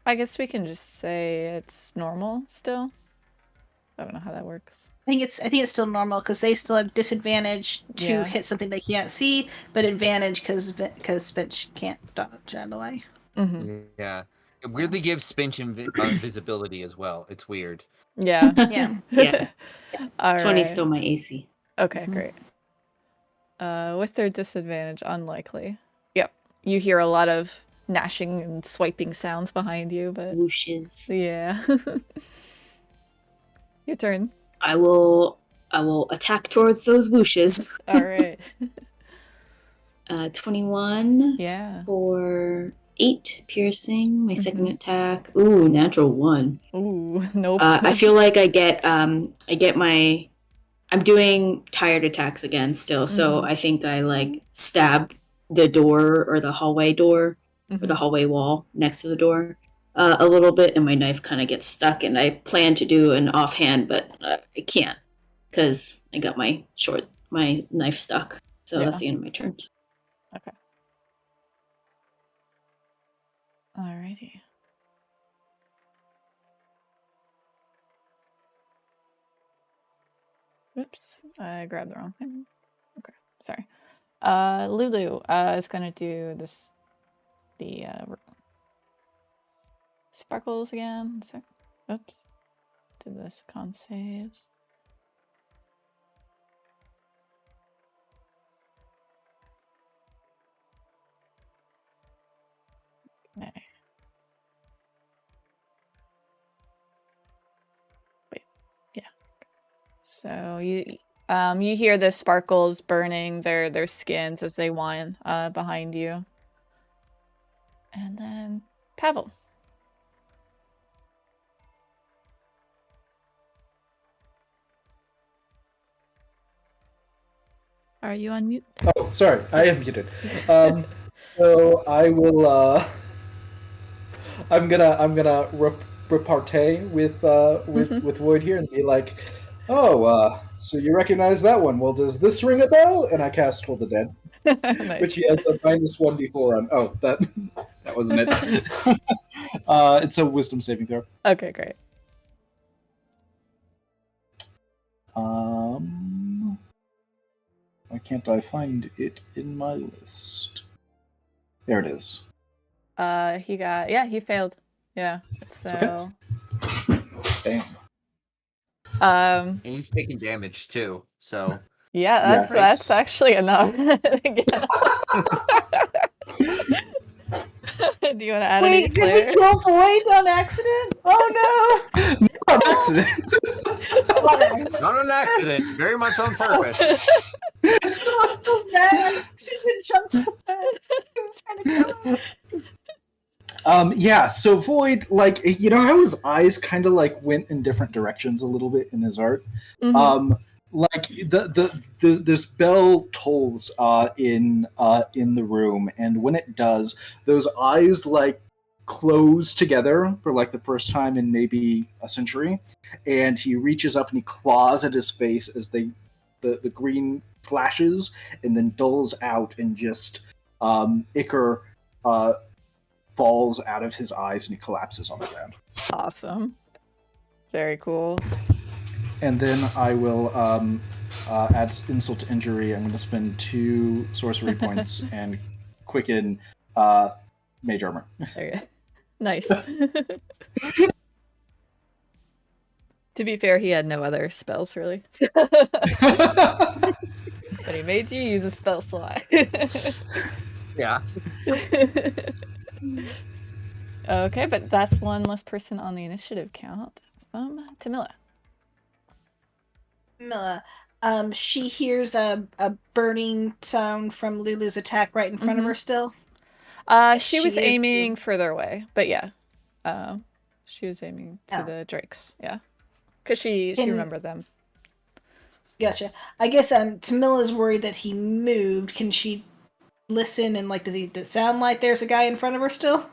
I guess we can just say it's normal still. I don't know how that works. I think it's still normal because they still have disadvantage to Yeah. hit something they can't see, but advantage because Spinch can't dodge out of the way. Mm-hmm. Yeah. It weirdly gives Spinch invisibility as well. It's weird. Yeah. Yeah. Yeah. All 20 right. still my AC. Okay, great. With their disadvantage, unlikely. Yep. You hear a lot of gnashing and swiping sounds behind you, but... Whooshes. Yeah. Your turn. I will attack towards those whooshes. All right. 21 Yeah. for 8 piercing. My second attack. Ooh, natural 1. Ooh, nope. I feel like I get my... I'm doing tired attacks again still, so I think I like stab the door or the hallway door or the hallway wall next to the door a little bit, and my knife kind of gets stuck. And I plan to do an offhand, but I can't because I got my knife stuck. So that's the end of my turn. Okay. Alrighty. Oops, I grabbed the wrong thing. Okay, sorry. Lulu is gonna do this. The sparkles again. Oops. Did this con saves. Okay. Wait. Yeah. So you hear the sparkles burning their skins as they whine behind you. And then Pavel. Are you on mute? Oh, sorry, I am muted. So I will. I'm gonna repartee with Void here and be like, oh, so you recognize that one? Well, does this ring a bell? And I cast Toll the Dead, Nice. which he has a -1d4 on. Oh, that wasn't it. It's a Wisdom saving throw. Okay, great. Why can't I find it in my list? There it is. He failed. Yeah. So Bam. And he's taking damage too, so yeah, that's actually enough. Do you want to add any Wait, did flair? we kill Void on accident? Oh no! Not an accident. not an accident, very much on purpose. It feels bad. She jumped so bad. I'm trying to kill him. Yeah, so Void, like, how his eyes kind of like went in different directions a little bit in his art. like this bell tolls in the room, and when it does, those eyes like close together for like the first time in maybe a century, and he reaches up and he claws at his face as the green flashes and then dulls out, and just Icar falls out of his eyes and he collapses on the ground. Awesome. Very cool. And then I will add insult to injury. I'm going to spend 2 sorcery points and quicken mage armor. There you go. Nice. To be fair, he had no other spells, really. But he made you use a spell slot. Yeah. Okay, but that's one less person on the initiative count. Tamila. Milla, she hears a burning sound from Lulu's attack right in front of her still. She was is aiming further away, but yeah. She was aiming to the drakes, yeah. Because she remembered them. Gotcha. I guess Tamilla's worried that he moved. Can she listen and like does it sound like there's a guy in front of her still?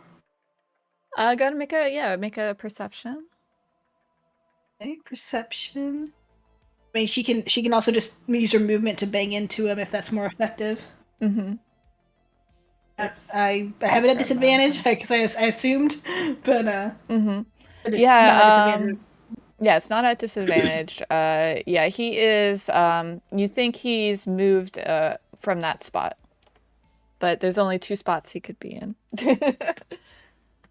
Gotta make a perception. Okay, perception. I mean, she can also just use her movement to bang into him if that's more effective. Mm-hmm. I have it at disadvantage because I assumed, but yeah, it's not at disadvantage. Yeah, he is. You think he's moved from that spot, but there's only 2 spots he could be in.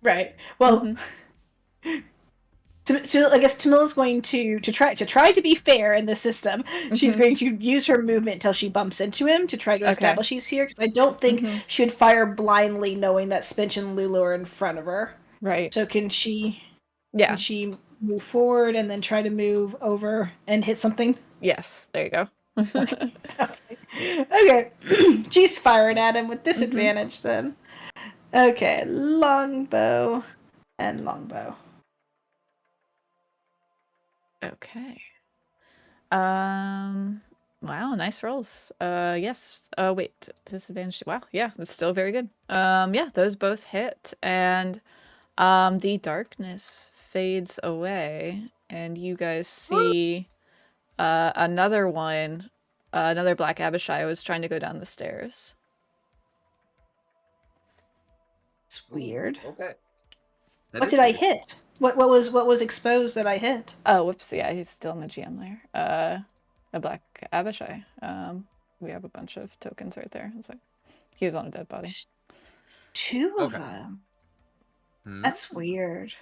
Right. Well. So I guess Tamilla's going to try to be fair in the system. She's going to use her movement until she bumps into him to try to establish he's here. Because I don't think she would fire blindly, knowing that Spinch and Lulu are in front of her. Right. So can she? Yeah. Can she move forward and then try to move over and hit something? Yes. There you go. Okay. She's firing at him with disadvantage then. Okay, longbow and longbow. Okay. Wow, nice rolls. Yes. Wait, disadvantage. Wow, yeah, that's still very good. Yeah, those both hit, and the darkness fades away, and you guys see another one, another Black Abishai was trying to go down the stairs. It's weird. Okay. What did I hit? What was exposed that I hit? Oh, whoops! Yeah, he's still in the GM layer. A Black Abishai. We have a bunch of tokens right there. It's like he was on a dead body. 2 of them. That's weird.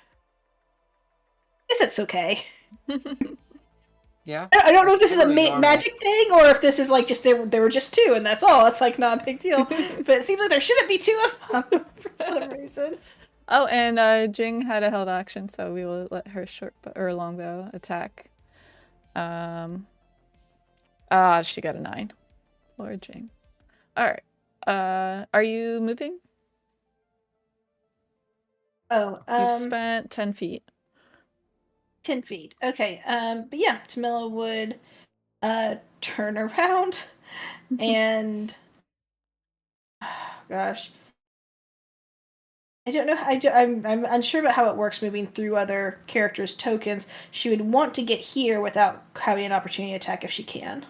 I guess it's okay. Yeah. I don't know if this is a magic thing or if this is like just there were just 2 and that's all. It's like not a big deal. But it seems like there shouldn't be 2 of them for some reason. Oh, and Jing had a held action, so we will let her longbow attack. She got a 9. Lord Jing. All right. Are you moving? Oh, you've spent 10 feet. 10 feet. Okay. But yeah, Tamila would turn around and gosh. I don't know. I'm unsure about how it works moving through other characters' tokens. She would want to get here without having an opportunity attack if she can.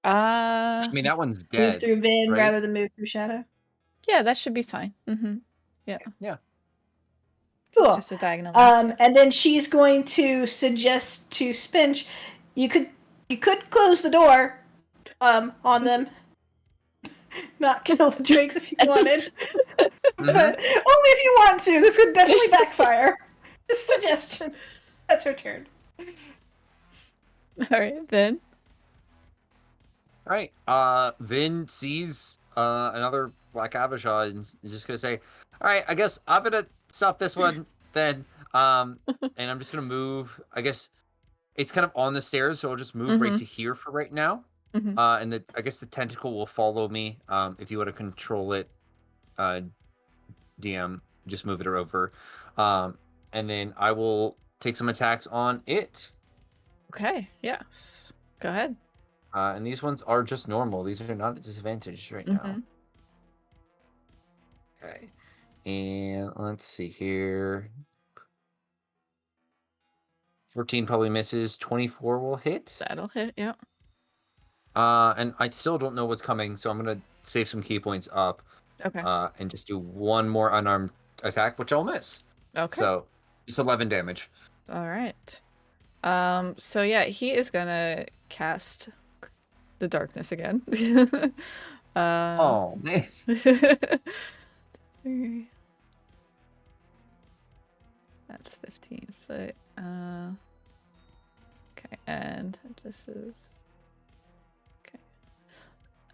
I mean, that one's dead. Move through Vin right? rather than move through Shadow. Yeah, that should be fine. Yeah. Yeah. Cool. It's just a diagonal. And then she's going to suggest to Spinch, you could close the door on them. Not kill the drakes if you wanted. But only if you want to. This could definitely backfire. Just a suggestion. That's her turn. All right, Vin. All right. Vin sees another Black Abishai and is just gonna say, "All right, I guess I'm gonna stop this one then." And I'm just gonna move. I guess it's kind of on the stairs, so I'll just move right to here for right now. And I guess the tentacle will follow me. If you want to control it, DM, just move it over. And then I will take some attacks on it. Okay. Yes. Go ahead. And these ones are just normal. These are not at disadvantage right now. Okay. And let's see here. 14 probably misses. 24 will hit. That'll hit, yeah. And I still don't know what's coming, so I'm going to save some key points up. Okay. And just do one more unarmed attack, which I'll miss. Okay. So, just 11 damage. All right. So yeah, he is gonna cast the darkness again. Oh, man. That's 15 foot. Okay, and this is... Okay.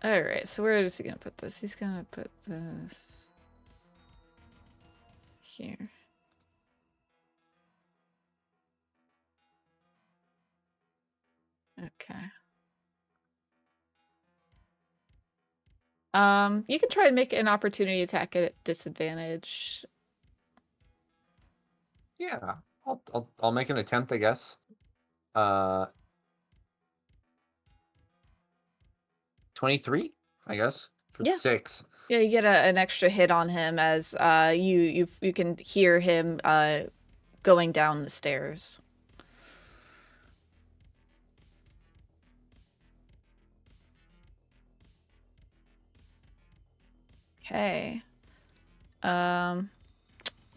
Alright, so where is he gonna put this? He's gonna put this... here. Okay. You can try and make an opportunity attack at disadvantage. Yeah, I'll make an attempt, I guess. 23, I guess, for Yeah. 6. Yeah, you get an extra hit on him as you can hear him going down the stairs. Okay.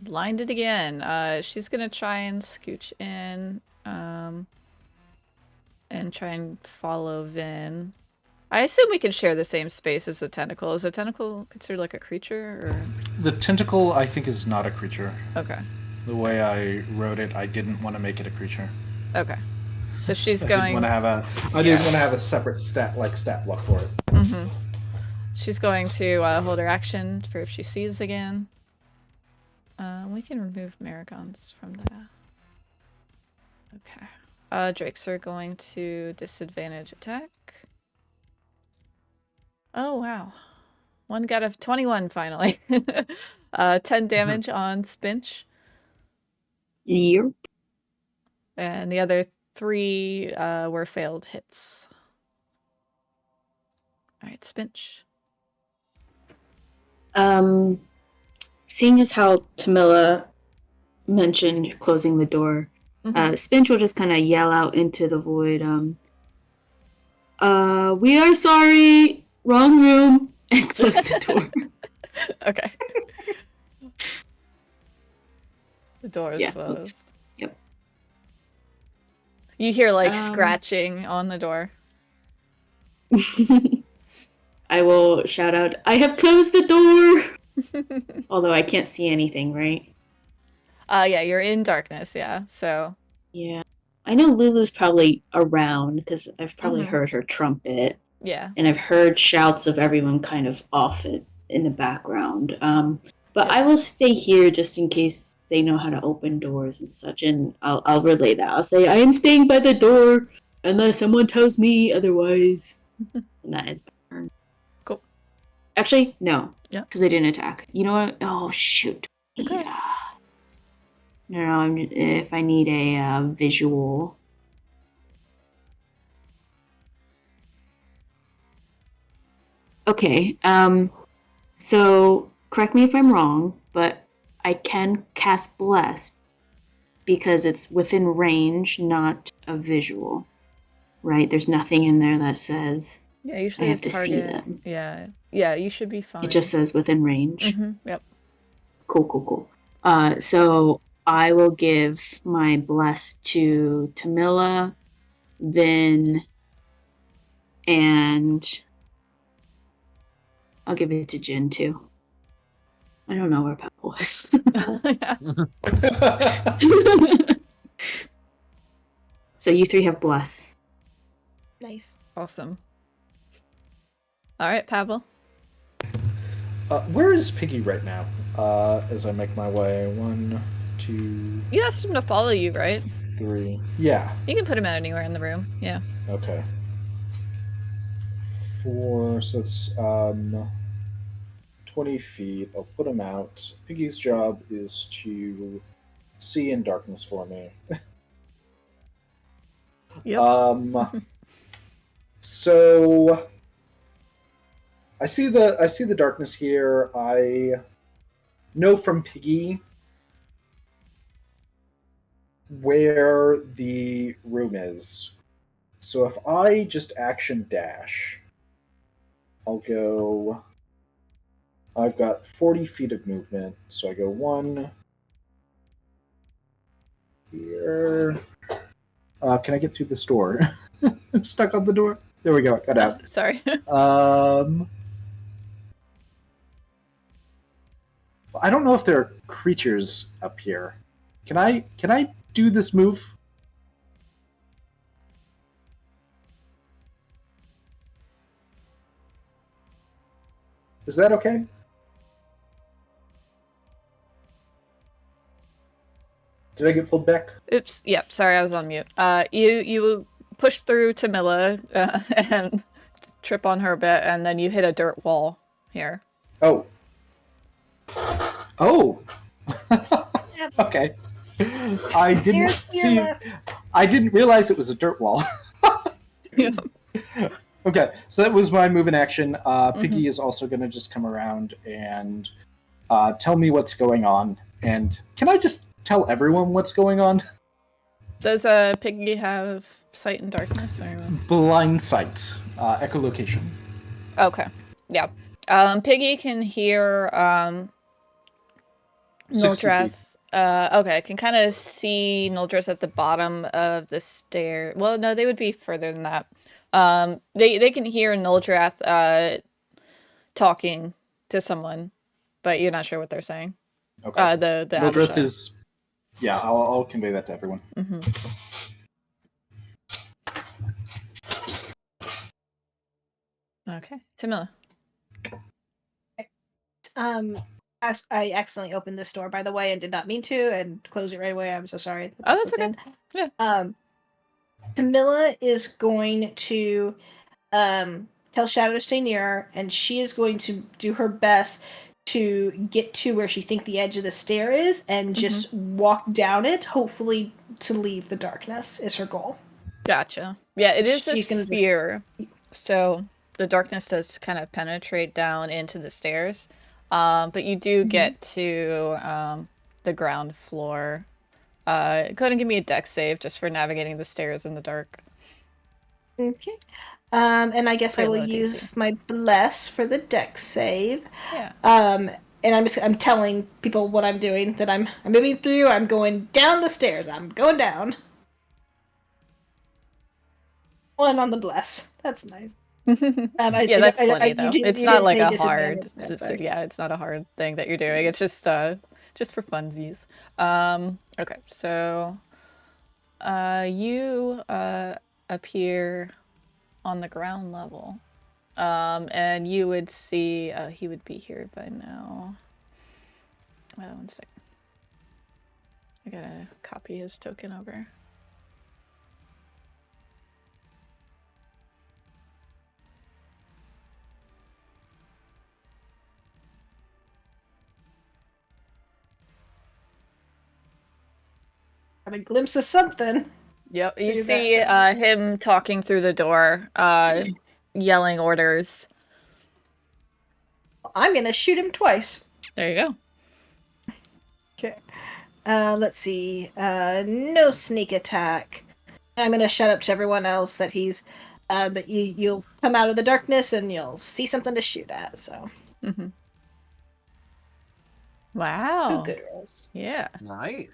Blinded again. She's gonna try and scooch in, and try and follow Vin. I assume we can share the same space as the tentacle. Is the tentacle considered like a creature, or? The tentacle, I think, is not a creature. Okay. The way I wrote it, I didn't want to make it a creature. Okay. So she's I going. didn't want to have a separate stat block for it. Mm-hmm. She's going to hold her action for if she sees again. We can remove Marigons from that. Okay. Drakes are going to disadvantage attack. Oh, wow. One got a 21 finally. 10 damage on Spinch. Yep. And the other 3 were failed hits. Alright, Spinch. Seeing as how Tamila mentioned closing the door, Spinch will just kind of yell out into the void, we are sorry, wrong room, and close the door. Okay. The door is closed. Oops. Yep. You hear like scratching on the door. I will shout out, I have closed the door! Although I can't see anything, right? Yeah, you're in darkness, yeah, so... Yeah. I know Lulu's probably around, because I've probably heard her trumpet. Yeah. And I've heard shouts of everyone kind of off it in the background. But I will stay here just in case they know how to open doors and such, and I'll relay that. I'll say, I am staying by the door unless someone tells me otherwise. And that ends my turn. Cool. Actually, no. Yeah. Because I didn't attack. You know what? Oh, shoot. Okay. Yeah. No, if I need a visual. Okay, so correct me if I'm wrong, but I can cast Bless because it's within range, not a visual, right? There's nothing in there that says yeah, usually I have to see them. Yeah, you should be fine. It just says within range. Yep. Cool. So I will give my Bless to Tamila, Vin, and I'll give it to Jin too. I don't know where Pebble was. So you 3 have Bless. Nice. Awesome. All right, Pavel. Where is Piggy right now? As I make my way, 1, 2. You asked him to follow you, right? 3. Yeah. You can put him anywhere in the room. Yeah. Okay. 4. So that's 20 feet. I'll put him out. Piggy's job is to see in darkness for me. Yep. So I see the darkness here. I know from Piggy where the room is. So if I just action dash, I'll go. I've got 40 feet of movement, so I go 1 here. Can I get through this door? I'm stuck on the door. There we go. Got out. Sorry. I don't know if there are creatures up here. Can I do this move? Is that okay? Did I get pulled back? Oops. Yep. Sorry, I was on mute. You push through Tamila and trip on her a bit, and then you hit a dirt wall here. Oh. Oh. Okay. I didn't realize it was a dirt wall. Yeah. Okay, so that was my move in action. Piggy is also going to just come around and tell me what's going on. And can I just tell everyone what's going on? Does Piggy have sight in darkness? Or... Blind sight, echolocation. Okay, yeah. Piggy can hear 60 Noldreth. Okay, can kind of see Noldreth at the bottom of the stair. Well, no, they would be further than that. They can hear Noldreth talking to someone, but you're not sure what they're saying. Okay. The Noldreth Abishai. is... Yeah, I'll convey that to everyone. Mm-hmm. Okay, Tamila. I accidentally opened this door, by the way, and did not mean to, and closed it right away. I'm so sorry. Oh, that's okay. Yeah. Camilla is going to tell Shadow to stay near her, and she is going to do her best to get to where she thinks the edge of the stair is, and just walk down it, hopefully to leave the darkness is her goal. Gotcha. Yeah, it is a She's gonna sphere, so the darkness does kind of penetrate down into the stairs. But you do get to the ground floor. Go ahead and give me a dex save just for navigating the stairs in the dark. Okay. And I guess Pretty I will low use DC. my bless for the dex save. Yeah. And I'm telling people what I'm doing, that I'm moving through, I'm going down the stairs, I'm going down. 1 on the bless. That's nice. Yeah, that's plenty though. It's not like a hard. Sorry. Yeah, it's not a hard thing that you're doing. It's just for funsies. Okay, so you appear on the ground level, and you would see he would be here by now. 1 second. I gotta copy his token over. Got a glimpse of something. Yep, you Do see him talking through the door, yelling orders. I'm gonna shoot him twice. There you go. Okay. Let's see. No sneak attack. I'm gonna shout up to everyone else that he's that you'll come out of the darkness and you'll see something to shoot at. So. Mm-hmm. Wow. 2 good rolls. Yeah. Nice.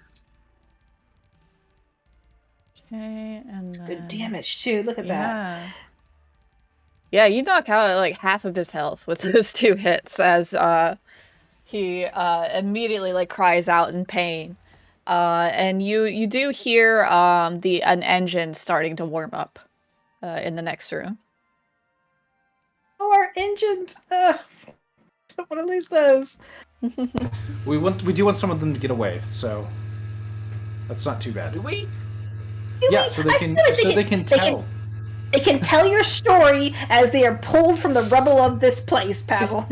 Okay, and then... Good damage too. Look at that. Yeah, you knock out like half of his health with those 2 hits as he immediately like cries out in pain. And you do hear an engine starting to warm up in the next room. Oh, our engines! I don't want to lose those. We do want some of them to get away, so that's not too bad. Do we? Yeah, so they can tell. They can tell your story as they are pulled from the rubble of this place, Pavel.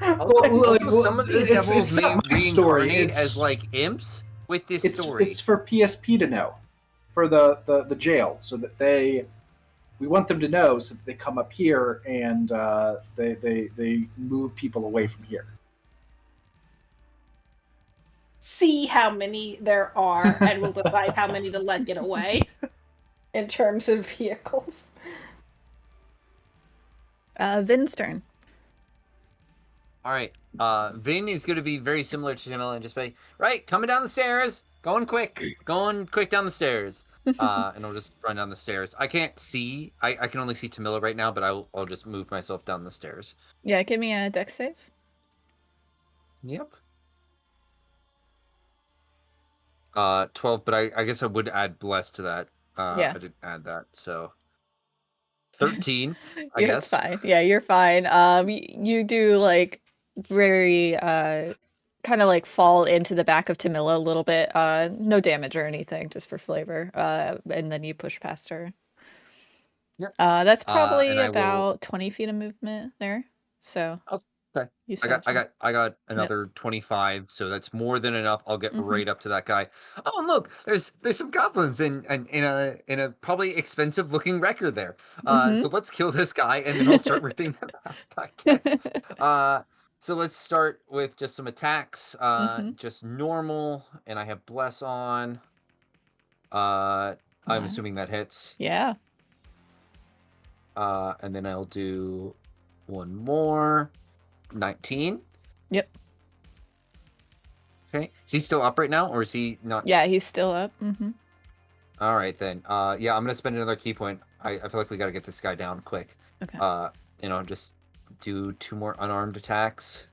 Some of these devils may reincarnate as like imps with this story. It's for PSP to know, for the jail, so that they We want them to know so that they come up here and they move people away from here. See how many there are, and we'll decide how many to let get away in terms of vehicles. Vin's turn. All right. Vin is going to be very similar to Jamila and just be right, coming down the stairs, going quick down the stairs. And I'll just run down the stairs. I can't see. I can only see Tamila right now, but I'll just move myself down the stairs. Yeah, give me a dex save. Yep. 12, but I guess I would add bless to that. Yeah. I didn't add that, so 13. I Yeah, guess it's fine. Yeah, you're fine. You do like very kind of like fall into the back of Tamila a little bit. No damage or anything, just for flavor. And then you push past her. Yep. That's And probably I will. about 20 feet of movement there. So Okay. you I still have some. got another 25, so that's more than enough. I'll get Mhm. right up to that guy. Oh, and look, there's some goblins and in a probably expensive looking wrecker there. So let's kill this guy and then I'll start ripping them out, I guess. So let's start with just some attacks. Just normal, and I have bless on. I'm Wow. assuming that hits. Yeah. And then I'll do one more. 19. Yep. Okay. Is he still up right now, or is he not? Yeah, he's still up. All right then. Yeah, I'm gonna spend another key point. I feel like we gotta get this guy down quick. Okay. Just do 2 more unarmed attacks.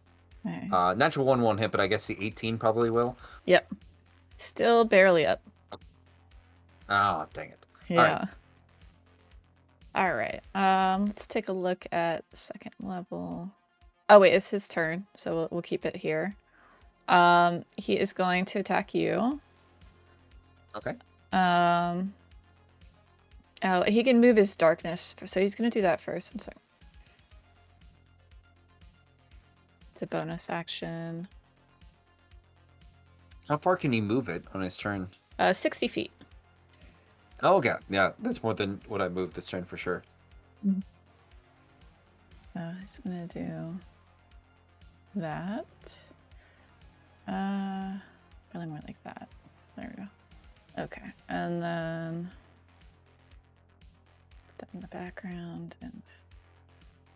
Right. Natural 1 won't hit, but I guess the 18 probably will. Yep. Still barely up. Oh, dang it. Yeah. All right. Let's take a look at second level. Oh wait, it's his turn, so we'll keep it here. He is going to attack you. Okay. Oh, he can move his darkness, so he's gonna do that first. One second. It's a bonus action. How far can he move it on his turn? 60 feet. Oh, okay. Yeah, that's more than what I moved this turn for sure. He's gonna do that. Probably more like that. There we go. Okay, and then put that in the background, and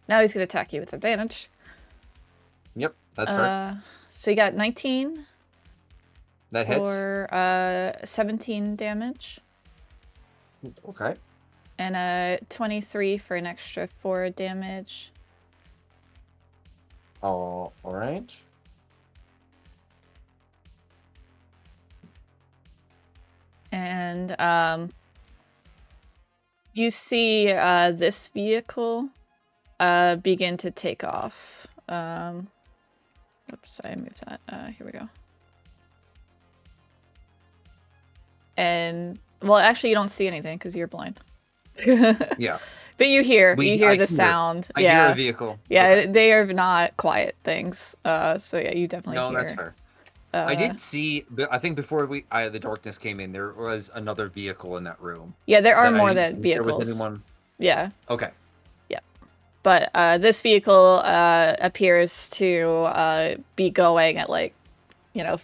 now he's gonna attack you with advantage. Yep, that's right. So you got 19. That hits. For 17 damage. Okay. And 23 for an extra 4 damage. Oh, all right. And you see this vehicle begin to take off. Oops, I moved that. Here we go. And well, actually, you don't see anything because you're blind. Yeah. But you hear I the sound. I hear a vehicle. Yeah, Okay. they are not quiet things. So yeah, you definitely hear. No, that's fair. I did see, but I think before the darkness came in, there was another vehicle in that room. Yeah, there are more than vehicles. There was anyone. Yeah. Okay. Yeah. But this vehicle appears to be going at like, I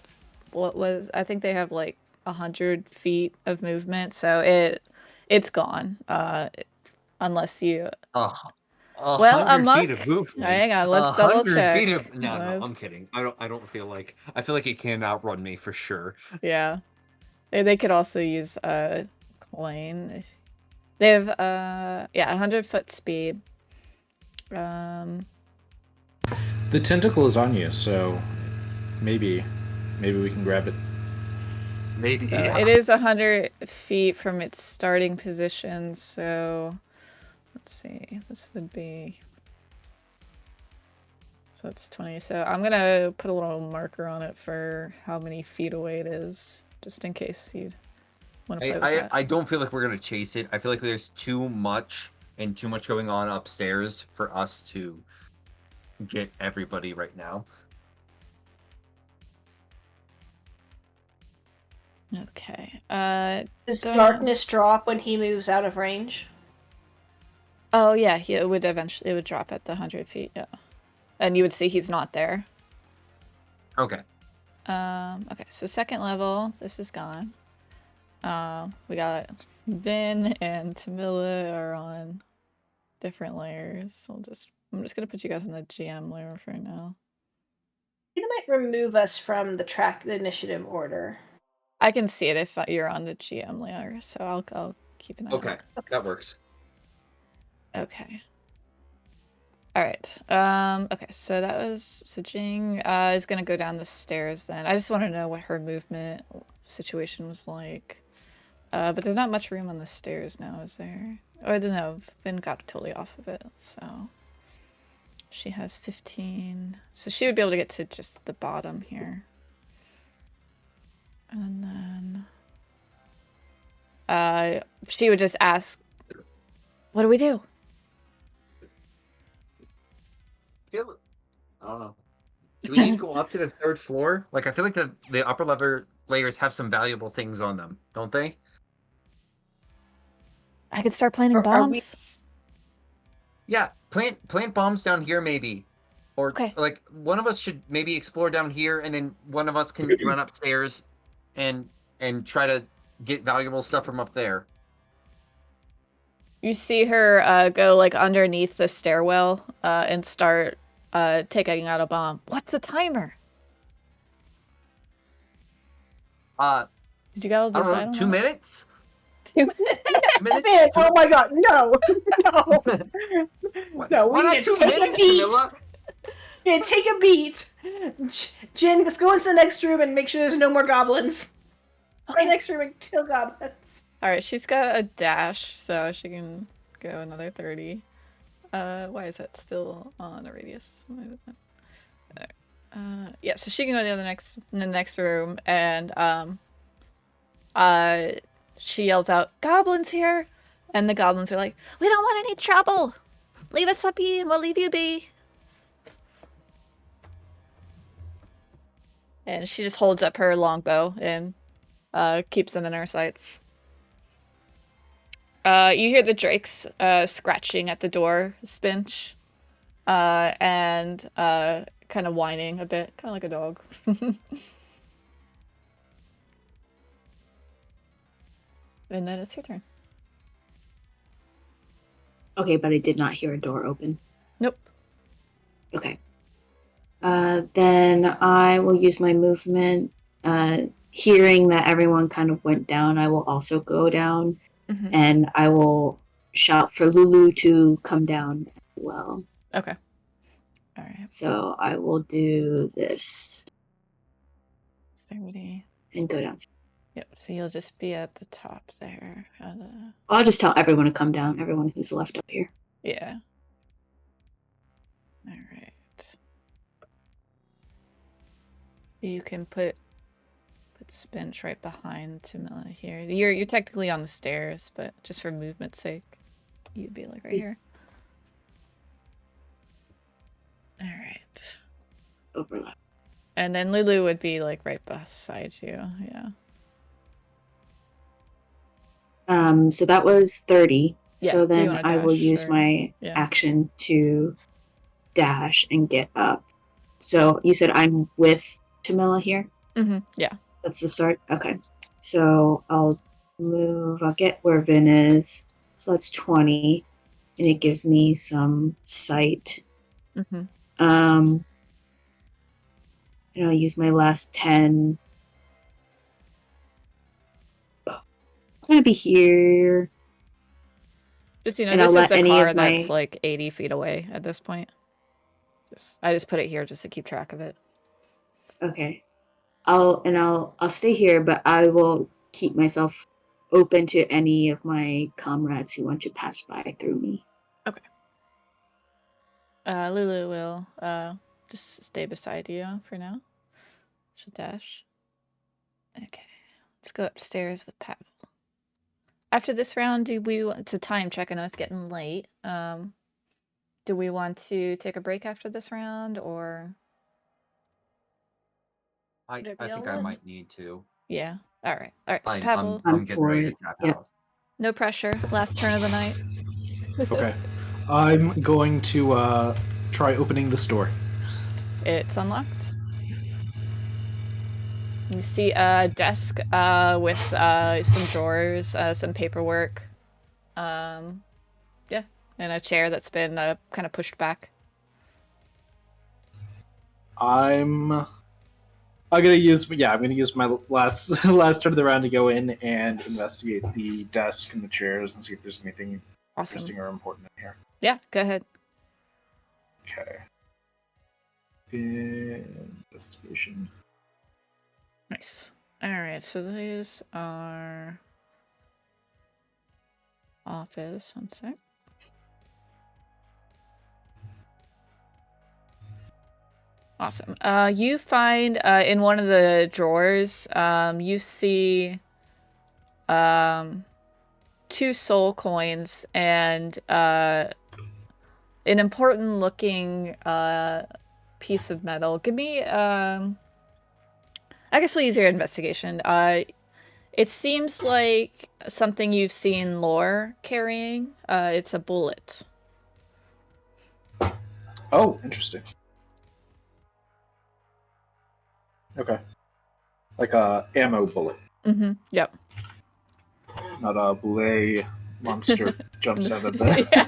think they have like 100 feet of movement, so it's gone. Unless you. Well, a monk. Feet of movement. Hang on, let's double check. Feet of... No, I'm kidding. I don't feel like. I feel like it can outrun me for sure. Yeah, they could also use a coin. They have 100-foot speed. The tentacle is on you, so maybe we can grab it. Maybe. It is 100 feet from its starting position, so let's see. This would be. So it's 20. So I'm gonna put a little marker on it for how many feet away it is, just in case you'd want to play with that. I don't feel like we're gonna chase it. I feel like there's too much going on upstairs for us to get everybody right now. Okay. Does darkness drop when he moves out of range? Oh yeah, it would drop at the 100 feet. Yeah, and you would see he's not there. Okay. Okay, so second level, this is gone. We got Vin and Tamila are on different layers. So I'm just gonna put you guys in the GM layer for now. They might remove us from the initiative order. I can see it if you're on the GM layer, so I'll keep an eye on it. Okay, that works. Okay. All right. Okay, so that was Jing is gonna go down the stairs then. I just want to know what her movement situation was like. But there's not much room on the stairs now, is there? Or no, Vin got totally off of it, so she has 15. So she would be able to get to just the bottom here. And then she would just ask, what do we do? I don't know. Do we need to go up to the 3rd floor? Like, I feel like the upper level layers have some valuable things on them, don't they? I could start planting bombs. Yeah, plant bombs down here maybe. Or Okay. like one of us should maybe explore down here, and then one of us can run upstairs and try to get valuable stuff from up there. You see her go like underneath the stairwell and start taking out a bomb. What's the timer? Did you guys decide I don't know, 2 minutes? 2 minutes? 2 minutes? Oh my god, no! No! No, we Why need not to 2 take a minutes, beat! Camilla? Yeah, take a beat! Jin, let's go into the next room and make sure there's no more goblins. Okay. Or next room and kill goblins. Alright, she's got a dash, so she can go another 30. Why is that still on a radius? Yeah, so she can go in the next room, and she yells out, "Goblins here!" And the goblins are like, "We don't want any trouble! Leave us be and we'll leave you be." And she just holds up her longbow and keeps them in her sights. You hear the drakes scratching at the door, Spinch, and kind of whining a bit, kind of like a dog. And then it's your turn. Okay, but I did not hear a door open. Nope. Okay. Then I will use my movement. Hearing that everyone kind of went down, I will also go down, and I will shout for Lulu to come down as well. Okay. All right. So I will do this. 30. And go down. Yep, so you'll just be at the top there. I'll just tell everyone to come down, everyone who's left up here. Yeah. Alright. You can put Spinch right behind Tamila here. You're technically on the stairs, but just for movement's sake, you'd be like right here. Alright. Overlap. And then Lulu would be like right beside you, yeah. So that was 30. Yeah, so do you then wanna I will dash use or- my yeah. action to dash and get up. So you said I'm with Tamila here? Yeah. That's the start? Okay. So I'll get where Vin is. So that's 20. And it gives me some sight. And I'll use my last 10. I'm gonna be here. Just, you know, And this I'll is let a any car of my- that's like 80 feet away at this point. I just put it here just to keep track of it. Okay. I'll stay here, but I will keep myself open to any of my comrades who want to pass by through me. Okay. Lulu will just stay beside you for now. She'll dash. Okay. Let's go upstairs with Pavel. After this round, it's a time check. I know it's getting late. Do we want to take a break after this round, or? I think I might need to. Yeah. All right. So Fine, Pavel, I'm getting for ready it. to tap Yep. out. no pressure. Last turn of the night. Okay. I'm going to try opening this door. It's unlocked. You see a desk with some drawers, some paperwork. Yeah, and a chair that's been kind of pushed back. I'm gonna use my last turn of the round to go in and investigate the desk and the chairs and see if there's anything interesting or important in here. Yeah, go ahead. Okay. Investigation. Nice. All right, so these are office. One sec. Awesome. You find in one of the drawers, you see 2 soul coins and an important looking piece of metal. Give me I guess we'll use your investigation. It seems like something you've seen Lore carrying. It's a bullet. Oh, interesting. Okay. Like a ammo bullet. Mm-hmm. Yep. Not a boulet monster jumps out of the... Yeah.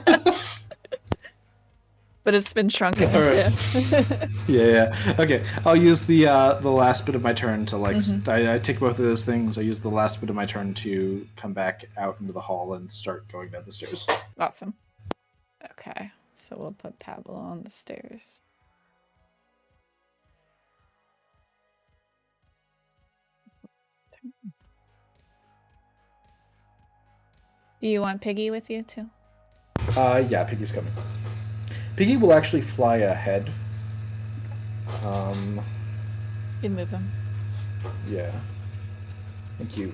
But it's been shrunken into. Yeah. Okay, I'll use the last bit of my turn to I take both of those things. I use the last bit of my turn to come back out into the hall and start going down the stairs. Awesome. Okay, so we'll put Pablo on the stairs. Do you want Piggy with you too? Yeah, Piggy's coming. Piggy will actually fly ahead. You move him. Yeah. Thank you.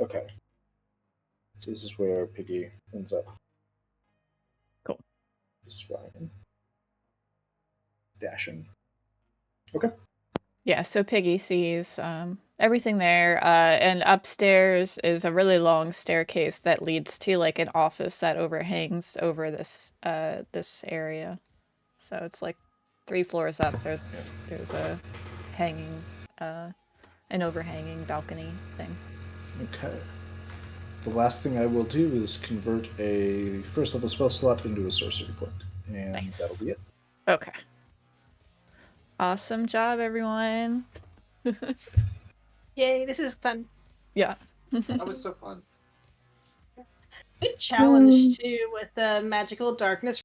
Okay. So this is where Piggy ends up. Cool. Just flying. Dashing. Okay. Yeah, so Piggy sees everything there, and upstairs is a really long staircase that leads to like an office that overhangs over this this area. So it's like 3 floors up. There's a hanging an overhanging balcony thing. Okay. The last thing I will do is convert a first level spell slot into a sorcery point. And Nice. that'll be it. Okay. Awesome job, everyone. Yay, this is fun. Yeah. That was so fun. Good challenge too with the magical darkness